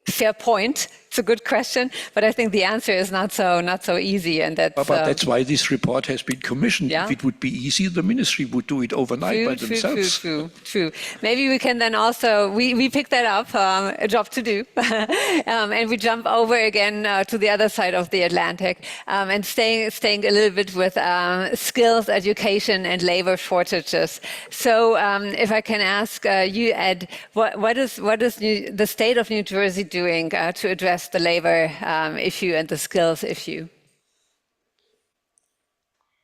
[SPEAKER 1] fair point. It's a good question, but I think the answer is not so easy, and that's.
[SPEAKER 15] But that's why this report has been commissioned.
[SPEAKER 1] Yeah.
[SPEAKER 15] If it would be easy, the ministry would do it overnight by themselves.
[SPEAKER 1] True. Maybe we can then also we pick that up, a job to do, and we jump over again to the other side of the Atlantic, and staying a little bit with skills, education, and labor shortages. So, if I can ask you, Ed, what is the state of New Jersey doing to address the labor issue and the skills issue?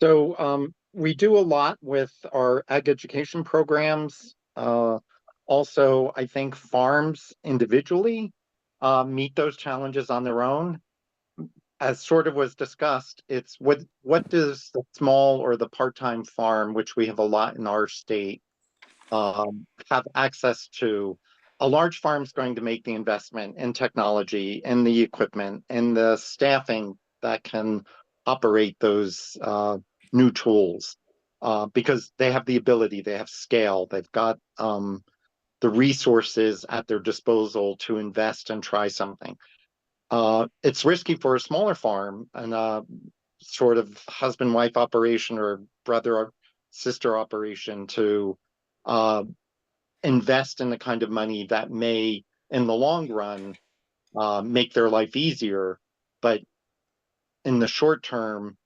[SPEAKER 17] So we do a lot with our ag education programs. Also, I think farms individually meet those challenges on their own. As sort of was discussed, it's what does the small or the part-time farm, which we have a lot in our state, have access to. A large farm is going to make the investment in technology, in the equipment, in the staffing that can operate those new tools, because they have the ability, they have scale, they've got the resources at their disposal to invest and try something. It's risky for a smaller farm and a sort of husband-wife operation or brother or sister operation to invest in the kind of money that may, in the long run, make their life easier. But in the short term,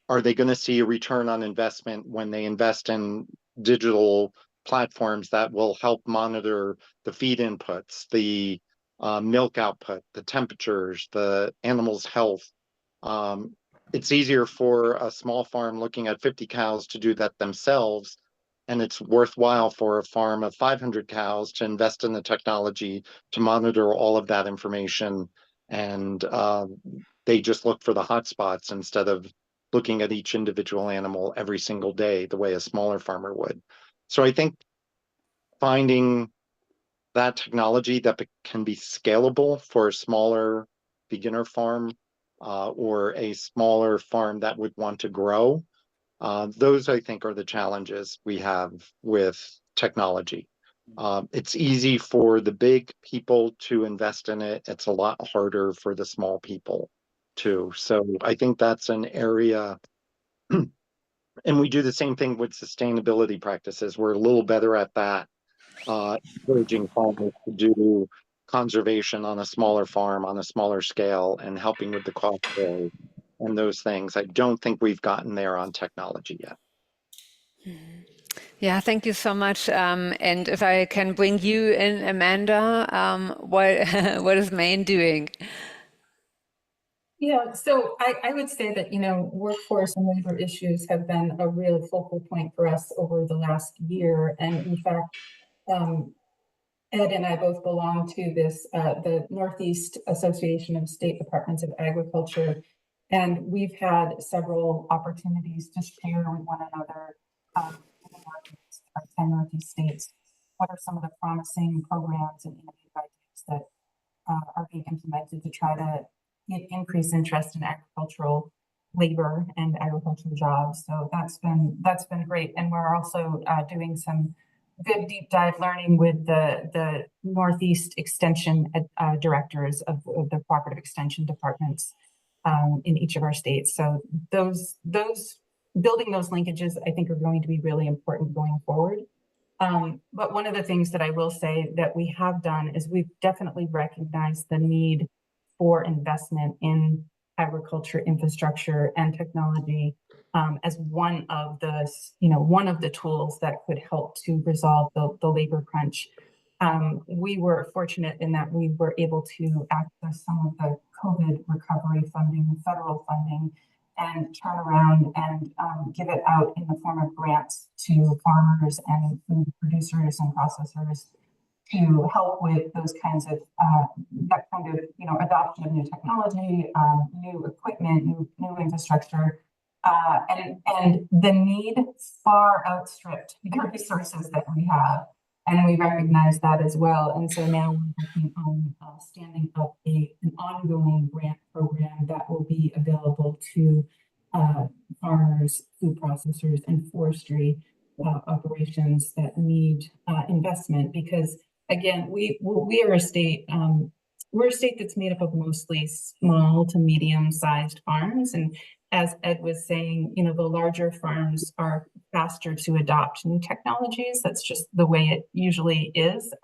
[SPEAKER 17] are they going to see a return on investment when they invest in digital platforms that will help monitor the feed inputs, the milk output, the temperatures, the animal's health? It's easier for a small farm looking at 50 cows to do that themselves, and it's worthwhile for a farm of 500 cows to invest in the technology to monitor all of that information, and they just look for the hotspots instead of looking at each individual animal every single day the way a smaller farmer would. So I think finding that technology that can be scalable for a smaller beginner farm or a smaller farm that would want to grow, those I think are the challenges we have with technology. It's easy for the big people to invest in it. It's a lot harder for the small people too. So I think that's an area, and we do the same thing with sustainability practices. We're a little better at that, encouraging farmers to do conservation on a smaller farm, on a smaller scale, and helping with the cost share and those things. I don't think we've gotten there on technology yet.
[SPEAKER 1] Yeah, thank you so much. And if I can bring you in, Amanda, what is Maine doing?
[SPEAKER 16] Yeah, so I would say that, workforce and labor issues have been a real focal point for us over the last year. And in fact, Ed and I both belong to this, the Northeast Association of State Departments of Agriculture. And we've had several opportunities to share with one another in the Northeast, our 10 Northeast states, what are some of the promising programs and innovative ideas that are being implemented to try to increase interest in agricultural labor and agricultural jobs. So that's been great. And we're also doing some good deep dive learning with the Northeast Extension directors of the cooperative extension departments in each of our states. So those building those linkages, I think, are going to be really important going forward. But one of the things that I will say that we have done is we've definitely recognized the need for investment in agriculture infrastructure and technology as one of the tools that could help to resolve the labor crunch. We were fortunate in that we were able to access some of the COVID recovery funding, federal funding, and turn around and give it out in the form of grants to farmers and food producers and processors to help with those kinds of that kind of adoption of new technology, new equipment, new infrastructure, and the need far outstripped the resources that we have, and we recognize that as well. And so now we're working on standing up an ongoing grant program that will be available to farmers, food processors, and forestry operations that need investment, because again, we are a state. We're a state that's made up of mostly small to medium-sized farms, and as Ed was saying, the larger farms are faster to adopt new technologies. That's just the way it usually is,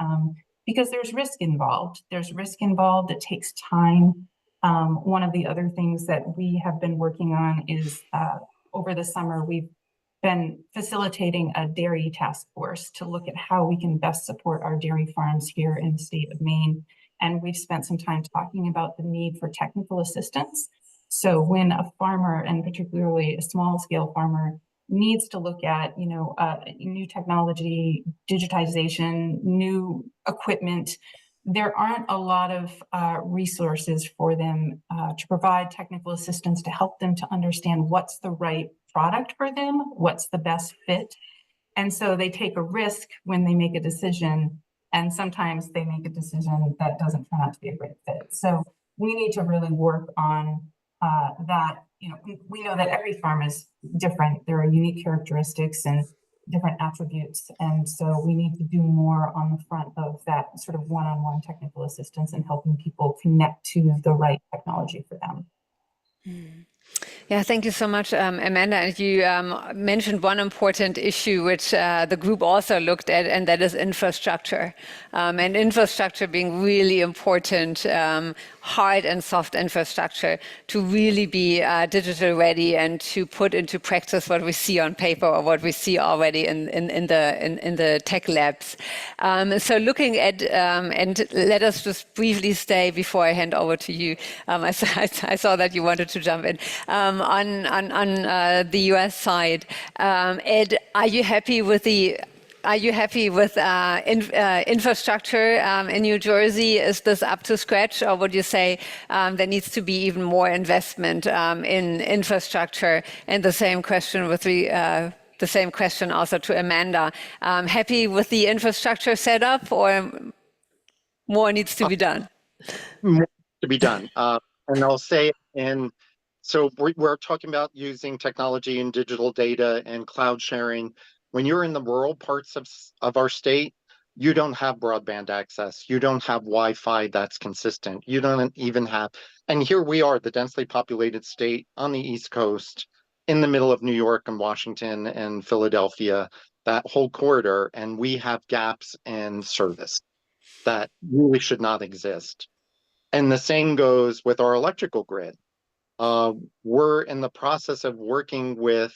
[SPEAKER 16] because there's risk involved. It takes time. One of the other things that we have been working on is over the summer, we've been facilitating a dairy task force to look at how we can best support our dairy farms here in the state of Maine. And we've spent some time talking about the need for technical assistance. So when a farmer, and particularly a small scale farmer, needs to look at, new technology, digitization, new equipment, there aren't a lot of resources for them to provide technical assistance to help them to understand what's the right product for them, what's the best fit. And so they take a risk when they make a decision, and sometimes they make a decision that doesn't turn out to be a great fit. So we need to really work on that. We know that every farm is different. There are unique characteristics and different attributes. And so we need to do more on the front of that sort of one-on-one technical assistance and helping people connect to the right technology for them.
[SPEAKER 1] Yeah, thank you so much, Amanda. And you mentioned one important issue which the group also looked at, and that is infrastructure. And infrastructure being really important, hard and soft infrastructure, to really be digital ready and to put into practice what we see on paper or what we see already in the tech labs. So looking at, and let us just briefly stay before I hand over to you. I saw that you wanted to jump in. On the US side, Ed, are you happy with infrastructure in New Jersey? Is this up to scratch, or would you say there needs to be even more investment in infrastructure? And the same question also to Amanda. Happy with the infrastructure setup, or more needs to be done?
[SPEAKER 17] More to be done. And I'll say, so we're talking about using technology and digital data and cloud sharing. When you're in the rural parts of our state, you don't have broadband access. You don't have Wi-Fi that's consistent. You don't even have, and here we are, the densely populated state on the East Coast, in the middle of New York and Washington and Philadelphia, that whole corridor, and we have gaps in service that really should not exist. And the same goes with our electrical grid. We're in the process of working with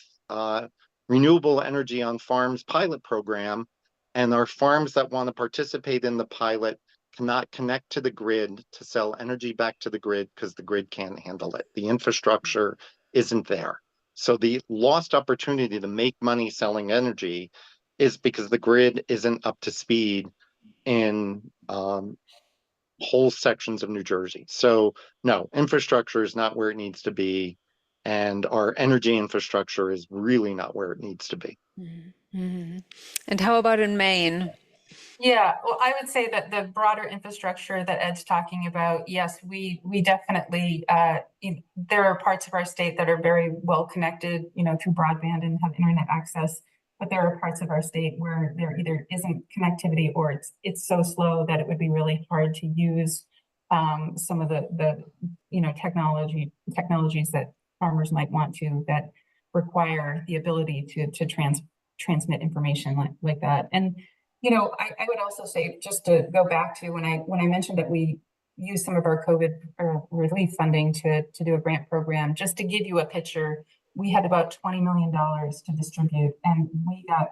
[SPEAKER 17] renewable energy on farms pilot program, and our farms that want to participate in the pilot cannot connect to the grid to sell energy back to the grid because the grid can't handle it. The infrastructure isn't there. So the lost opportunity to make money selling energy is because the grid isn't up to speed in whole sections of New Jersey. So no, infrastructure is not where it needs to be, and our energy infrastructure is really not where it needs to be.
[SPEAKER 1] Mm-hmm. And how about in Maine?
[SPEAKER 16] Yeah, well, I would say that the broader infrastructure that Ed's talking about, yes, we definitely, there are parts of our state that are very well connected, through broadband and have internet access. But there are parts of our state where there either isn't connectivity or it's so slow that it would be really hard to use some of the technologies that farmers might want to, that require the ability to transmit information like that. And I would also say, just to go back to when I mentioned that we use some of our COVID relief funding to do a grant program, just to give you a picture. We had about $20 million to distribute, and we got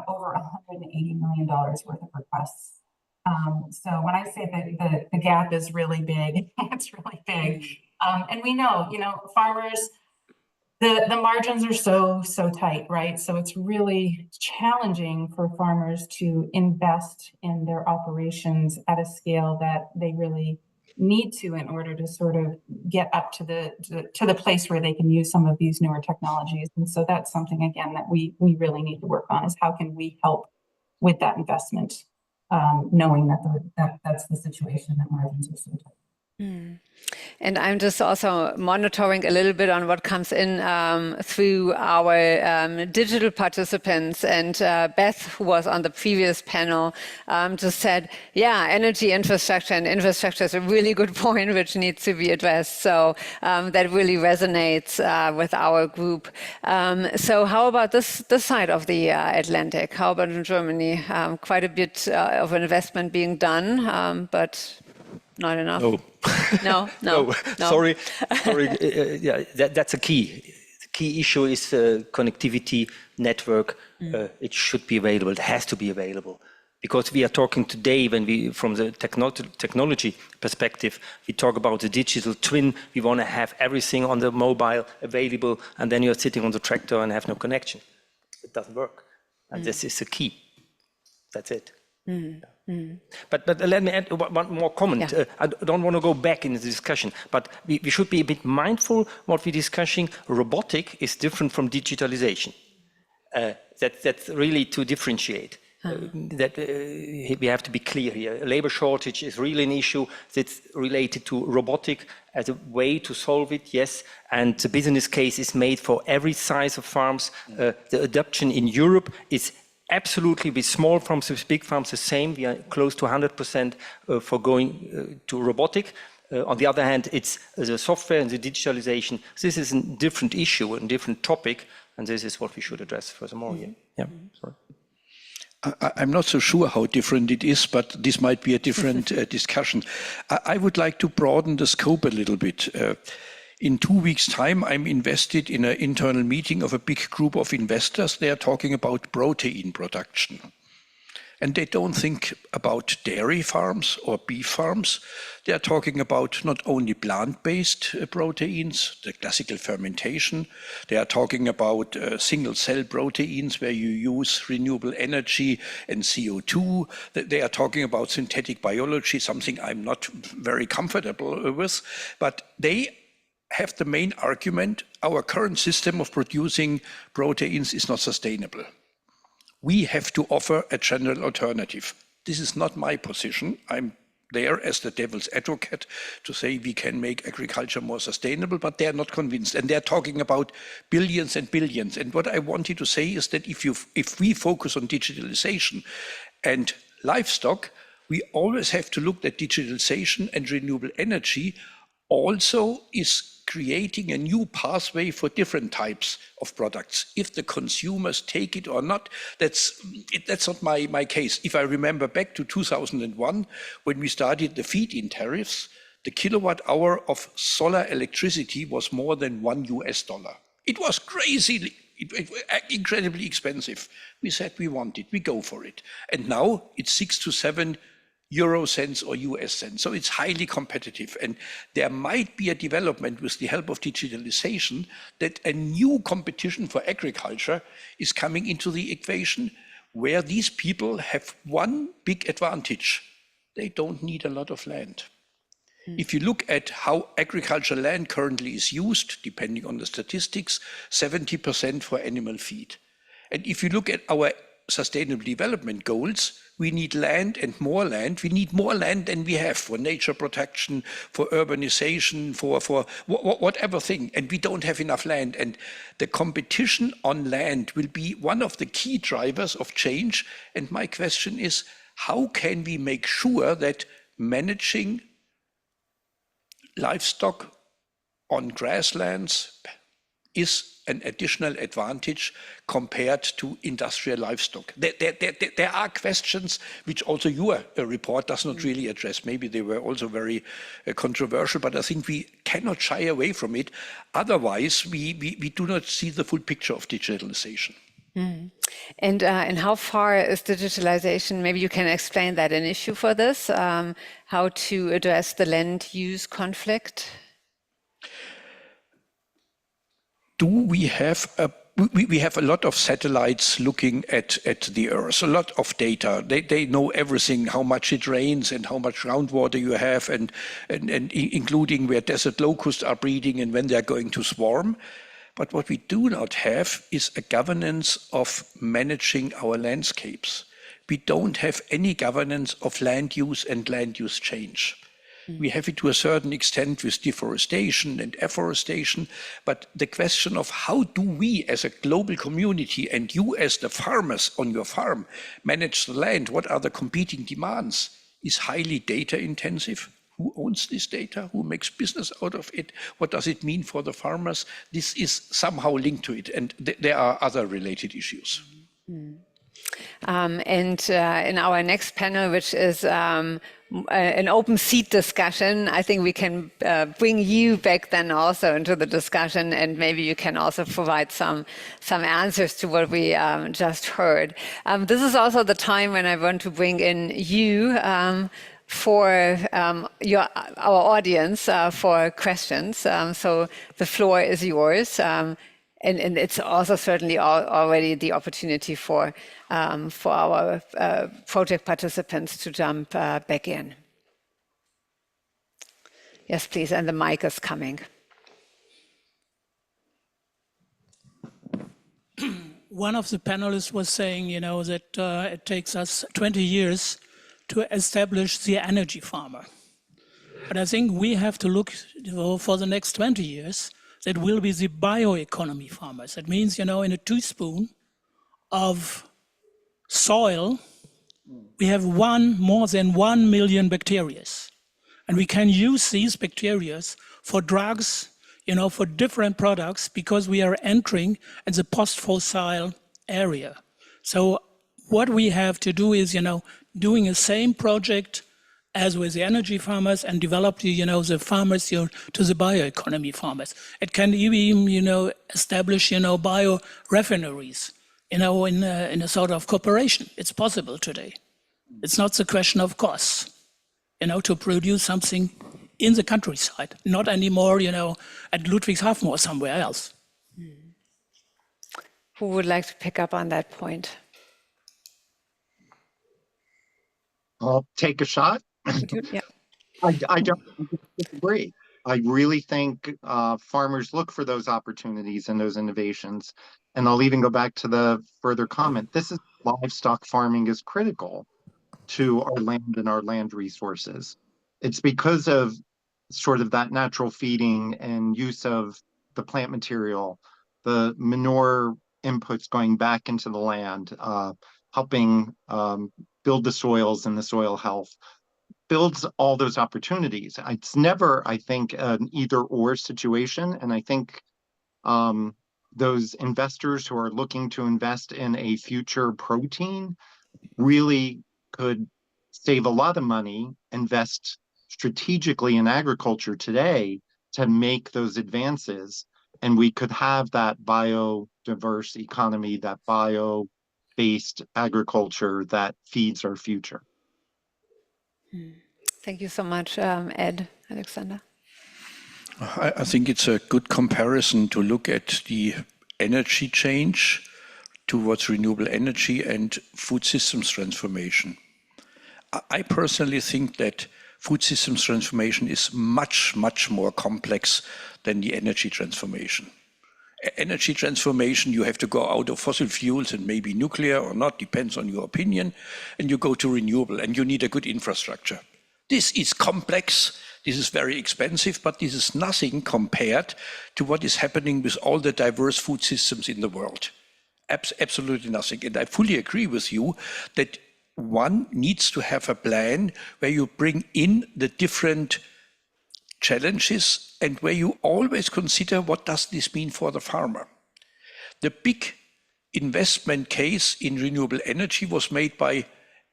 [SPEAKER 16] over $180 million worth of requests. So when I say that the gap is really big, it's really big. And we know, farmers, the margins are so tight, right? So it's really challenging for farmers to invest in their operations at a scale that they really need to in order to sort of get up to the place where they can use some of these newer technologies. And so that's something, again, that we really need to work on, is how can we help with that investment, knowing that that's the situation, that margins are so tight.
[SPEAKER 1] And I'm just also monitoring a little bit on what comes in through our digital participants. And Beth, who was on the previous panel, just said, yeah, energy infrastructure and infrastructure is a really good point which needs to be addressed. So that really resonates with our group. So how about this side of the Atlantic? How about in Germany? Quite a bit of investment being done, but not enough. No.
[SPEAKER 19] Sorry. Yeah, that's a key. The key issue is connectivity network. It should be available. It has to be available, because we are talking today, from the technology perspective, we talk about the digital twin. We want to have everything on the mobile available, and then you're sitting on the tractor and have no connection. It doesn't work, and this is the key. That's it. But let me add one more comment. Yeah. I don't want to go back in the discussion, but we should be a bit mindful what we're discussing. Robotic is different from digitalization. That's really to differentiate. We have to be clear here. Labor shortage is really an issue that's related to robotic as a way to solve it, yes. And the business case is made for every size of farms. The adoption in Europe is absolutely, with small farms, with big farms, the same. We are close to 100% for going to robotic. On the other hand, it's the software and the digitalization. This is a different issue, a different topic, and this is what we should address furthermore here. Yeah, sorry.
[SPEAKER 15] I'm not so sure how different it is, but this might be a different discussion. I would like to broaden the scope a little bit. In 2 weeks' time, I'm invested in an internal meeting of a big group of investors. They are talking about protein production. And they don't think about dairy farms or beef farms. They are talking about not only plant-based proteins, the classical fermentation. They are talking about single-cell proteins where you use renewable energy and CO2. They are talking about synthetic biology, something I'm not very comfortable with. But they have the main argument: our current system of producing proteins is not sustainable. We have to offer a general alternative. This is not my position. I'm there as the devil's advocate to say we can make agriculture more sustainable, but they're not convinced. And they're talking about billions and billions. And what I wanted to say is that if we focus on digitalization and livestock, we always have to look at digitalization and renewable energy also is creating a new pathway for different types of products. If the consumers take it or not, that's not my case. If I remember back to 2001, when we started the feed-in tariffs, the kilowatt hour of solar electricity was more than $1. It was crazy, incredibly expensive. We said we want it, we go for it. And now it's 6 to 7 euro cents or US cents. So it's highly competitive. And there might be a development with the help of digitalization that a new competition for agriculture is coming into the equation, where these people have one big advantage. They don't need a lot of land. If you look at how agricultural land currently is used, depending on the statistics, 70% for animal feed. And if you look at our sustainable development goals, we need land and more land. We need more land than we have for nature protection, for urbanization, for whatever thing. And we don't have enough land. And the competition on land will be one of the key drivers of change. And my question is, how can we make sure that managing livestock on grasslands is an additional advantage compared to industrial livestock? There are questions which also your report does not really address. Maybe they were also very controversial, but I think we cannot shy away from it. Otherwise, we do not see the full picture of digitalization.
[SPEAKER 1] And how far is digitalization? Maybe you can explain that an issue for this, how to address the land use conflict?
[SPEAKER 15] we have a lot of satellites looking at the Earth, a lot of data. They know everything, how much it rains and how much groundwater you have, and including where desert locusts are breeding and when they're going to swarm. But what we do not have is a governance of managing our landscapes. We don't have any governance of land use and land use change. We have it to a certain extent with deforestation and afforestation, but the question of how do we as a global community and you as the farmers on your farm manage the land, what are the competing demands, is highly data intensive. Who owns this data? Who makes business out of it? What does it mean for the farmers? This is somehow linked to it, and there are other related issues.
[SPEAKER 1] And in our next panel, which is an open seat discussion, I think we can bring you back then also into the discussion, and maybe you can also provide some answers to what we just heard. This is also the time when I want to bring in you for our audience for questions. So the floor is yours. And it's also certainly already the opportunity for our project participants to jump back in. Yes, please, and the mic is coming.
[SPEAKER 13] One of the panelists was saying, that it takes us 20 years to establish the energy farmer. But I think we have to look for the next 20 years. That will be the bioeconomy farmers. That means, in a teaspoon of soil, we have more than 1 million bacteria. And we can use these bacteria for drugs, for different products, because we are entering in the post-fossil area. So what we have to do is, doing the same project as with the energy farmers, and develop the farmers to the bioeconomy farmers. It can even establish biorefineries in a sort of cooperation. It's possible today. It's not the question of costs, to produce something in the countryside, not anymore at Ludwigshafen or somewhere else.
[SPEAKER 1] Who would like to pick up on that point?
[SPEAKER 17] I'll take a shot.
[SPEAKER 1] Yeah.
[SPEAKER 17] I don't disagree. I really think farmers look for those opportunities and those innovations. And I'll even go back to the further comment. This is livestock farming is critical to our land and our land resources. It's because of sort of that natural feeding and use of the plant material, the manure inputs going back into the land, helping build the soils and the soil health, builds all those opportunities. It's never, I think, an either-or situation. And I think those investors who are looking to invest in a future protein really could save a lot of money, invest strategically in agriculture today to make those advances. And we could have that biodiverse economy, that bio-based agriculture that feeds our future.
[SPEAKER 1] Thank you so much, Ed, Alexander.
[SPEAKER 15] I think it's a good comparison to look at the energy change towards renewable energy and food systems transformation. I personally think that food systems transformation is much, much more complex than the energy transformation. Energy transformation, you have to go out of fossil fuels and maybe nuclear or not, depends on your opinion, and you go to renewable, and you need a good infrastructure. This is complex, this is very expensive, but this is nothing compared to what is happening with all the diverse food systems in the world. Absolutely nothing. And I fully agree with you that one needs to have a plan where you bring in the different challenges and where you always consider what does this mean for the farmer. The big investment case in renewable energy was made by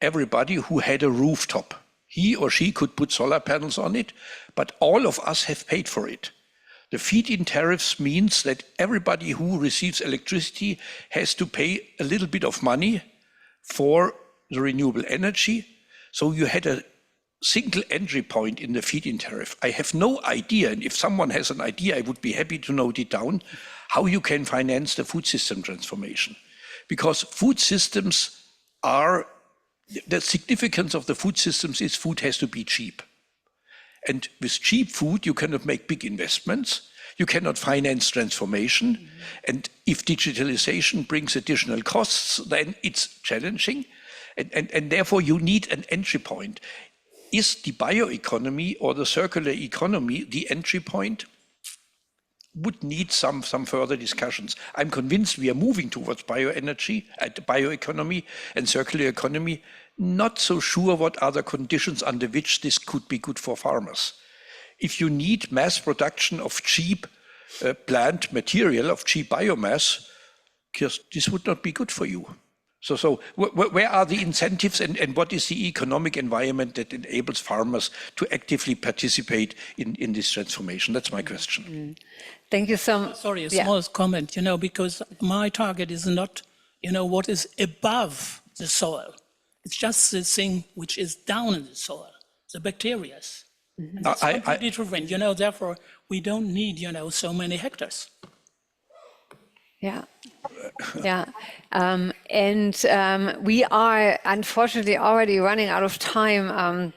[SPEAKER 15] everybody who had a rooftop. He or she could put solar panels on it, but all of us have paid for it. The feed-in tariffs means that everybody who receives electricity has to pay a little bit of money for the renewable energy. So you had a single entry point in the feed-in tariff. I have no idea, and if someone has an idea, I would be happy to note it down, how you can finance the food system transformation. Because food systems are, the significance of the food systems is food has to be cheap. And with cheap food, you cannot make big investments. You cannot finance transformation. And if digitalization brings additional costs, then it's challenging. And therefore, you need an entry point. Is the bioeconomy or the circular economy the entry point? Would need some further discussions. I'm convinced we are moving towards bioenergy, bioeconomy and circular economy. Not so sure what are the conditions under which this could be good for farmers. If you need mass production of cheap plant material, of cheap biomass, this would not be good for you. So where are the incentives and what is the economic environment that enables farmers to actively participate in this transformation? That's my question.
[SPEAKER 1] Thank you so much.
[SPEAKER 13] Sorry, a small comment, because my target is not, what is above the soil. It's just the thing which is down in the soil, the bacteria. It's completely different, therefore we don't need, so many hectares.
[SPEAKER 1] Yeah. Yeah. We are unfortunately already running out of time.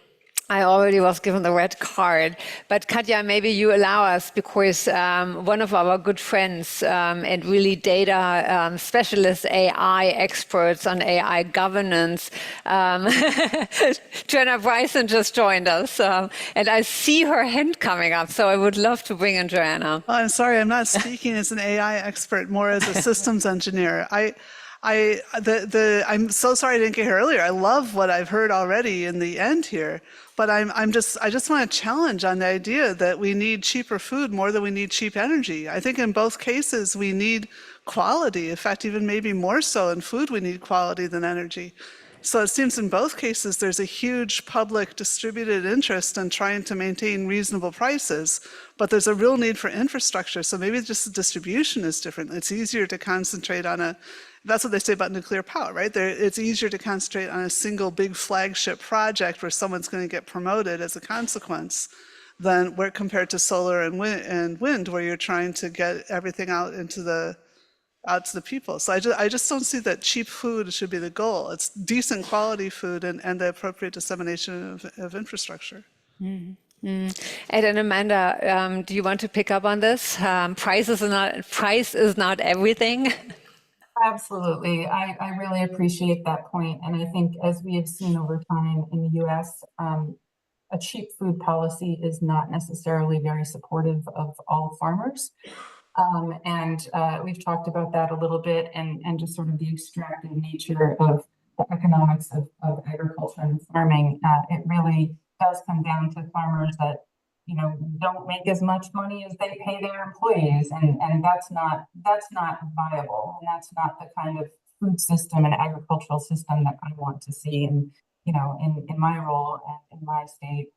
[SPEAKER 1] I already was given the red card, but Katja, maybe you allow us, because one of our good friends and really data specialists, AI experts on AI governance, Joanna Bryson just joined us, and I see her hand coming up, so I would love to bring in Joanna.
[SPEAKER 20] Well, I'm sorry, I'm not speaking as an AI expert, more as a systems engineer. I'm so sorry I didn't get here earlier. I love what I've heard already in the end here, but I just want to challenge on the idea that we need cheaper food more than we need cheap energy. I think in both cases we need quality. In fact, even maybe more so in food we need quality than energy. So it seems in both cases there's a huge public distributed interest in trying to maintain reasonable prices, but there's a real need for infrastructure. So maybe just the distribution is different. It's easier to concentrate on that's what they say about nuclear power, right? It's easier to concentrate on a single big flagship project where someone's going to get promoted as a consequence than where compared to solar and wind, where you're trying to get everything out to the people. So I just don't see that cheap food should be the goal. It's decent quality food and the appropriate dissemination of infrastructure.
[SPEAKER 1] Ed and Amanda, do you want to pick up on this? Price is not everything.
[SPEAKER 16] Absolutely. I really appreciate that point. And I think as we have seen over time in the U.S., a cheap food policy is not necessarily very supportive of all farmers. We've talked about that a little bit and just sort of the extractive nature of the economics of agriculture and farming. It really does come down to farmers that don't make as much money as they pay their employees, and that's not viable, and that's not the kind of food system and agricultural system that I want to see in my role and in my state.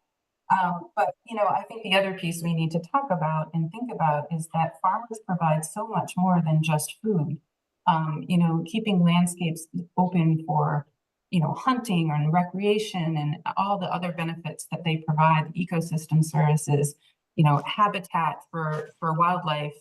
[SPEAKER 16] But I think the other piece we need to talk about and think about is that farmers provide so much more than just food. Keeping landscapes open for hunting and recreation and all the other benefits that they provide, ecosystem services, habitat for wildlife,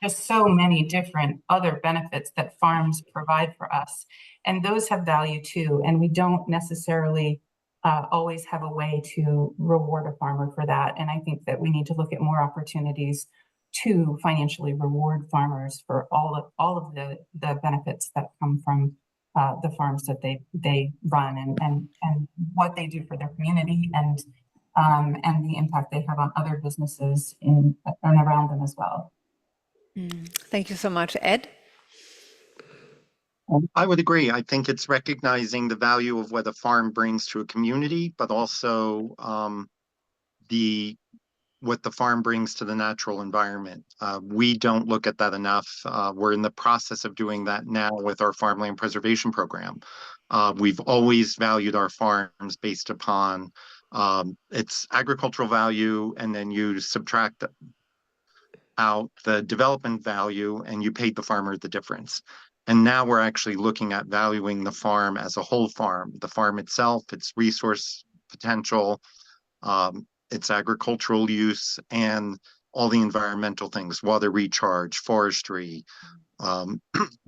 [SPEAKER 16] just so many different other benefits that farms provide for us. And those have value too. And we don't necessarily always have a way to reward a farmer for that. And I think that we need to look at more opportunities to financially reward farmers for all of the benefits that come from the farms that they run and what they do for their community and the impact they have on other businesses in and around them as well.
[SPEAKER 1] Thank you so much. Ed?
[SPEAKER 17] I would agree. I think it's recognizing the value of what a farm brings to a community, but also what the farm brings to the natural environment. We don't look at that enough. We're in the process of doing that now with our farmland preservation program. We've always valued our farms based upon its agricultural value, and then you subtract out the development value and you paid the farmer the difference. And now we're actually looking at valuing the farm as a whole farm, the farm itself, its resource potential, its agricultural use, and all the environmental things, water recharge, forestry,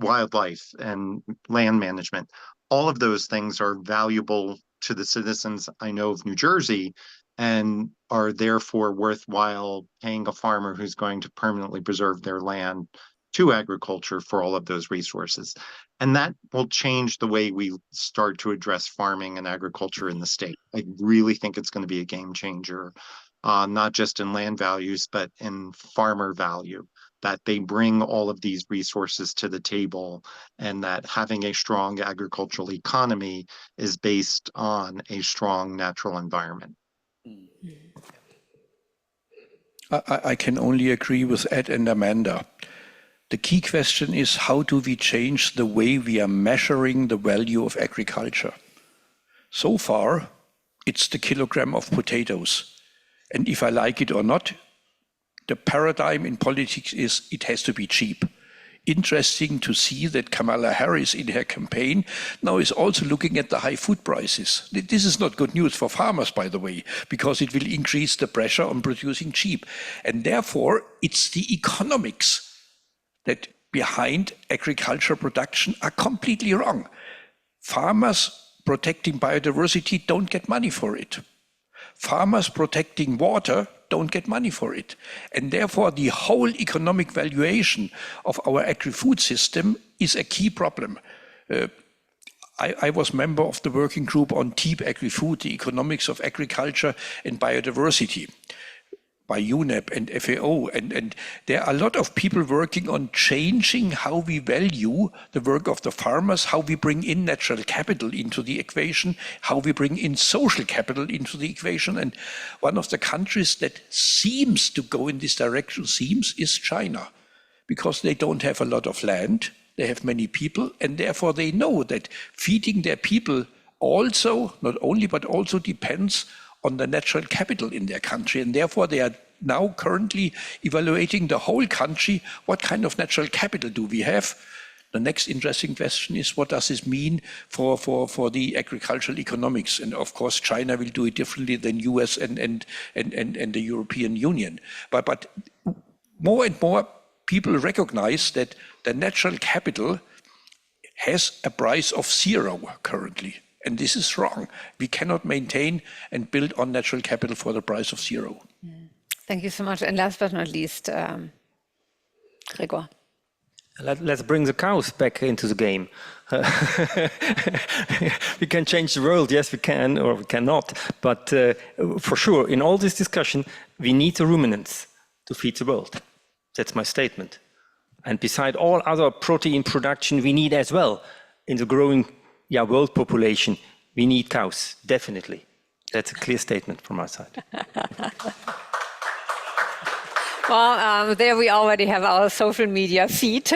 [SPEAKER 17] wildlife, and land management. All of those things are valuable to the citizens, I know, of New Jersey, and are therefore worthwhile paying a farmer who's going to permanently preserve their land to agriculture for all of those resources. And that will change the way we start to address farming and agriculture in the state. I really think it's going to be a game changer, not just in land values, but in farmer value, that they bring all of these resources to the table, and that having a strong agricultural economy is based on a strong natural environment.
[SPEAKER 15] I can only agree with Ed and Amanda. The key question is, how do we change the way we are measuring the value of agriculture? So far, it's the kilogram of potatoes. And if I like it or not, the paradigm in politics is it has to be cheap. Interesting to see that Kamala Harris in her campaign now is also looking at the high food prices. This is not good news for farmers, by the way, because it will increase the pressure on producing cheap. And therefore, it's the economics that behind agricultural production are completely wrong. Farmers protecting biodiversity don't get money for it. Farmers protecting water don't get money for it. And therefore, the whole economic valuation of our agri-food system is a key problem. I was member of the working group on TEEP agri-food, the economics of agriculture and biodiversity, by UNEP and FAO. And there are a lot of people working on changing how we value the work of the farmers, how we bring in natural capital into the equation, how we bring in social capital into the equation. And one of the countries that seems to go in this direction is China, because they don't have a lot of land, they have many people, and therefore they know that feeding their people also, not only, but also depends on the natural capital in their country. And therefore they are now currently evaluating the whole country. What kind of natural capital do we have? The next interesting question is, what does this mean for the agricultural economics? And of course, China will do it differently than US and the European Union. But more and more people recognize that the natural capital has a price of 0 currently. And this is wrong. We cannot maintain and build on natural capital for the price of 0.
[SPEAKER 1] Thank you so much. And last but not least, Gregor.
[SPEAKER 19] Let's bring the cows back into the game. We can change the world, yes we can, or we cannot. But for sure, in all this discussion, we need the ruminants to feed the world. That's my statement. And beside all other protein production, we need as well, in the growing world population, we need cows, definitely. That's a clear statement from our side.
[SPEAKER 1] Well, there we already have our social media feed.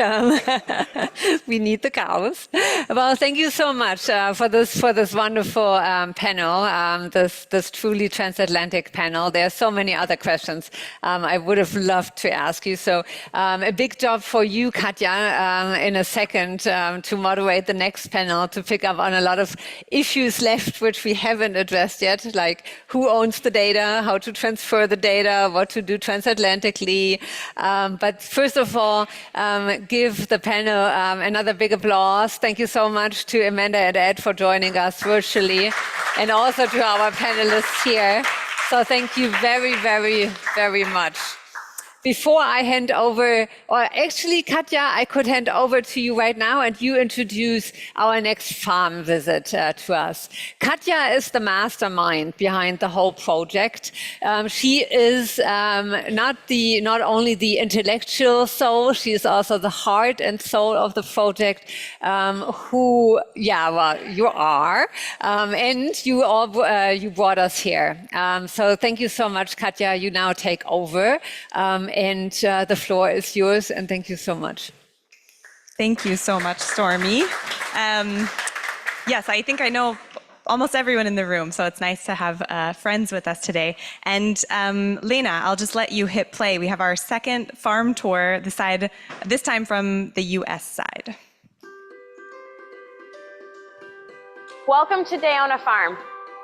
[SPEAKER 1] We need the cows. Well, thank you so much for this wonderful panel, this truly transatlantic panel. There are so many other questions I would have loved to ask you. So a big job for you, Katja, in a second to moderate the next panel, to pick up on a lot of issues left which we haven't addressed yet, like who owns the data, how to transfer the data, what to do transatlantically. But first of all, give the panel another big applause. Thank you so much to Amanda and Ed for joining us virtually, and also to our panelists here. So thank you very, very, very much. Before I hand over, or actually, Katja, I could hand over to you right now and you introduce our next farm visit to us. Katja is the mastermind behind the whole project. She is not only the intellectual soul, she is also the heart and soul of the project, you are, and you brought us here. So thank you so much, Katja. You now take over. And the floor is yours, and thank you so much.
[SPEAKER 21] Thank you so much, Stormy. Yes, I think I know almost everyone in the room, so it's nice to have friends with us today. And Lena, I'll just let you hit play. We have our second farm tour, this time from the US side.
[SPEAKER 22] Welcome to Day on a Farm.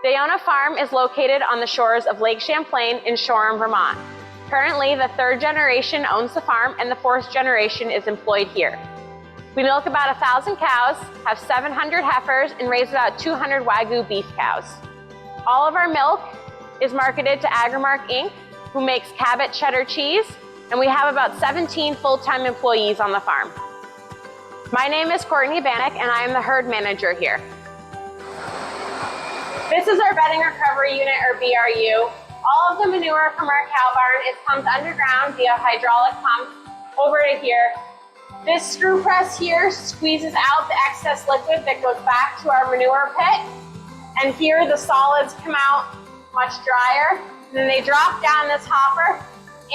[SPEAKER 3] Dayona Farm is located on the shores of Lake Champlain in Shoreham, Vermont. Currently, the 3rd generation owns the farm and the 4th generation is employed here. We milk about 1,000 cows, have 700 heifers, and raise about 200 Wagyu beef cows. All of our milk is marketed to Agrimark Inc., who makes Cabot cheddar cheese, and we have about 17 full-time employees on the farm. My name is Courtney Bannock, and I am the herd manager here. This is our bedding recovery unit, or BRU. All of the manure from our cow barn is pumped underground via hydraulic pump over to here. This screw press here squeezes out the excess liquid that goes back to our manure pit. And here the solids come out much drier. And then they drop down this hopper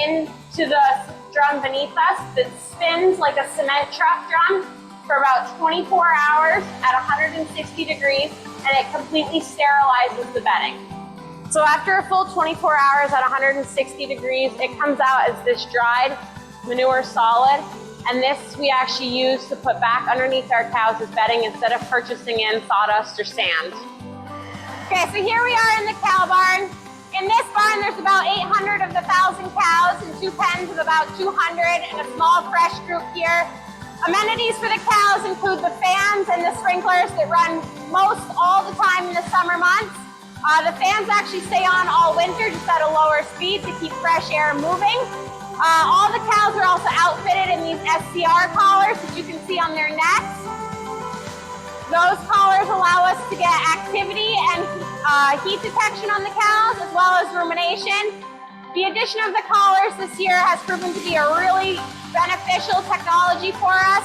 [SPEAKER 3] into the drum beneath us that spins like a cement truck drum for about 24 hours at 160 degrees, and it completely sterilizes the bedding. So after a full 24 hours at 160 degrees, it comes out as this dried manure solid, and this we actually use to put back underneath our cows as bedding instead of purchasing in sawdust or sand. Okay, so here we are in the cow barn. In this barn, there's about 800 of the 1,000 cows and 2 pens of about 200 and a small fresh group here. Amenities for the cows include the fans and the sprinklers that run most all the time in the summer months. The fans actually stay on all winter, just at a lower speed to keep fresh air moving. All the cows are also outfitted in these SCR collars that you can see on their necks. Those collars allow us to get activity and heat detection on the cows, as well as rumination. The addition of the collars this year has proven to be a really beneficial technology for us.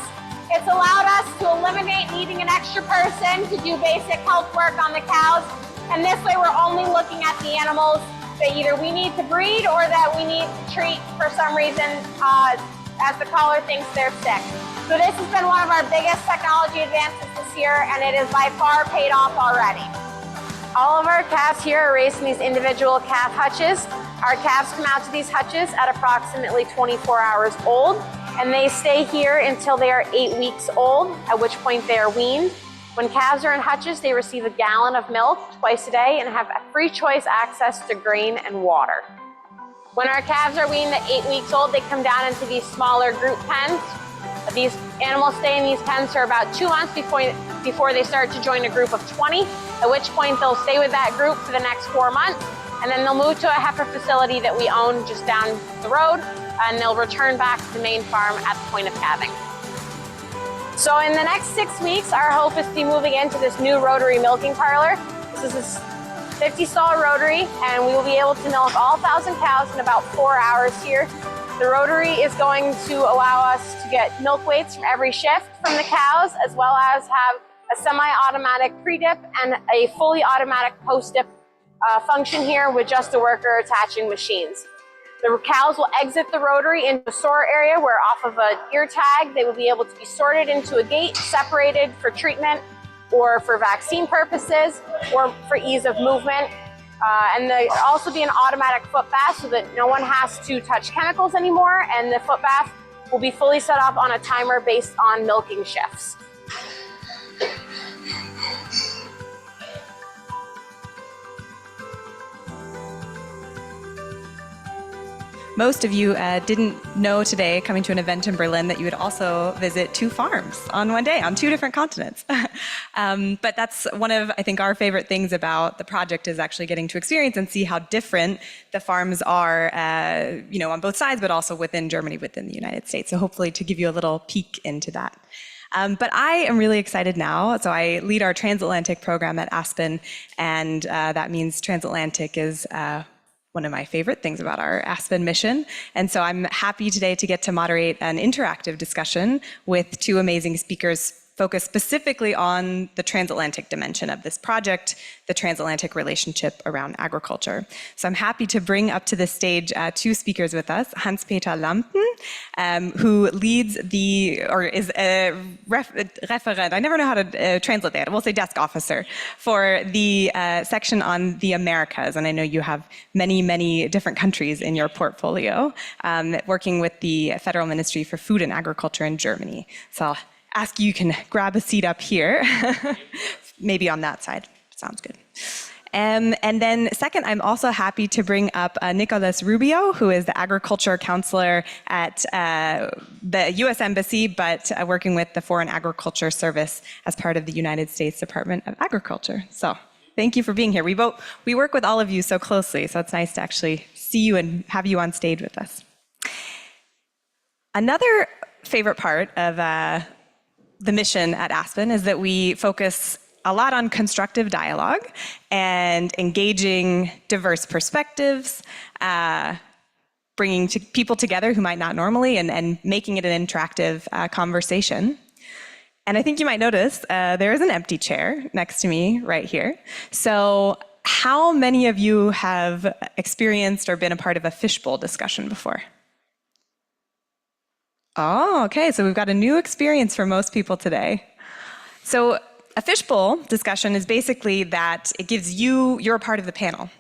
[SPEAKER 3] It's allowed us to eliminate needing an extra person to do basic health work on the cows. And this way we're only looking at the animals that either we need to breed or that we need to treat for some reason as the collar thinks they're sick. So this has been one of our biggest technology advances this year, and it is by far paid off already. All of our calves here are raised in these individual calf hutches. Our calves come out to these hutches at approximately 24 hours old, and they stay here until they are 8 weeks old, at which point they are weaned. When calves are in hutches, they receive a gallon of milk twice a day and have free choice access to grain and water. When our calves are weaned at 8 weeks old, they come down into these smaller group pens. These animals stay in these pens for about 2 months before they start to join a group of 20, at which point they'll stay with that group for the next 4 months, and then they'll move to a heifer facility that we own just down the road, and they'll return back to the main farm at the point of calving. So in the next 6 weeks, our hope is to be moving into this new rotary milking parlor. This is a 50-stall rotary, and we will be able to milk all 1,000 cows in about 4 hours here. The rotary is going to allow us to get milk weights from every shift from the cows, as well as have a semi-automatic pre-dip and a fully automatic post-dip function here with just a worker attaching machines. The cows will exit the rotary into a store area where off of an ear tag, they will be able to be sorted into a gate, separated for treatment or for vaccine purposes or for ease of movement. And there'll also be an automatic foot bath so that no one has to touch chemicals anymore, and the foot bath will be fully set up on a timer based on milking shifts.
[SPEAKER 21] Most of you didn't know today, coming to an event in Berlin, that you would also visit 2 farms on one day, on 2 different continents. But that's one of, I think, our favorite things about the project is actually getting to experience and see how different the farms are, on both sides, but also within Germany, within the United States. So hopefully to give you a little peek into that. But I am really excited now. So I lead our Transatlantic program at Aspen, and that means Transatlantic is one of my favorite things about our Aspen mission. And so I'm happy today to get to moderate an interactive discussion with 2 amazing speakers focused specifically on the transatlantic dimension of this project, the transatlantic relationship around agriculture. So I'm happy to bring up to the stage 2 speakers with us, Hans-Peter Lampen, who leads is a referent, I never know how to translate that, we'll say desk officer, for the section on the Americas. And I know you have many, many different countries in your portfolio, working with the Federal Ministry for Food and Agriculture in Germany. So I'll ask you can grab a seat up here, maybe on that side. Sounds good. And then second, I'm also happy to bring up Nicholas Rubio, who is the agriculture counselor at the U.S. Embassy, but working with the Foreign Agriculture Service as part of the United States Department of Agriculture. So thank you for being here. We work with all of you so closely, so it's nice to actually see you and have you on stage with us. Another favorite part of the mission at Aspen is that we focus a lot on constructive dialogue and engaging diverse perspectives, bringing people together who might not normally, and making it an interactive conversation. And I think you might notice there is an empty chair next to me right here. So how many of you have experienced or been a part of a fishbowl discussion before? Oh, okay, so we've got a new experience for most people today. So a fishbowl discussion is basically that it gives you're a part of the panel.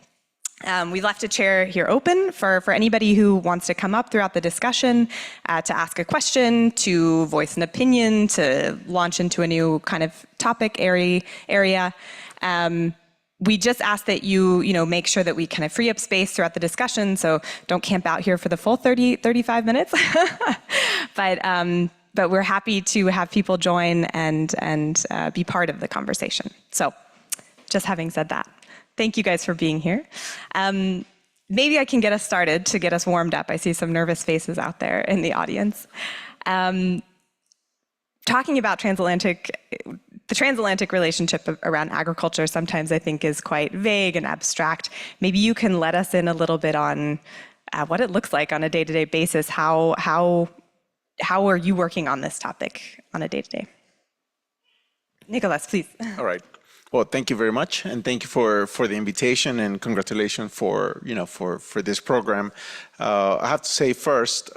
[SPEAKER 21] We've left a chair here open for anybody who wants to come up throughout the discussion, to ask a question, to voice an opinion, to launch into a new kind of topic area. We just ask that you make sure that we kind of free up space throughout the discussion, so don't camp out here for the full 35 minutes. But we're happy to have people join and be part of the conversation. So just having said that, thank you guys for being here. Maybe I can get us started to get us warmed up. I see some nervous faces out there in the audience. Talking about the transatlantic relationship around agriculture sometimes I think is quite vague and abstract. Maybe you can let us in a little bit on what it looks like on a day-to-day basis. How are you working on this topic on a day-to-day? Nicholas, please.
[SPEAKER 4] All right. Well, thank you very much, and thank you for the invitation, and congratulations for this program. I have to say first,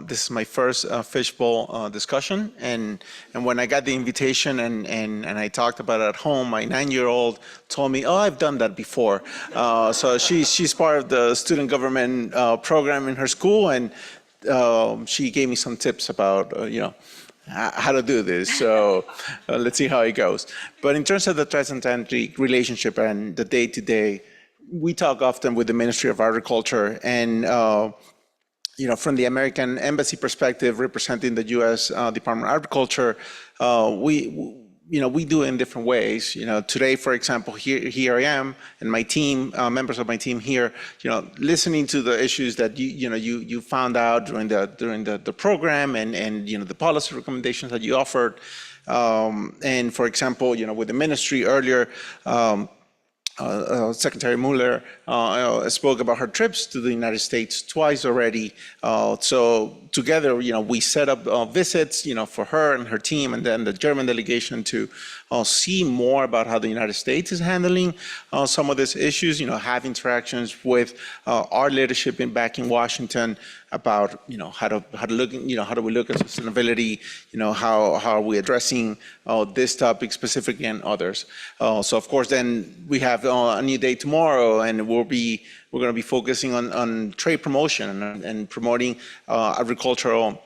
[SPEAKER 4] this is my first fishbowl discussion, and when I got the invitation and I talked about it at home, my 9-year-old told me, "Oh, I've done that before." So she's part of the student government program in her school, and she gave me some tips about how to do this. So let's see how it goes. But in terms of the transatlantic relationship and the day-to-day, we talk often with the Ministry of Agriculture, and from the American Embassy perspective, representing the U.S. Department of Agriculture, we do it in different ways. Today, for example, here I am, and my team, members of my team here, listening to the issues that you found out during the program, and the policy recommendations that you offered. And for example, with the ministry earlier, Secretary Mueller spoke about her trips to the United States twice already. So together, we set up visits, for her and her team, and then the German delegation to see more about how the United States is handling some of these issues. Have interactions with our leadership back in Washington about how to look, how do we look at sustainability? How are we addressing this topic specifically and others? So of course, then we have a new day tomorrow, and we're going to be focusing on trade promotion and promoting agricultural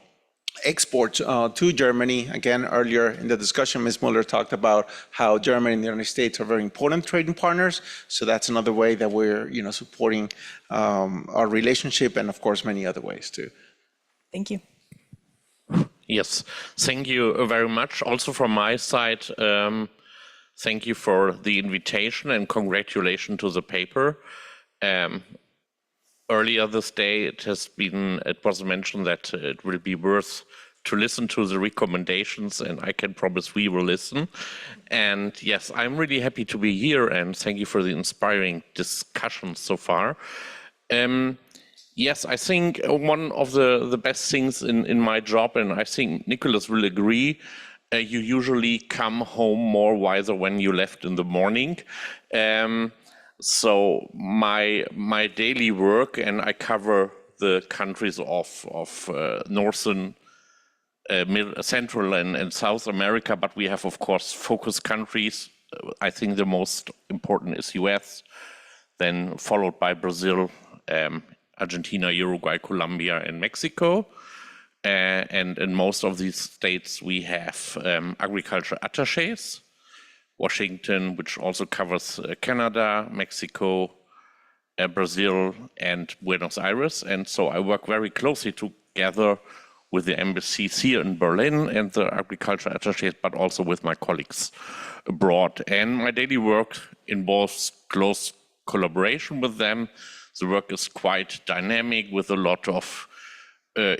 [SPEAKER 4] exports to Germany. Again, earlier in the discussion, Ms. Mueller talked about how Germany and the United States are very important trading partners. So that's another way that we're, supporting our relationship, and of course, many other ways too.
[SPEAKER 21] Thank you.
[SPEAKER 22] Yes, thank you very much. Also from my side, thank you for the invitation and congratulations to the paper. Earlier this day, it was mentioned that it will be worth to listen to the recommendations, and I can promise we will listen. And yes, I'm really happy to be here, and thank you for the inspiring discussion so far. Yes, I think one of the best things in my job, and I think Nicholas will agree, you usually come home more wiser when you left in the morning. So my daily work, and I cover the countries of northern, Central and South America, but we have, of course, focus countries. I think the most important is US, then followed by Brazil, Argentina, Uruguay, Colombia, and Mexico. And in most of these states, we have agriculture attachés, Washington, which also covers Canada, Mexico, Brazil, and Buenos Aires. And so I work very closely together with the embassies here in Berlin and the agriculture attaches, but also with my colleagues abroad. And my daily work involves close collaboration with them. The work is quite dynamic with a lot of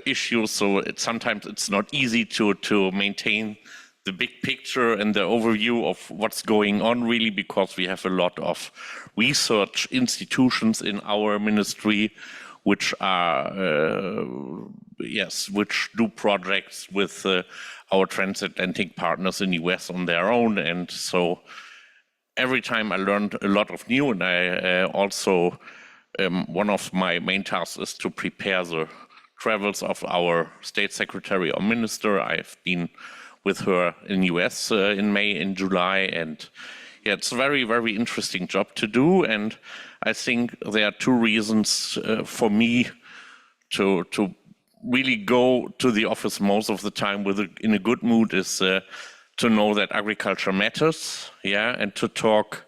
[SPEAKER 22] issues, so sometimes it's not easy to maintain the big picture and the overview of what's going on, really, because we have a lot of research institutions in our ministry which are which do projects with our transatlantic partners in the U.S. on their own. And so every time I learned a lot of new, and I also one of my main tasks is to prepare the travels of our state secretary or minister. I've been with her in U.S. In May and July, and yeah, it's a very, very interesting job to do. And I think there are two reasons for me to really go to the office most of the time in a good mood is to know that agriculture matters, yeah, and to talk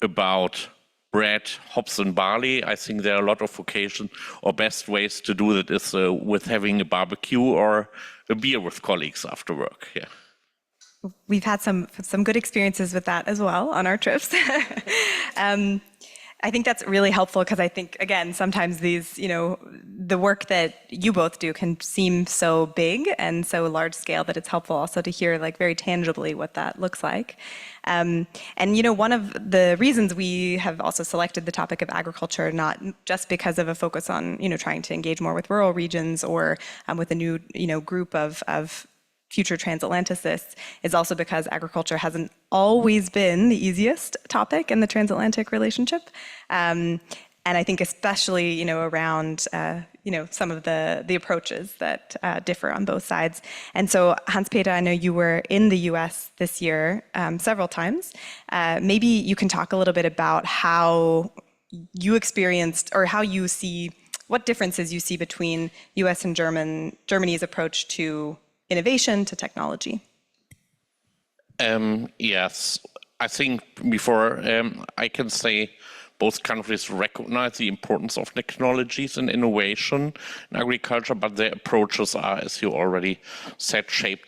[SPEAKER 22] about bread, hops and barley. I think there are a lot of occasions or best ways to do that is with having a barbecue or a beer with colleagues after work. Yeah.
[SPEAKER 21] We've had some good experiences with that as well on our trips. I think that's really helpful because I think, again, sometimes these, the work that you both do can seem so big and so large scale that it's helpful also to hear like very tangibly what that looks like. And one of the reasons we have also selected the topic of agriculture, not just because of a focus on, trying to engage more with rural regions or with a new, group of future transatlanticists, is also because agriculture hasn't always been the easiest topic in the transatlantic relationship. And I think especially, around, some of the approaches that differ on both sides. And so, Hans-Peter, I know you were in the U.S. this year several times. Maybe you can talk a little bit about how you experienced or how you see, what differences you see between U.S. and Germany's approach to innovation, to technology.
[SPEAKER 22] Yes, I think before I can say both countries recognize the importance of technologies and innovation in agriculture, but their approaches are, as you already said, shaped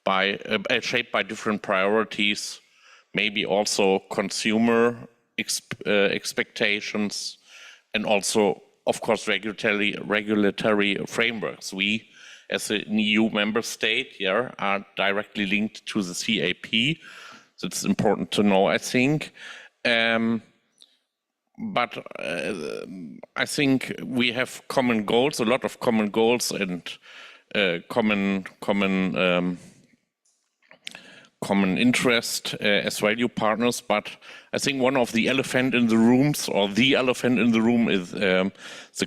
[SPEAKER 22] by different priorities, maybe also consumer expectations, and also, of course, regulatory frameworks. We, as an EU member state, are directly linked to the CAP. So it's important to know, I think. But I think we have common goals, a lot of common goals, and common interest as value partners. But I think one of the elephant in the rooms, or the elephant in the room, is the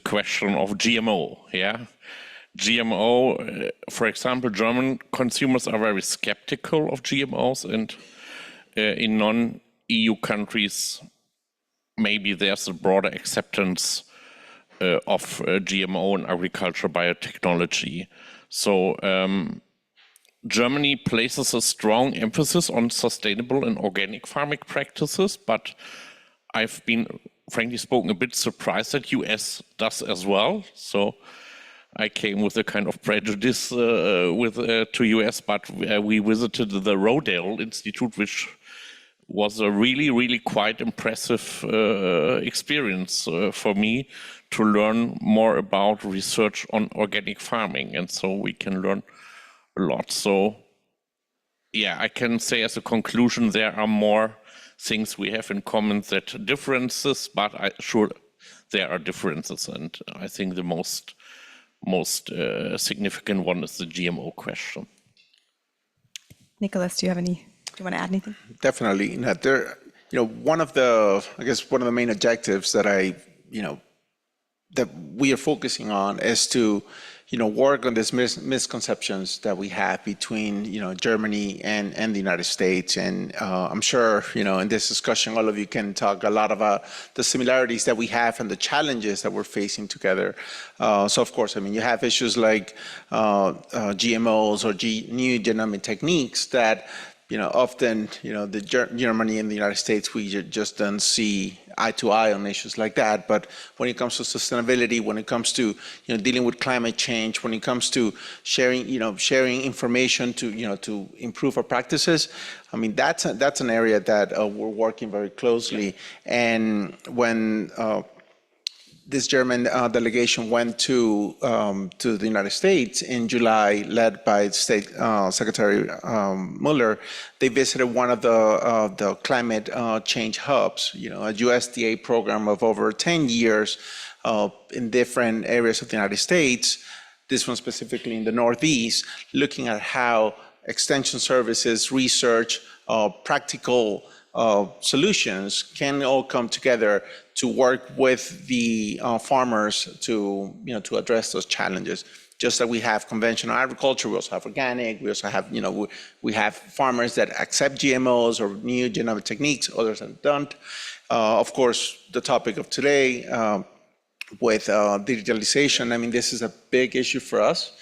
[SPEAKER 22] question of GMO. Yeah. GMO, for example, German consumers are very skeptical of GMOs, and in non-EU countries, maybe there's a broader acceptance of GMO in agriculture biotechnology. So Germany places a strong emphasis on sustainable and organic farming practices, but I've been, frankly spoken, a bit surprised that US does as well. So I came with a kind of prejudice to US, but we visited the Rodale Institute, which was a really, really quite impressive experience for me to learn more about research on organic farming. And so we can learn a lot. So yeah, I can say as a conclusion, there are more things we have in common than differences, but sure there are differences. And I think the most significant one is the GMO question.
[SPEAKER 21] Nicholas, do you want to add anything?
[SPEAKER 4] Definitely. One of the main objectives that that we are focusing on is to, work on these misconceptions that we have between, Germany and the United States. And I'm sure, in this discussion, all of you can talk a lot about the similarities that we have and the challenges that we're facing together. So of course, you have issues like GMOs or new genomic techniques that often, Germany and the United States, we just don't see eye to eye on issues like that. But when it comes to sustainability, when it comes to, dealing with climate change, when it comes to sharing information to improve our practices, I mean, that's an area that we're working very closely. And when this German delegation went to the United States in July, led by State Secretary Mueller. They visited one of the climate change hubs, a USDA program of over 10 years in different areas of the United States. This one specifically in the Northeast, looking at how extension services, research, practical solutions can all come together to work with the farmers to address those challenges. Just like we have conventional agriculture, we also have organic. We also have we have farmers that accept GMOs or new genomic techniques, others that don't. Of course, the topic of today with digitalization. I mean, this is a big issue for us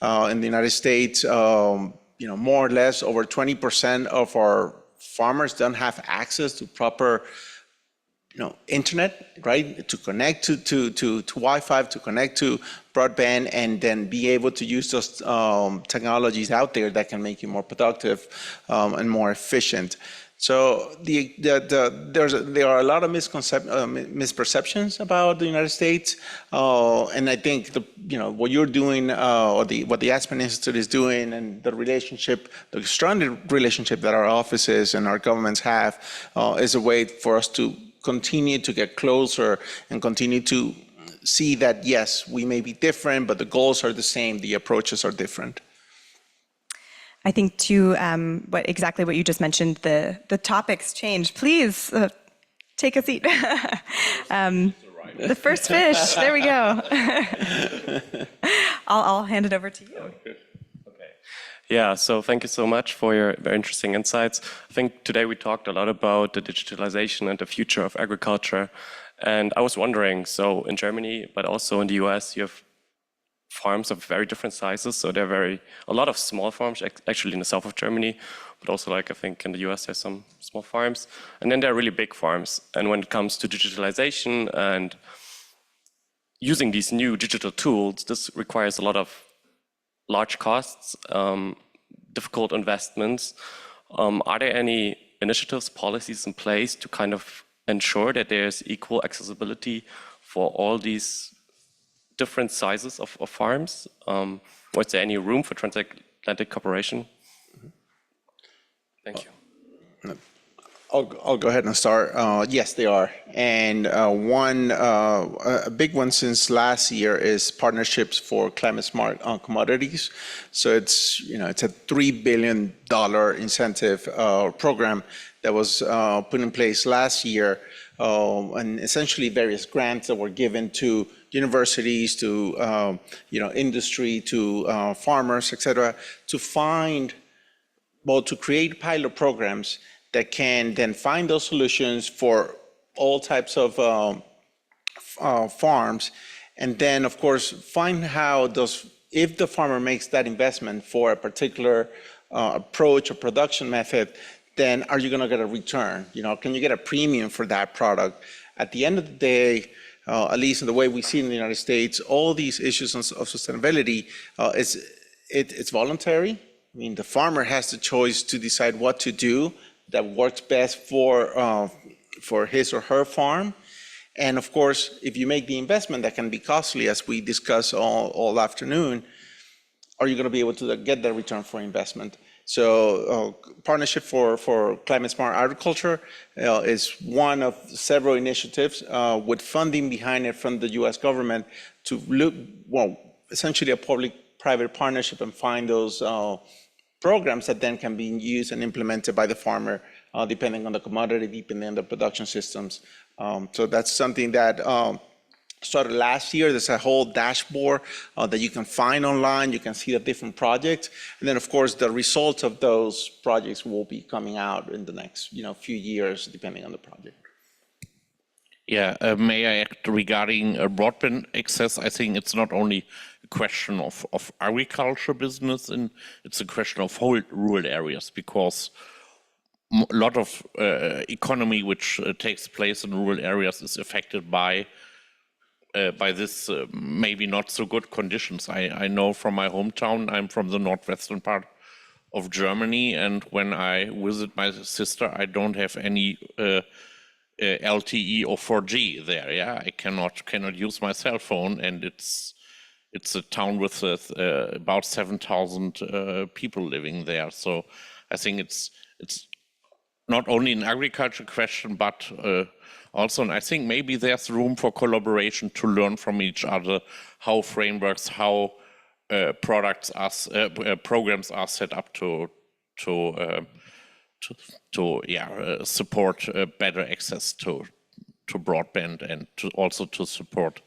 [SPEAKER 4] in the United States. More or less over 20% of our farmers don't have access to proper internet, right? To connect to Wi-Fi, to connect to broadband, and then be able to use those technologies out there that can make you more productive and more efficient. So there are a lot of misperceptions about the United States, and I think what you're doing, or what the Aspen Institute is doing, and the strong relationship that our offices and our governments have, is a way for us to continue to get closer and continue to see that yes, we may be different, but the goals are the same, the approaches are different.
[SPEAKER 21] I think too, exactly what you just mentioned, the topics change. Please take a seat. The first fish, there we go. I'll hand it over to you.
[SPEAKER 5] Okay. Yeah, so thank you so much for your very interesting insights. I think today we talked a lot about the digitalization and the future of agriculture. And I was wondering, so in Germany, but also in the US, you have farms of very different sizes. So there are a lot of small farms actually in the south of Germany, but also I think in the US there's some small farms. And then there are really big farms. And when it comes to digitalization and using these new digital tools, this requires a lot of large costs, difficult investments. Are there any initiatives, policies in place to kind of ensure that there's equal accessibility for all these different sizes of farms? Was there any room for transatlantic cooperation? Thank you.
[SPEAKER 4] I'll go ahead and start. Yes, they are. And a big one since last year is partnerships for climate smart commodities. So it's a $3 billion incentive program that was put in place last year, and essentially various grants that were given to universities, to industry, to farmers, et cetera, to create pilot programs that can then find those solutions for all types of farms, and then of course find how if the farmer makes that investment for a particular approach or production method, then are you going to get a return? Can you get a premium for that product? At the end of the day, at least in the way we see in the United States, all these issues of sustainability, it's voluntary. I mean, the farmer has the choice to decide what to do that works best for his or her farm. And of course, if you make the investment, that can be costly, as we discussed all afternoon, are you going to be able to get that return for investment? So partnership for climate smart agriculture is one of several initiatives with funding behind it from the U.S. government to look, essentially a public-private partnership and find those programs that then can be used and implemented by the farmer, depending on the commodity, depending on the production systems. So that's something that started last year. There's a whole dashboard that you can find online. You can see the different projects. And then, of course, the results of those projects will be coming out in the next few years, depending on the project.
[SPEAKER 22] Yeah, may I add regarding broadband access? I think it's not only a question of agriculture business, and it's a question of whole rural areas, because lot of economy which takes place in rural areas is affected by this maybe not so good conditions. I know from my hometown, I'm from the northwestern part of Germany, and when I visit my sister, I don't have any LTE or 4G there. Yeah, I cannot use my cell phone, and it's a town with about 7,000 people living there. So I think it's not only an agriculture question, but also, and I think maybe there's room for collaboration to learn from each other how frameworks, how programs are set up to support better access to broadband, and also to support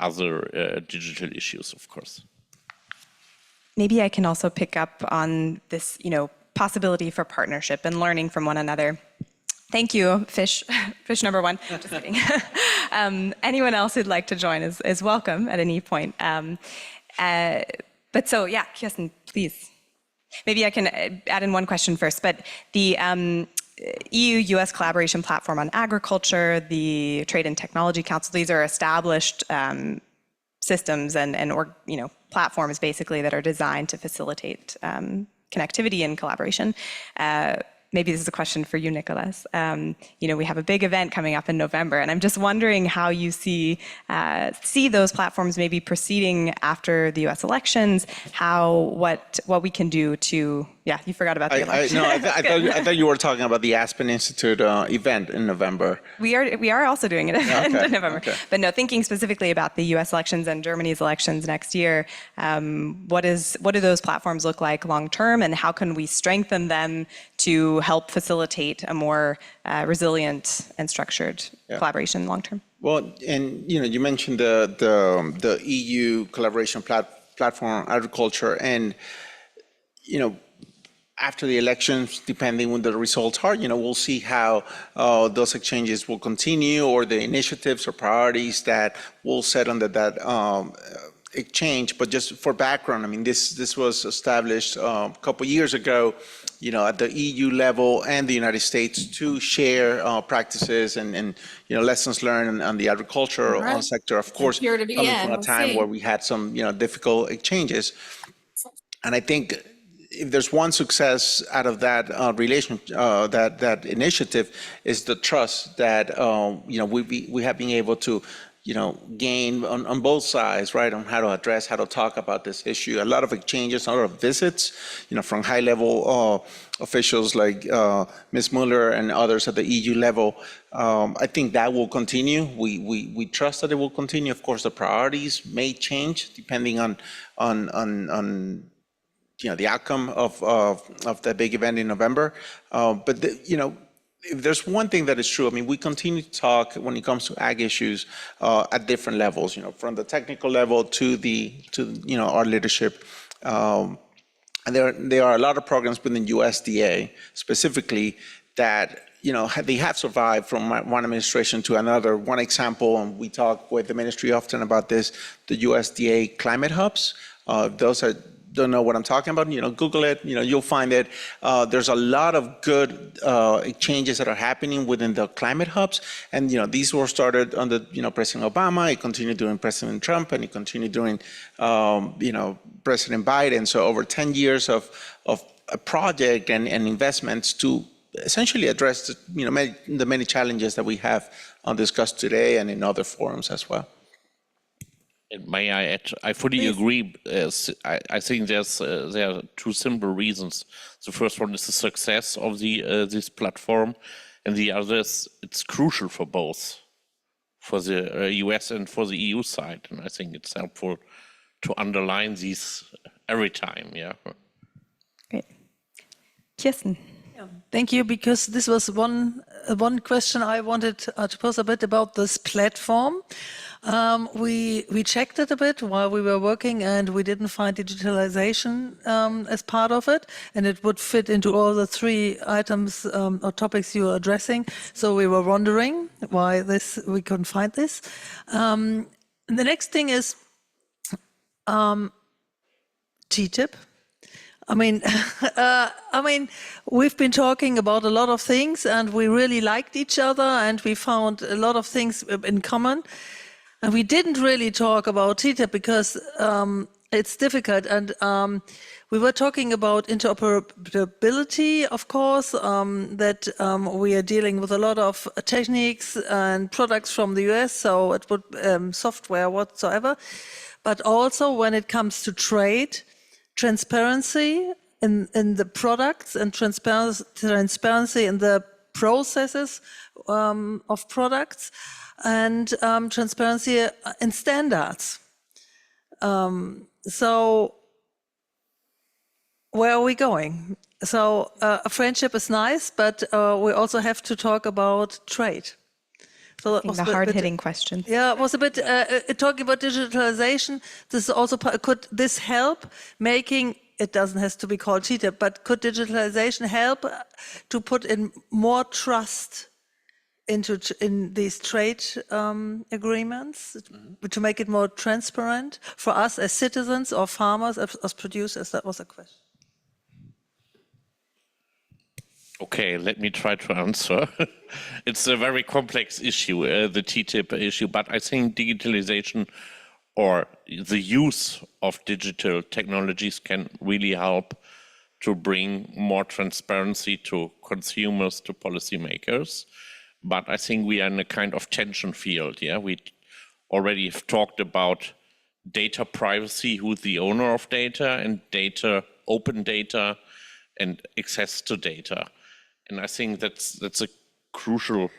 [SPEAKER 22] other digital issues, of course.
[SPEAKER 21] Maybe I can also pick up on this, possibility for partnership and learning from one another. Thank you, fish number one. No, just kidding. Anyone else who'd like to join is welcome at any point. But so, yeah, Kirsten, please. Maybe I can add in one question first, but the EU-US collaboration platform on agriculture, the Trade and Technology Council, these are established systems and platforms basically that are designed to facilitate connectivity and collaboration. Maybe this is a question for you, Nicholas. We have a big event coming up in November, and I'm just wondering how you see those platforms maybe proceeding after the U.S. elections. What we can do to you forgot about the election.
[SPEAKER 4] I thought you were talking about the Aspen Institute event in November.
[SPEAKER 21] We are also doing an event in November, but no, thinking specifically about the U.S. elections and Germany's elections next year. What do those platforms look like long term, and how can we strengthen them to help facilitate a more resilient and structured collaboration long term?
[SPEAKER 4] Well, and you mentioned the EU collaboration platform on agriculture, and after the elections, depending on the results are, we'll see how those exchanges will continue, or the initiatives or priorities that will set under that exchange. But just for background, I mean, this was established a couple of years ago, at the EU level and the United States to share practices and lessons learned on the agricultural sector. Of course, coming from a time where we had some difficult exchanges, and I think if there's one success out of that that initiative is the trust that we have been able to gain on both sides, right, on how to address, how to talk about this issue. A lot of exchanges, a lot of visits, from high-level officials like Ms. Mueller and others at the EU level. I think that will continue. We trust that it will continue. Of course, the priorities may change depending on the outcome of the big event in November. But if there's one thing that is true, I mean, we continue to talk when it comes to ag issues at different levels, from the technical level to our leadership. And there are a lot of programs within USDA specifically that they have survived from one administration to another. One example, and we talk with the ministry often about this, the USDA climate hubs. Those don't know what I'm talking about, Google it, you'll find it. There's a lot of good exchanges that are happening within the climate hubs. And, these were started under, President Obama. It continued during President Trump, and it continued during, President Biden. So over 10 years of a project and investments to essentially address, the many challenges that we have discussed today and in other forums as well.
[SPEAKER 22] And may I add, I fully agree. I think there are two simple reasons. The first one is the success of this platform, and the other is it's crucial for both, for the US and for the EU side. And I think it's helpful to underline these every time. Yeah.
[SPEAKER 21] Great, Kirsten.
[SPEAKER 6] Thank you, because this was one question I wanted to pose a bit about this platform. We checked it a bit while we were working, and we didn't find digitalization as part of it, and it would fit into all the three items or topics you were addressing. So we were wondering why we couldn't find this. The next thing is TTIP. I mean, we've been talking about a lot of things, and we really liked each other, and we found a lot of things in common. And we didn't really talk about TTIP because it's difficult. And we were talking about interoperability, of course, that we are dealing with a lot of techniques and products from the US, so it would software whatsoever. But also when it comes to trade, transparency in the products and transparency in the processes of products, and transparency in standards. So where are we going? So a friendship is nice, but we also have to talk about trade. So that was
[SPEAKER 21] the hard-hitting question.
[SPEAKER 6] Yeah, it was a bit talking about digitalization. This is also could this help making it doesn't have to be called TTIP, but could digitalization help to put in more trust in these trade agreements, to make it more transparent for us as citizens or farmers, as producers? That was a question.
[SPEAKER 22] Okay, let me try to answer. It's a very complex issue, the TTIP issue, but I think digitalization or the use of digital technologies can really help to bring more transparency to consumers, to policymakers. But I think we are in a kind of tension field. Yeah, we already have talked about data privacy, who's the owner of data, and data, open data, and access to data. And I think that's a crucial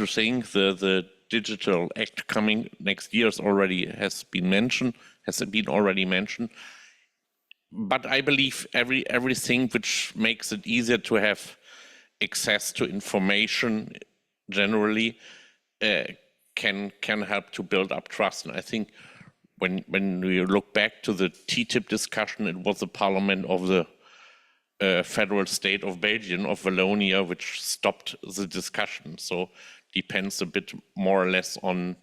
[SPEAKER 22] thing. The Digital Act coming next year has been already mentioned. But I believe everything which makes it easier to have access to information generally can help to build up trust. And I think when we look back to the TTIP discussion, it was the Parliament of the federal state of Belgium, of Wallonia, which stopped the discussion. So depends a bit more or less on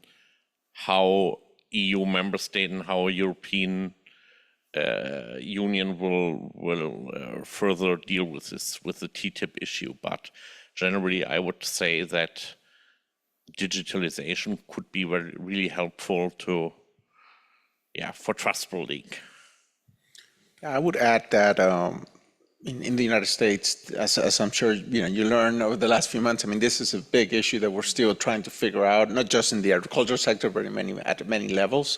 [SPEAKER 22] how EU member state and how European Union will further deal with the TTIP issue. But generally, I would say that digitalization could be really helpful for trust building.
[SPEAKER 4] I would add that in the United States, as I'm sure you learned over the last few months, I mean, this is a big issue that we're still trying to figure out, not just in the agricultural sector, but at many levels.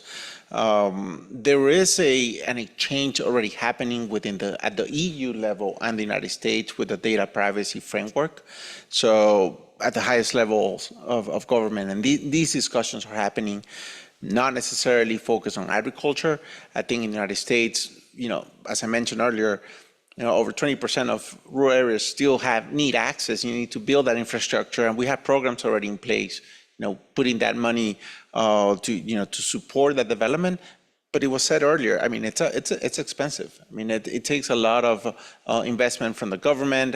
[SPEAKER 4] There is an exchange already happening at the EU level and the United States with the data privacy framework. So at the highest levels of government, and these discussions are happening, not necessarily focused on agriculture. I think in the United States, as I mentioned earlier, over 20% of rural areas still need access. You need to build that infrastructure, and we have programs already in place, putting that money to support that development. But it was said earlier, I mean, it's expensive. I mean, it takes a lot of investment from the government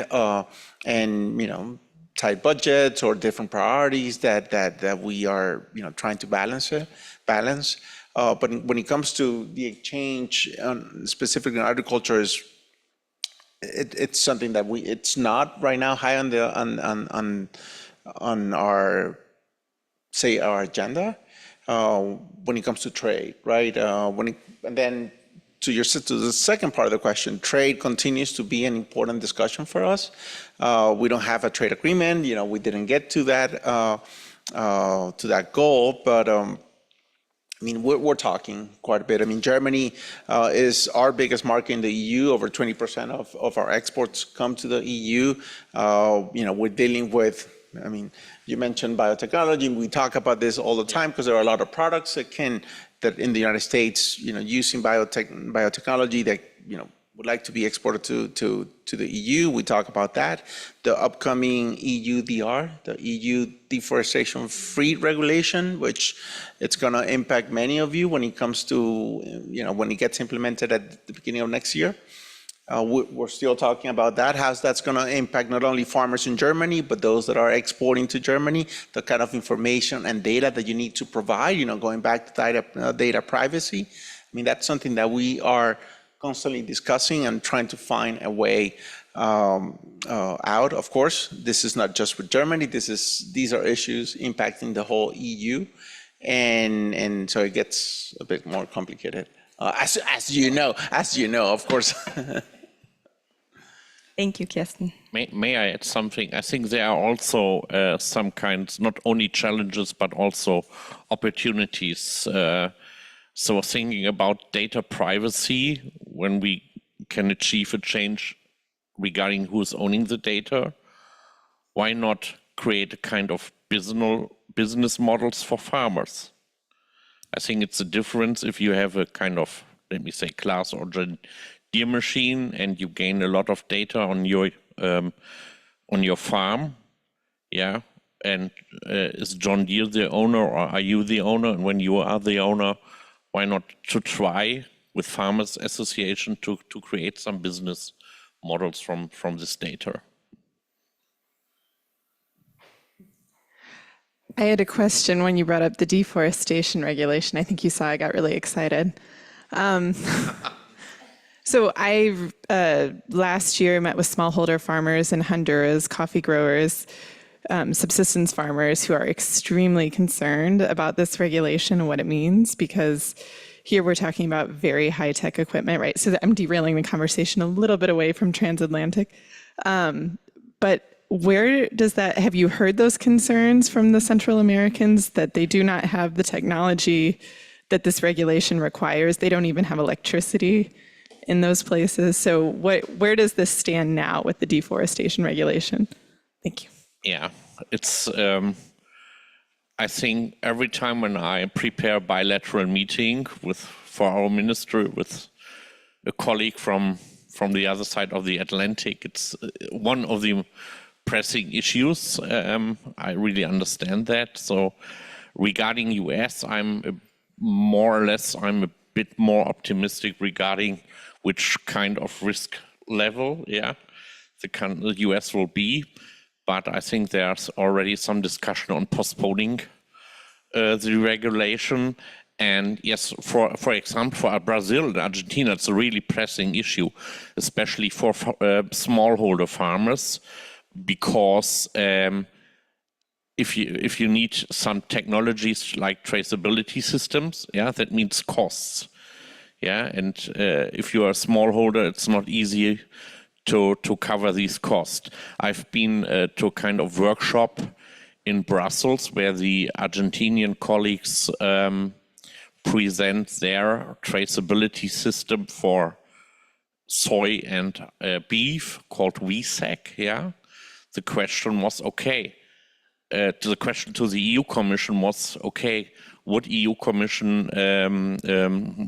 [SPEAKER 4] and tight budgets or different priorities that we are trying to balance. But when it comes to the exchange, specifically in agriculture, it's something that it's not right now high on our agenda when it comes to trade, right? And then to the second part of the question, trade continues to be an important discussion for us. We don't have a trade agreement. We didn't get to that goal, but I mean, we're talking quite a bit. I mean, Germany is our biggest market in the EU. Over 20% of our exports come to the EU. We're dealing with, I mean, you mentioned biotechnology. We talk about this all the time because there are a lot of products that in the United States, using biotechnology that, would like to be exported to the EU. We talk about that. The upcoming EUDR, the EU Deforestation Free Regulation, which it's going to impact many of you when it comes to, when it gets implemented at the beginning of next year. We're still talking about that, how that's going to impact not only farmers in Germany, but those that are exporting to Germany, the kind of information and data that you need to provide, going back to data privacy. I mean, that's something that we are constantly discussing and trying to find a way out. Of course, this is not just with Germany. These are issues impacting the whole EU, and so it gets a bit more complicated. As you know, of course.
[SPEAKER 21] Thank you, Kirsten.
[SPEAKER 22] May I add something? I think there are also some kinds, not only challenges, but also opportunities. So thinking about data privacy, when we can achieve a change regarding who's owning the data, why not create a kind of business models for farmers? I think it's a difference if you have a kind of, let me say, class or deer machine and you gain a lot of data on your farm, yeah. And is John Deere the owner, or are you the owner? And when you are the owner, why not to try with Farmers Association to create some business models from this data?
[SPEAKER 2] I had a question when you brought up the deforestation regulation. I think you saw I got really excited. So I last year met with smallholder farmers in Honduras, coffee growers, subsistence farmers who are extremely concerned about this regulation and what it means, because here we're talking about very high-tech equipment, right? So I'm derailing the conversation a little bit away from Transatlantic. But where does that, have you heard those concerns from the Central Americans that they do not have the technology that this regulation requires? They don't even have electricity in those places. So where does this stand now with the deforestation regulation? Thank you.
[SPEAKER 22] Yeah, it's, I think every time when I prepare a bilateral meeting for our ministry with a colleague from the other side of the Atlantic, it's one of the pressing issues. I really understand that. So regarding US, I'm a bit more optimistic regarding which kind of risk level, yeah, the US will be. But I think there's already some discussion on postponing the regulation. And yes, for example, for Brazil and Argentina, it's a really pressing issue, especially for smallholder farmers, because if you need some technologies like traceability systems, yeah, that means costs. Yeah, and if you are a smallholder, it's not easy to cover these costs. I've been to a kind of workshop in Brussels where the Argentinian colleagues present their traceability system for soy and beef called VSAC. Yeah, the question was the question to the EU Commission was would EU Commission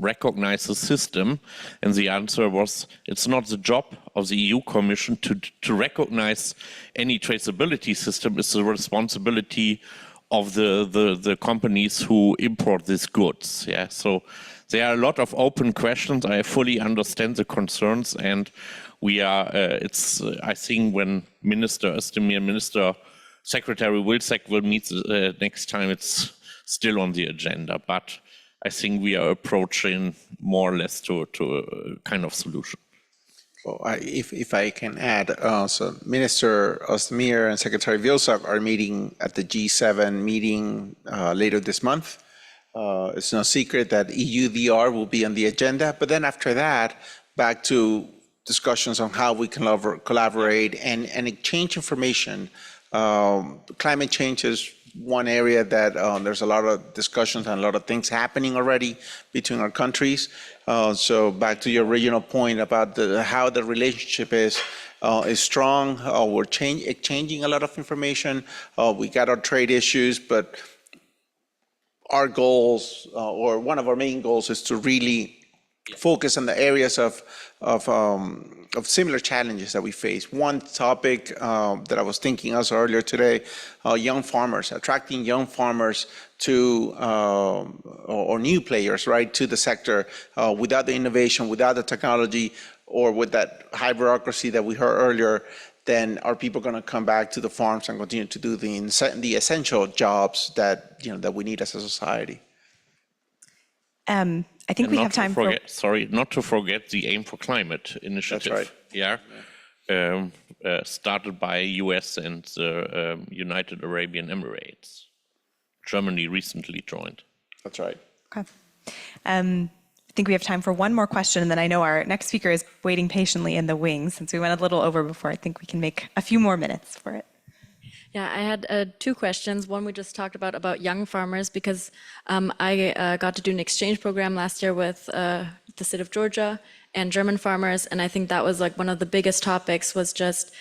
[SPEAKER 22] recognize the system? And the answer was, it's not the job of the EU Commission to recognize any traceability system. It's the responsibility of the companies who import these goods. Yeah, so there are a lot of open questions. I fully understand the concerns, and we are. I think when Minister Özdemir, Secretary Wilczek will meet next time, it's still on the agenda, but I think we are approaching more or less to a kind of solution.
[SPEAKER 4] Well, if I can add, so Minister Özdemir and Secretary Vilsack are meeting at the G7 meeting later this month. It's no secret that EUDR will be on the agenda, but then after that, back to discussions on how we can collaborate and exchange information. Climate change is one area that there's a lot of discussions and a lot of things happening already between our countries. So back to your original point about how the relationship is strong. We're exchanging a lot of information. We got our trade issues, but our goals, or one of our main goals, is to really focus on the areas of similar challenges that we face. One topic that I was thinking also earlier today, young farmers, attracting young farmers to, or new players, right, to the sector. Without the innovation, without the technology, or with that high bureaucracy that we heard earlier, then are people going to come back to the farms and continue to do the essential jobs that, that we need as a society?
[SPEAKER 21] I think
[SPEAKER 22] And
[SPEAKER 21] we
[SPEAKER 22] not
[SPEAKER 21] have
[SPEAKER 22] to
[SPEAKER 21] time
[SPEAKER 22] forget, sorry, not to forget the Aim for Climate initiative.
[SPEAKER 4] right.
[SPEAKER 22] Yeah. Started by U.S. and the United Arabian Emirates. Germany recently joined.
[SPEAKER 4] That's right.
[SPEAKER 21] Okay. I think we have time for one more question, and then I know our next speaker is waiting patiently in the wings. Since we went a little over before, I think we can make a few more minutes for it.
[SPEAKER 9] Yeah, I had two questions. One we just talked about young farmers, because I got to do an exchange program last year with the state of Georgia and German farmers, and I think that was like one of the biggest topics was just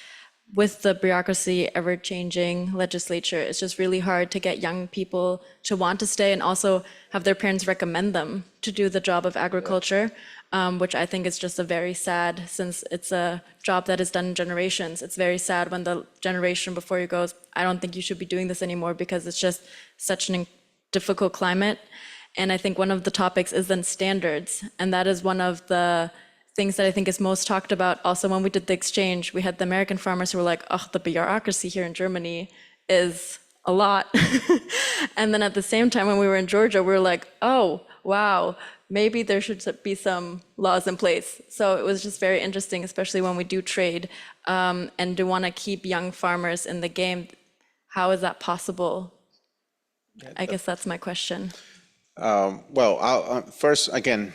[SPEAKER 9] with the bureaucracy, ever-changing legislature, it's just really hard to get young people to want to stay and also have their parents recommend them to do the job of agriculture, which I think is just a very sad, since it's a job that is done in generations. It's very sad when the generation before you goes, I don't think you should be doing this anymore because it's just such a difficult climate. And I think one of the topics is then standards, and that is one of the things that I think is most talked about. Also, when we did the exchange, we had the American farmers who were like, oh, the bureaucracy here in Germany is a lot. And then at the same time, when we were in Georgia, we were like, oh, wow, maybe there should be some laws in place. So it was just very interesting, especially when we do trade and do want to keep young farmers in the game. How is that possible? I guess that's my question.
[SPEAKER 4] Well, I'll, first, again,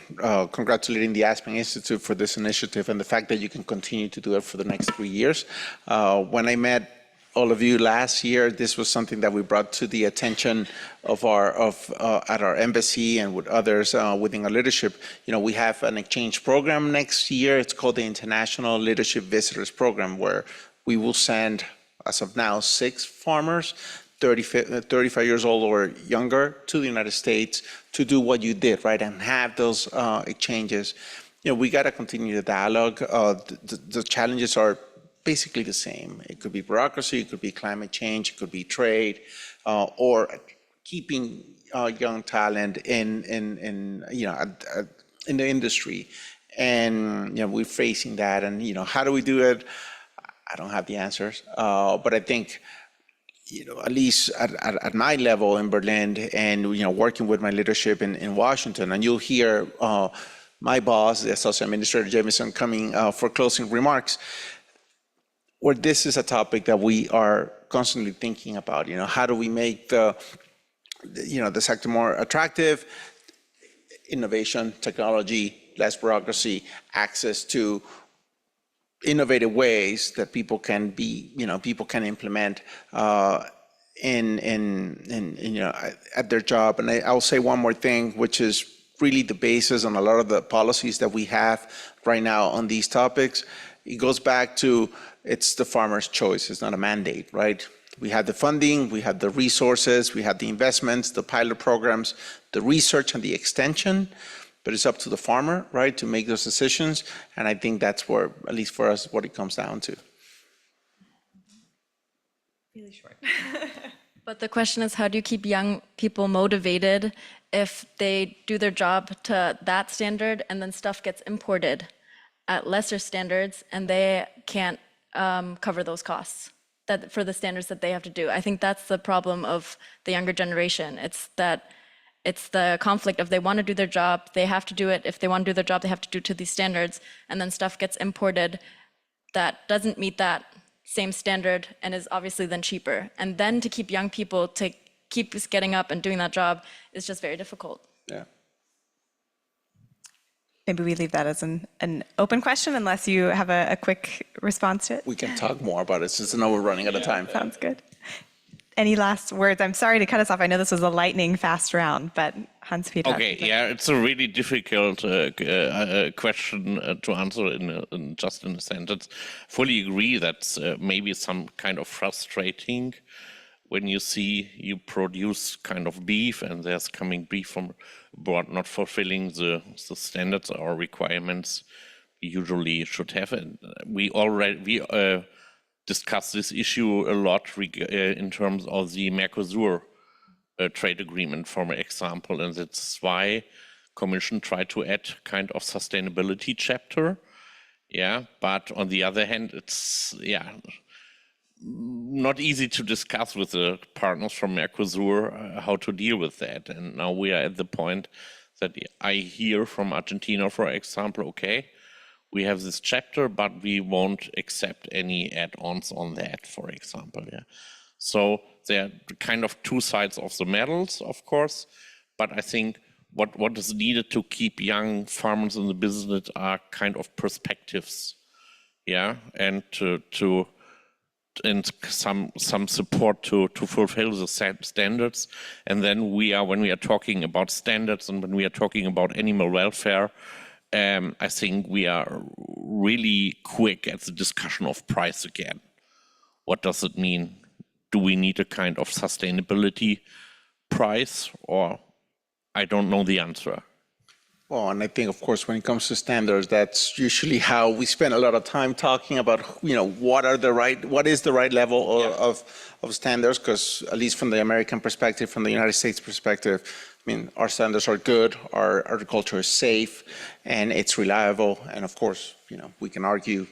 [SPEAKER 4] congratulating the Aspen Institute for this initiative and the fact that you can continue to do it for the next 3 years. When I met all of you last year, this was something that we brought to the attention of at our embassy and with others within our leadership. You know, we have an exchange program next year. It's called the International Leadership Visitors Program, where we will send, as of now, 6 farmers 35 years old or younger to the United States to do what you did, right, and have those exchanges. You know, we got to continue the dialogue. The challenges are basically the same. It could be bureaucracy, it could be climate change, it could be trade, or keeping young talent in you know in the industry. And you know, we're facing that. And you know, how do we do it? I don't have the answers, but I think, you know, at least at my level in Berlin, and you know, working with my leadership in Washington, and you'll hear my boss, the Associate Administrator Jamison, coming for closing remarks, where this is a topic that we are constantly thinking about. You know, how do we make the sector more attractive? Innovation, technology, less bureaucracy, access to innovative ways that people can implement at their job. And I'll say one more thing, which is really the basis on a lot of the policies that we have right now on these topics. It goes back to, it's the farmer's choice. It's not a mandate, right? We have the funding, we have the resources, we have the investments, the pilot programs, the research and the extension. But it's up to the farmer, right, to make those decisions. And I think that's where, at least for us, what it comes down to.
[SPEAKER 21] Really short.
[SPEAKER 9] But the question is, how do you keep young people motivated if they do their job to that standard and then stuff gets imported at lesser standards and they can't cover those costs for the standards that they have to do? I think that's the problem of the younger generation. It's the conflict of they want to do their job, they have to do it. If they want to do their job, they have to do it to these standards, and then stuff gets imported that doesn't meet that same standard and is obviously then cheaper. And then to keep young people to keep getting up and doing that job is just very difficult.
[SPEAKER 4] Yeah.
[SPEAKER 21] Maybe we leave that as an open question, unless you have a quick response to it.
[SPEAKER 4] We can talk more about it since I know we're running out of time.
[SPEAKER 21] Sounds good. Any last words? I'm sorry to cut us off. I know this was a lightning fast round, but Hans-Peter.
[SPEAKER 22] Okay, yeah, it's a really difficult question to answer in just in a sentence. Fully agree that's maybe some kind of frustrating when you see you produce kind of beef and there's coming beef from abroad not fulfilling the standards or requirements we usually should have. And we discussed this issue a lot in terms of the Mercosur trade agreement, for example, and that's why Commission tried to add kind of sustainability chapter. Yeah, but on the other hand, it's not easy to discuss with the partners from Mercosur how to deal with that. And now we are at the point that I hear from Argentina, for example, okay, we have this chapter, but we won't accept any add-ons on that, for example. Yeah. So there are kind of two sides of the medals, of course, but I think what is needed to keep young farmers in the business are kind of perspectives, yeah, and and some support to fulfill the standards. And then when we are talking about standards and when we are talking about animal welfare, I think we are really quick at the discussion of price again. What does it mean? Do we need a kind of sustainability price, or I don't know the answer.
[SPEAKER 4] Well, and I think, of course, when it comes to standards, that's usually how we spend a lot of time talking about, what is the right level of standards, because at least from the American perspective, from the United States perspective, I mean, our standards are good, our agriculture is safe, and it's reliable. And of course, we can argue,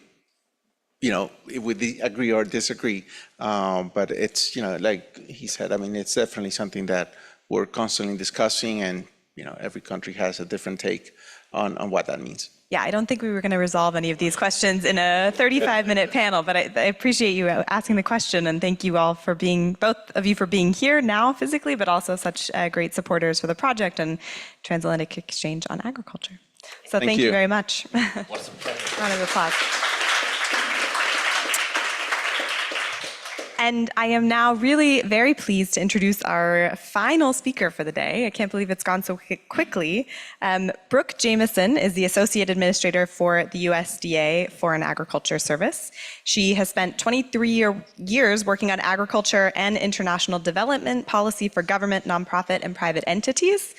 [SPEAKER 4] if we agree or disagree, but it's, like he said, I mean, it's definitely something that we're constantly discussing, and every country has a different take on what that means.
[SPEAKER 21] Yeah, I don't think we were going to resolve any of these questions in a 35-minute panel, but I appreciate you asking the question, and thank you all for both of you for being here now physically, but also such great supporters for the project and Transatlantic Exchange on Agriculture. So thank you very much. Round of applause. And I am now really very pleased to introduce our final speaker for the day. I can't believe it's gone so quickly. Brooke Jamieson is the Associate Administrator for the USDA Foreign Agriculture Service. She has spent 23 years working on agriculture and international development policy for government, nonprofit, and private entities.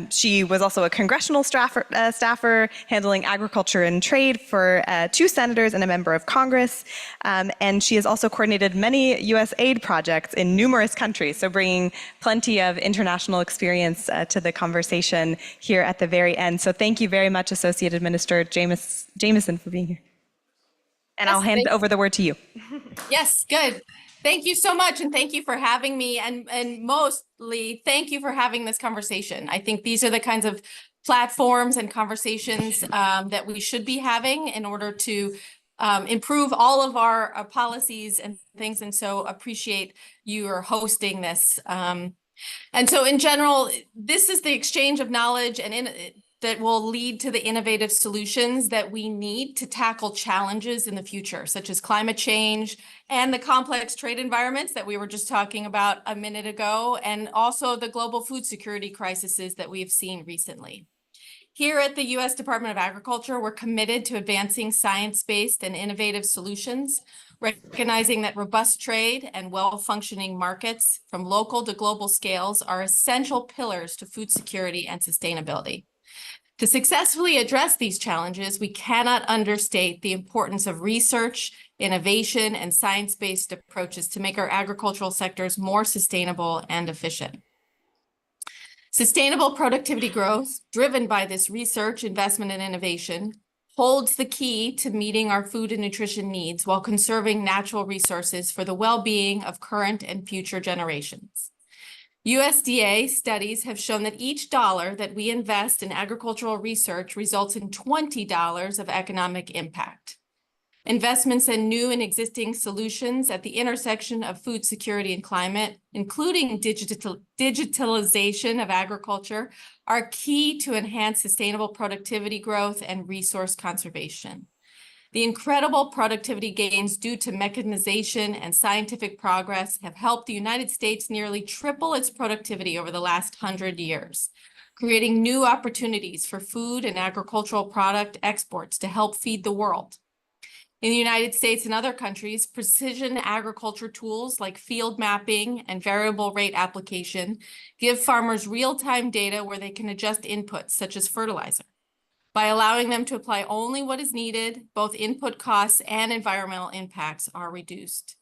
[SPEAKER 21] She was also a congressional staffer handling agriculture and trade for 2 senators and a member of Congress. And she has also coordinated many U.S. aid projects in numerous countries, so bringing plenty of international experience to the conversation here at the very end. So thank you very much, Associate Administrator Jamieson, for being here. And I'll hand over the word to you.
[SPEAKER 12] Yes, good. Thank you so much, and thank you for having me, and mostly thank you for having this conversation. I think these are the kinds of platforms and conversations that we should be having in order to improve all of our policies and things, and so appreciate you hosting this. And so in general, this is the exchange of knowledge and that will lead to the innovative solutions that we need to tackle challenges in the future, such as climate change and the complex trade environments that we were just talking about a minute ago, and also the global food security crises that we have seen recently. Here at the U.S. Department of Agriculture, we're committed to advancing science-based and innovative solutions, recognizing that robust trade and well-functioning markets from local to global scales are essential pillars to food security and sustainability. To successfully address these challenges, we cannot understate the importance of research, innovation, and science-based approaches to make our agricultural sectors more sustainable and efficient. Sustainable productivity growth, driven by this research, investment, and innovation, holds the key to meeting our food and nutrition needs while conserving natural resources for the well-being of current and future generations. USDA studies have shown that each dollar that we invest in agricultural research results in $20 of economic impact. Investments in new and existing solutions at the intersection of food security and climate, including digitalization of agriculture, are key to enhance sustainable productivity growth and resource conservation. The incredible productivity gains due to mechanization and scientific progress have helped the United States nearly triple its productivity over the last 100 years, creating new opportunities for food and agricultural product exports to help feed the world. In the United States and other countries, precision agriculture tools like field mapping and variable rate application give farmers real-time data where they can adjust inputs such as fertilizer. By allowing them to apply only what is needed, both input costs and environmental impacts are reduced.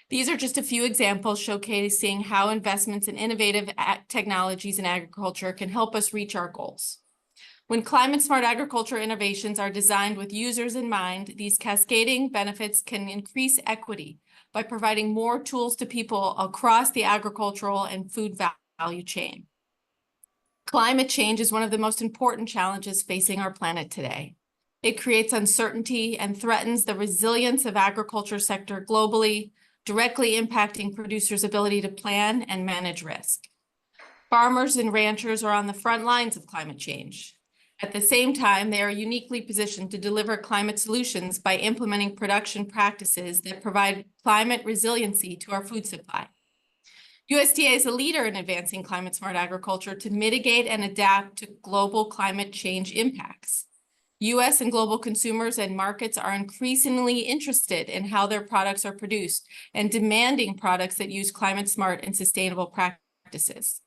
[SPEAKER 12] These are just a few examples showcasing how investments in innovative technologies in agriculture can help us reach our goals. When climate-smart agriculture innovations are designed with users in mind, these cascading benefits can increase equity by providing more tools to people across the agricultural and food value chain. Climate change is one of the most important challenges facing our planet today. It creates uncertainty and threatens the resilience of agriculture sector globally, directly impacting producers' ability to plan and manage risk. Farmers and ranchers are on the front lines of climate change. At the same time, they are uniquely positioned to deliver climate solutions by implementing production practices that provide climate resiliency to our food supply. USDA is a leader in advancing climate-smart agriculture to mitigate and adapt to global climate change impacts. U.S. and global consumers and markets are increasingly interested in how their products are produced and demanding products that use climate-smart and sustainable practices.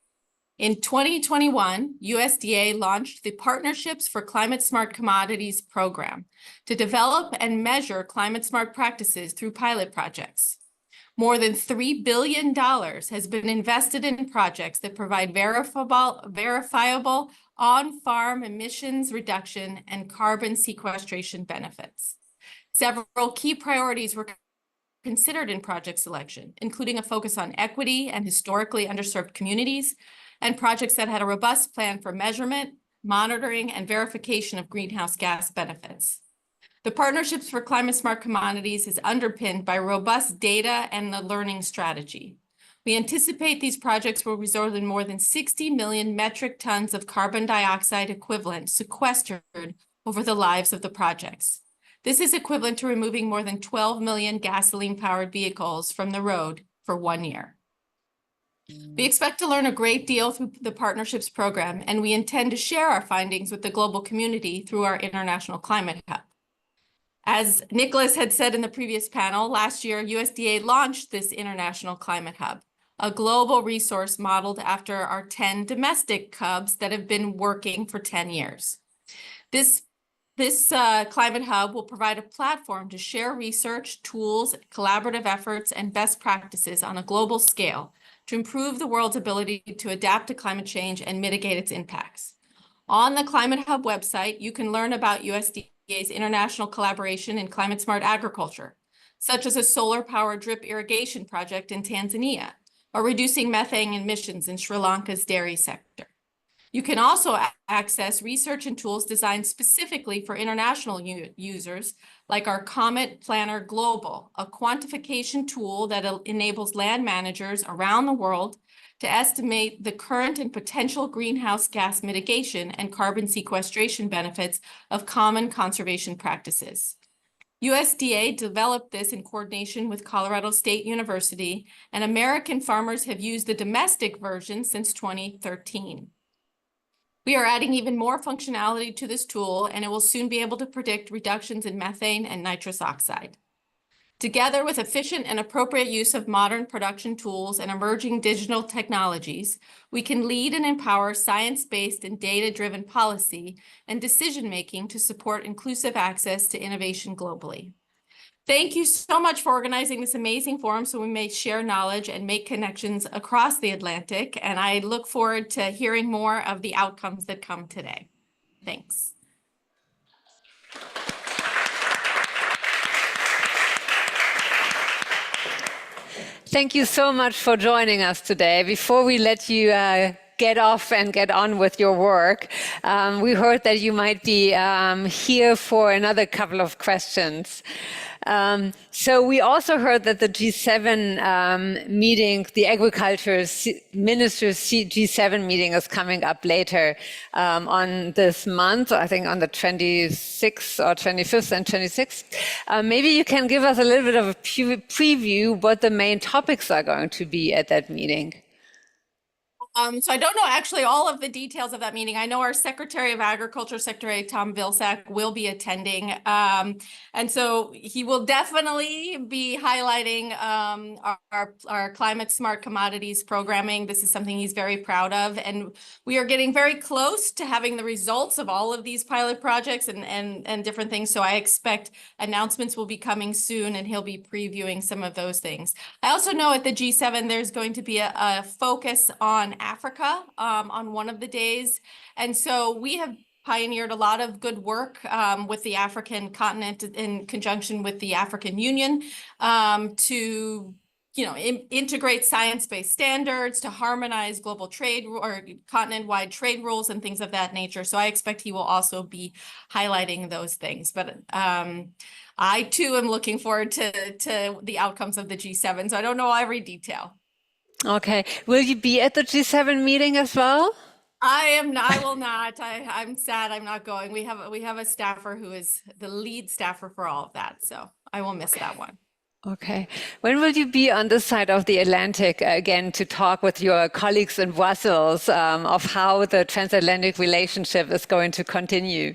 [SPEAKER 12] In 2021, USDA launched the Partnerships for Climate-Smart Commodities program to develop and measure climate-smart practices through pilot projects. More than $3 billion has been invested in projects that provide verifiable on-farm emissions reduction and carbon sequestration benefits. Several key priorities were considered in project selection, including a focus on equity and historically underserved communities, and projects that had a robust plan for measurement, monitoring, and verification of greenhouse gas benefits. The Partnerships for Climate-Smart Commodities is underpinned by robust data and a learning strategy. We anticipate these projects will result in more than 60 million metric tons of carbon dioxide equivalent sequestered over the lives of the projects. This is equivalent to removing more than 12 million gasoline-powered vehicles from the road for 1 year. We expect to learn a great deal through the Partnerships program, and we intend to share our findings with the global community through our International Climate Hub. As Nicholas had said in the previous panel, last year, USDA launched this International Climate Hub, a global resource modeled after our 10 domestic hubs that have been working for 10 years. This Climate Hub will provide a platform to share research, tools, collaborative efforts, and best practices on a global scale to improve the world's ability to adapt to climate change and mitigate its impacts. On the Climate Hub website, you can learn about USDA's international collaboration in climate-smart agriculture, such as a solar-powered drip irrigation project in Tanzania, or reducing methane emissions in Sri Lanka's dairy sector. You can also access research and tools designed specifically for international users, like our Comet Planner Global, a quantification tool that enables land managers around the world to estimate the current and potential greenhouse gas mitigation and carbon sequestration benefits of common conservation practices. USDA developed this in coordination with Colorado State University, and American farmers have used the domestic version since 2013. We are adding even more functionality to this tool, and it will soon be able to predict reductions in methane and nitrous oxide. Together with efficient and appropriate use of modern production tools and emerging digital technologies, we can lead and empower science-based and data-driven policy and decision-making to support inclusive access to innovation globally. Thank you so much for organizing this amazing forum so we may share knowledge and make connections across the Atlantic, and I look forward to hearing more of the outcomes that come today. Thanks.
[SPEAKER 1] Thank you so much for joining us today. Before we let you get off and get on with your work, we heard that you might be here for another couple of questions. So we also heard that the G7 meeting, the agriculture ministers G7 meeting is coming up later on this month, I think on the 26th or 25th and 26th. Maybe you can give us a little bit of a preview what the main topics are going to be at that meeting.
[SPEAKER 12] So I don't know actually all of the details of that meeting. I know our Secretary of Agriculture, Secretary Tom Vilsack, will be attending. And so he will definitely be highlighting our climate smart commodities programming. This is something he's very proud of. And we are getting very close to having the results of all of these pilot projects and different things. So I expect announcements will be coming soon, and he'll be previewing some of those things. I also know at the G7, there's going to be a focus on Africa on one of the days. And so we have pioneered a lot of good work with the African continent in conjunction with the African Union to integrate science-based standards to harmonize global trade or continent-wide trade rules and things of that nature. So I expect he will also be highlighting those things. But I too am looking forward to the outcomes of the G7. So I don't know every detail.
[SPEAKER 1] Okay. Will you be at the G7 meeting as well?
[SPEAKER 12] I will not. I'm sad I'm not going. We have a staffer who is the lead staffer for all of that. So I will miss that one.
[SPEAKER 1] Okay. When will you be on this side of the Atlantic again to talk with your colleagues in Brussels of how the transatlantic relationship is going to continue?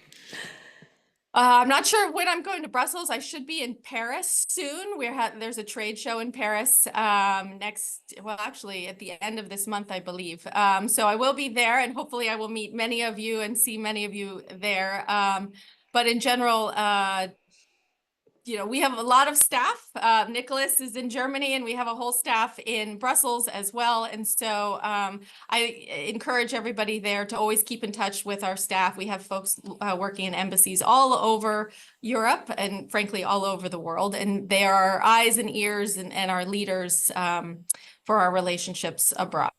[SPEAKER 12] I'm not sure when I'm going to Brussels. I should be in Paris soon. There's a trade show in Paris actually at the end of this month, I believe. So I will be there, and hopefully I will meet many of you and see many of you there. But in general, we have a lot of staff. Nicholas is in Germany, and we have a whole staff in Brussels as well. And so I encourage everybody there to always keep in touch with our staff. We have folks working in embassies all over Europe and frankly, all over the world. And they are our eyes and ears and our leaders for our relationships abroad.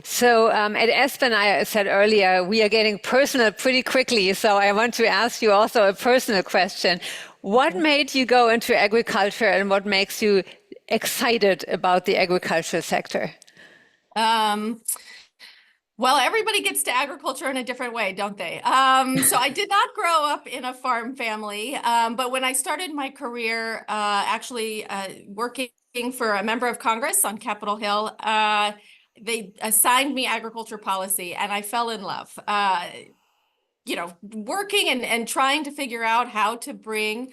[SPEAKER 1] So at Aspen, I said earlier, we are getting personal pretty quickly. So I want to ask you also a personal question. What made you go into agriculture, and what makes you excited about the agriculture sector?
[SPEAKER 12] Well, everybody gets to agriculture in a different way, don't they? So I did not grow up in a farm family, but when I started my career working for a member of Congress on Capitol Hill, they assigned me agriculture policy, and I fell in love. Working and trying to figure out how to bring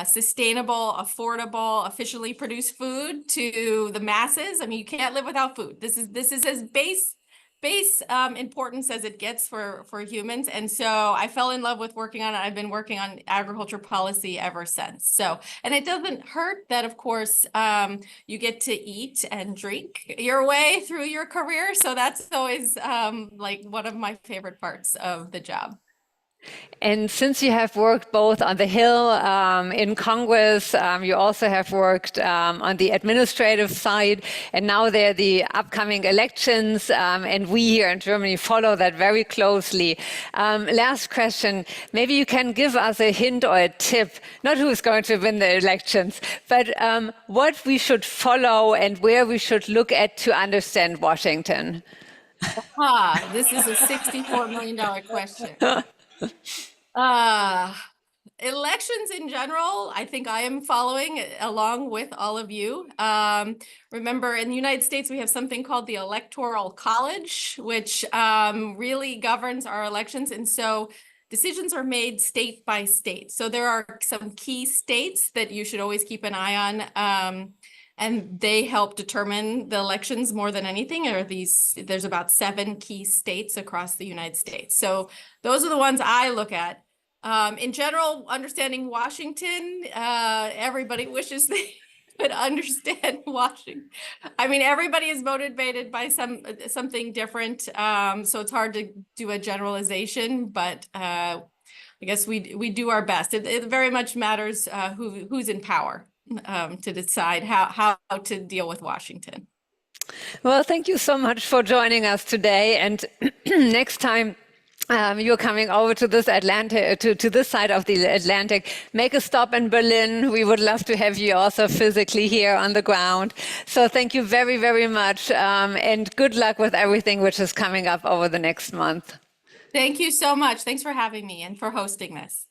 [SPEAKER 12] sustainable, affordable, efficiently produced food to the masses. I mean, you can't live without food. This is as base importance as it gets for humans. And so I fell in love with working on it. I've been working on agriculture policy ever since. So, and it doesn't hurt that, of course, you get to eat and drink your way through your career. So that's always like one of my favorite parts of the job.
[SPEAKER 1] And since you have worked both on the Hill in Congress, you also have worked on the administrative side, and now there are the upcoming elections, and we here in Germany follow that very closely. Last question, maybe you can give us a hint or a tip, not who's going to win the elections, but what we should follow and where we should look at to understand Washington.
[SPEAKER 12] This is a $64 million question. Elections in general, I think I am following along with all of you. Remember, in the United States, we have something called the Electoral College, which really governs our elections. And so decisions are made state by state. So there are some key states that you should always keep an eye on. And they help determine the elections more than anything. There's about 7 key states across the United States. So those are the ones I look at. In general, understanding Washington, everybody wishes they could understand Washington. I mean, everybody is motivated by something different. So it's hard to do a generalization, but I guess we do our best. It very much matters who's in power. To decide how to deal with Washington.
[SPEAKER 1] Well, thank you so much for joining us today. And next time you're coming over to this to this side of the Atlantic, make a stop in Berlin. We would love to have you also physically here on the ground. So thank you very, very much, and good luck with everything which is coming up over the next month.
[SPEAKER 12] Thank you so much. Thanks for having me and for hosting this.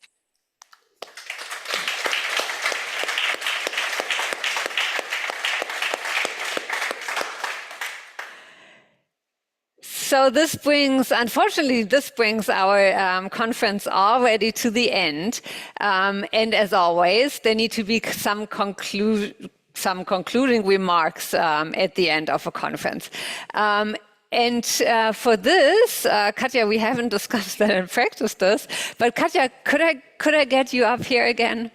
[SPEAKER 1] So unfortunately, this brings our conference already to the end. And as always, there need to be some concluding remarks at the end of a conference. And for this, Katja, we haven't discussed that and practiced this, but Katja, could I get you up here again?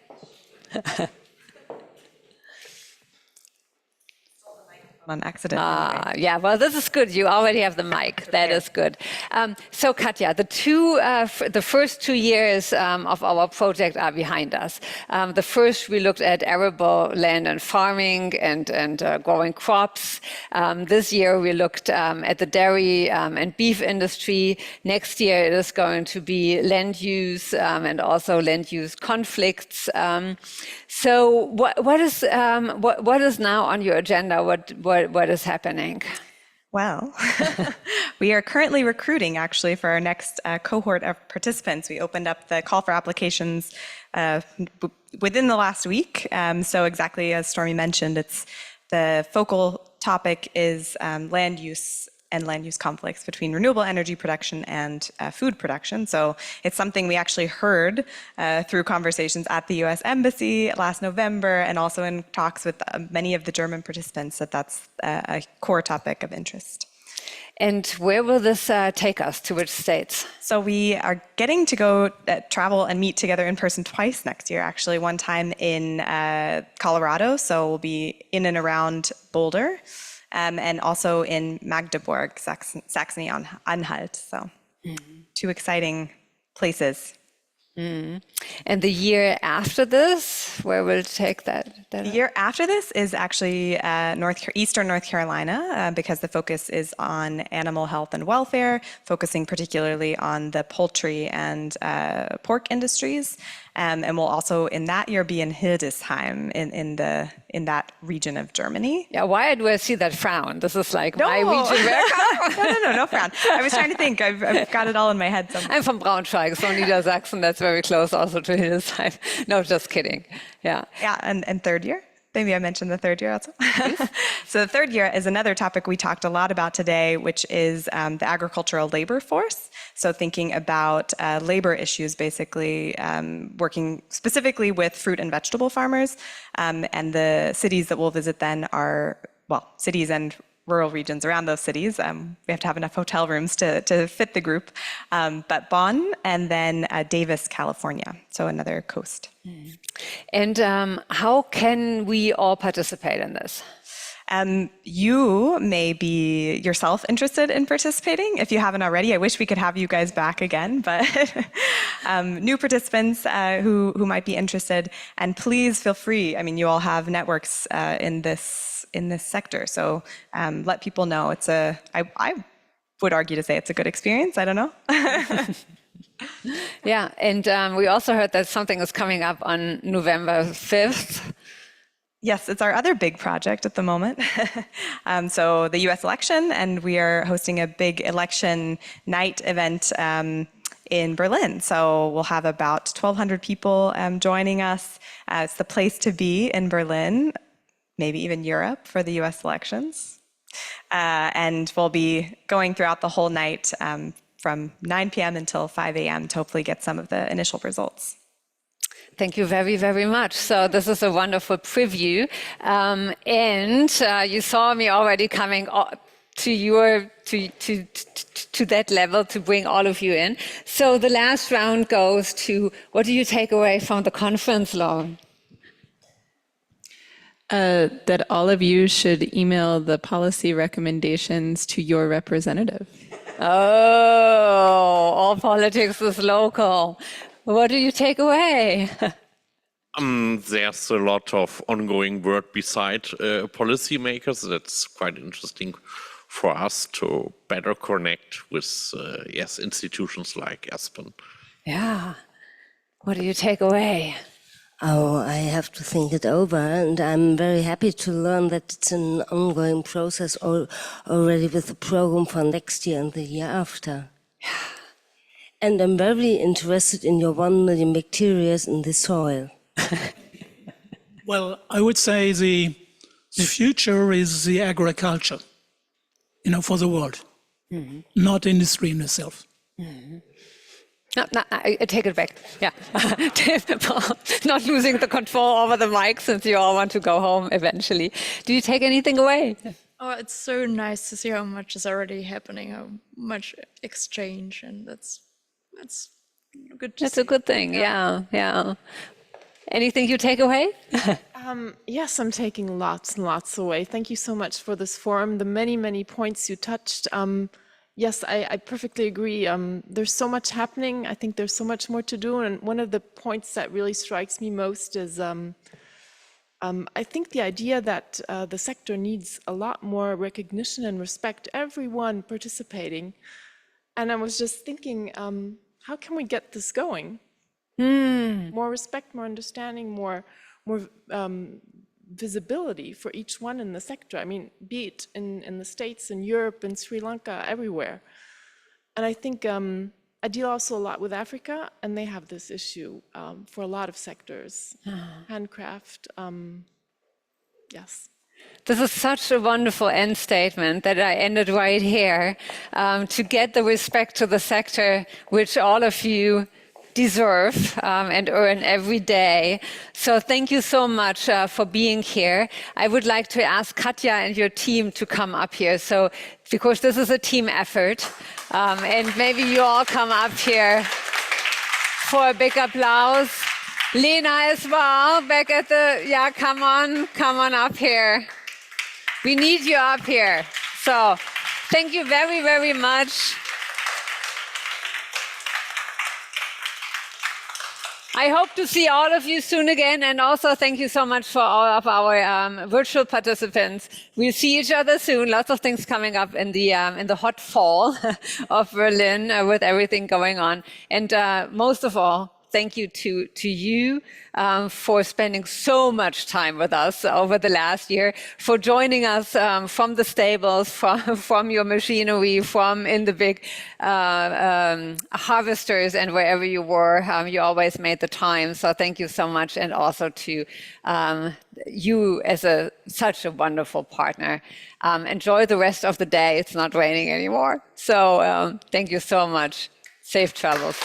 [SPEAKER 21] on accident. Anyway.
[SPEAKER 1] Yeah, well, this is good. You already have the mic. That is good. So, Katja, the first 2 years of our project are behind us. The first, we looked at arable land and farming and growing crops. This year, we looked at the dairy and beef industry. Next year, it is going to be land use and also land use conflicts. So, what is now on your agenda? What is happening?
[SPEAKER 21] Well, we are currently recruiting actually for our next cohort of participants. We opened up the call for applications within the last week. So exactly as Stormy mentioned, the focal topic is land use and land use conflicts between renewable energy production and food production. So it's something we actually heard through conversations at the U.S. Embassy last November, and also in talks with many of the German participants, that's a core topic of interest.
[SPEAKER 1] And where will this take us? To which states?
[SPEAKER 21] So we are getting to go travel and meet together in person twice next year, actually. One time in Colorado, so we'll be in and around Boulder, and also in Magdeburg, Saxony-Anhalt. So 2 exciting places.
[SPEAKER 1] And the year after this, where will it take that?
[SPEAKER 21] The year after this is actually Eastern North Carolina, because the focus is on animal health and welfare, focusing particularly on the poultry and pork industries. And we'll also in that year be in Hildesheim in that region of Germany.
[SPEAKER 1] Yeah, why do I see that frown? This is like my region.
[SPEAKER 21] No frown. I was trying to think. I've got it all in my head somewhere.
[SPEAKER 1] I'm from Braunschweig, so Niedersachsen. That's very close also to Hildesheim. No, just kidding. Yeah.
[SPEAKER 21] Yeah, and third year. Maybe I mentioned the third year also. So the third year is another topic we talked a lot about today, which is the agricultural labor force. So thinking about labor issues, basically working specifically with fruit and vegetable farmers. And the cities that we'll visit then are, well, cities and rural regions around those cities. We have to have enough hotel rooms to fit the group. But Bonn and then Davis, California. So another coast.
[SPEAKER 1] And how can we all participate in this?
[SPEAKER 21] You may be yourself interested in participating. If you haven't already, I wish we could have you guys back again, but new participants who might be interested, and please feel free. I mean, you all have networks in this sector, so let people know. I would argue to say it's a good experience. I don't know.
[SPEAKER 1] Yeah, and we also heard that something is coming up on November 5th.
[SPEAKER 21] Yes, it's our other big project at the moment. So the U.S. election, and we are hosting a big election night event in Berlin. So we'll have about 1,200 people joining us. It's the place to be in Berlin, maybe even Europe for the U.S. elections. And we'll be going throughout the whole night from 9 p.m. until 5 a.m. to hopefully get some of the initial results.
[SPEAKER 1] Thank you very, very much. So this is a wonderful preview. And you saw me already coming to that level to bring all of you in. So the last round goes to, what do you take away from the conference, Lauren?
[SPEAKER 2] That all of you should email the policy recommendations to your representative.
[SPEAKER 1] Oh, all politics is local. What do you take away?
[SPEAKER 22] There's a lot of ongoing work beside policymakers. That's quite interesting for us to better connect with institutions like Aspen.
[SPEAKER 1] Yeah. What do you take away?
[SPEAKER 10] Oh, I have to think it over, and I'm very happy to learn that it's an ongoing process already with the program for next year and the year after. And I'm very interested in your 1 million bacteria in the soil.
[SPEAKER 13] Well, I would say the future is the agriculture, for the world, not industry in itself.
[SPEAKER 1] No, I take it back. Yeah. Not losing the control over the mic since you all want to go home eventually. Do you take anything away?
[SPEAKER 9] Oh, it's so nice to see how much is already happening, how much exchange, and that's good to see.
[SPEAKER 1] That's a good thing. Yeah. Anything you take away?
[SPEAKER 11] Yes, I'm taking lots and lots away. Thank you so much for this forum, the many, many points you touched. Yes, I perfectly agree. There's so much happening. I think there's so much more to do. And one of the points that really strikes me most is I think the idea that the sector needs a lot more recognition and respect, everyone participating. And I was just thinking, how can we get this going? More respect, more understanding, more visibility for each one in the sector. I mean, be it in the States, in Europe, in Sri Lanka, everywhere. And I think I deal also a lot with Africa, and they have this issue for a lot of sectors. Handcraft, yes.
[SPEAKER 1] This is such a wonderful end statement that I ended right here, to get the respect to the sector, which all of you deserve and earn every day. So thank you so much for being here. I would like to ask Katja and your team to come up here. So, because this is a team effort, and maybe you all come up here for a big applause. Lena as well, back at the, yeah, come on up here. We need you up here. So thank you very, very much. I hope to see all of you soon again, and also thank you so much for all of our virtual participants. We'll see each other soon. Lots of things coming up in the hot fall of Berlin with everything going on. And most of all, thank you to you for spending so much time with us over the last year, for joining us from the stables, from your machinery, from in the big harvesters and wherever you were. You always made the time, so thank you so much. And also to you as such a wonderful partner. Enjoy the rest of the day. It's not raining anymore. So thank you so much. Safe travels.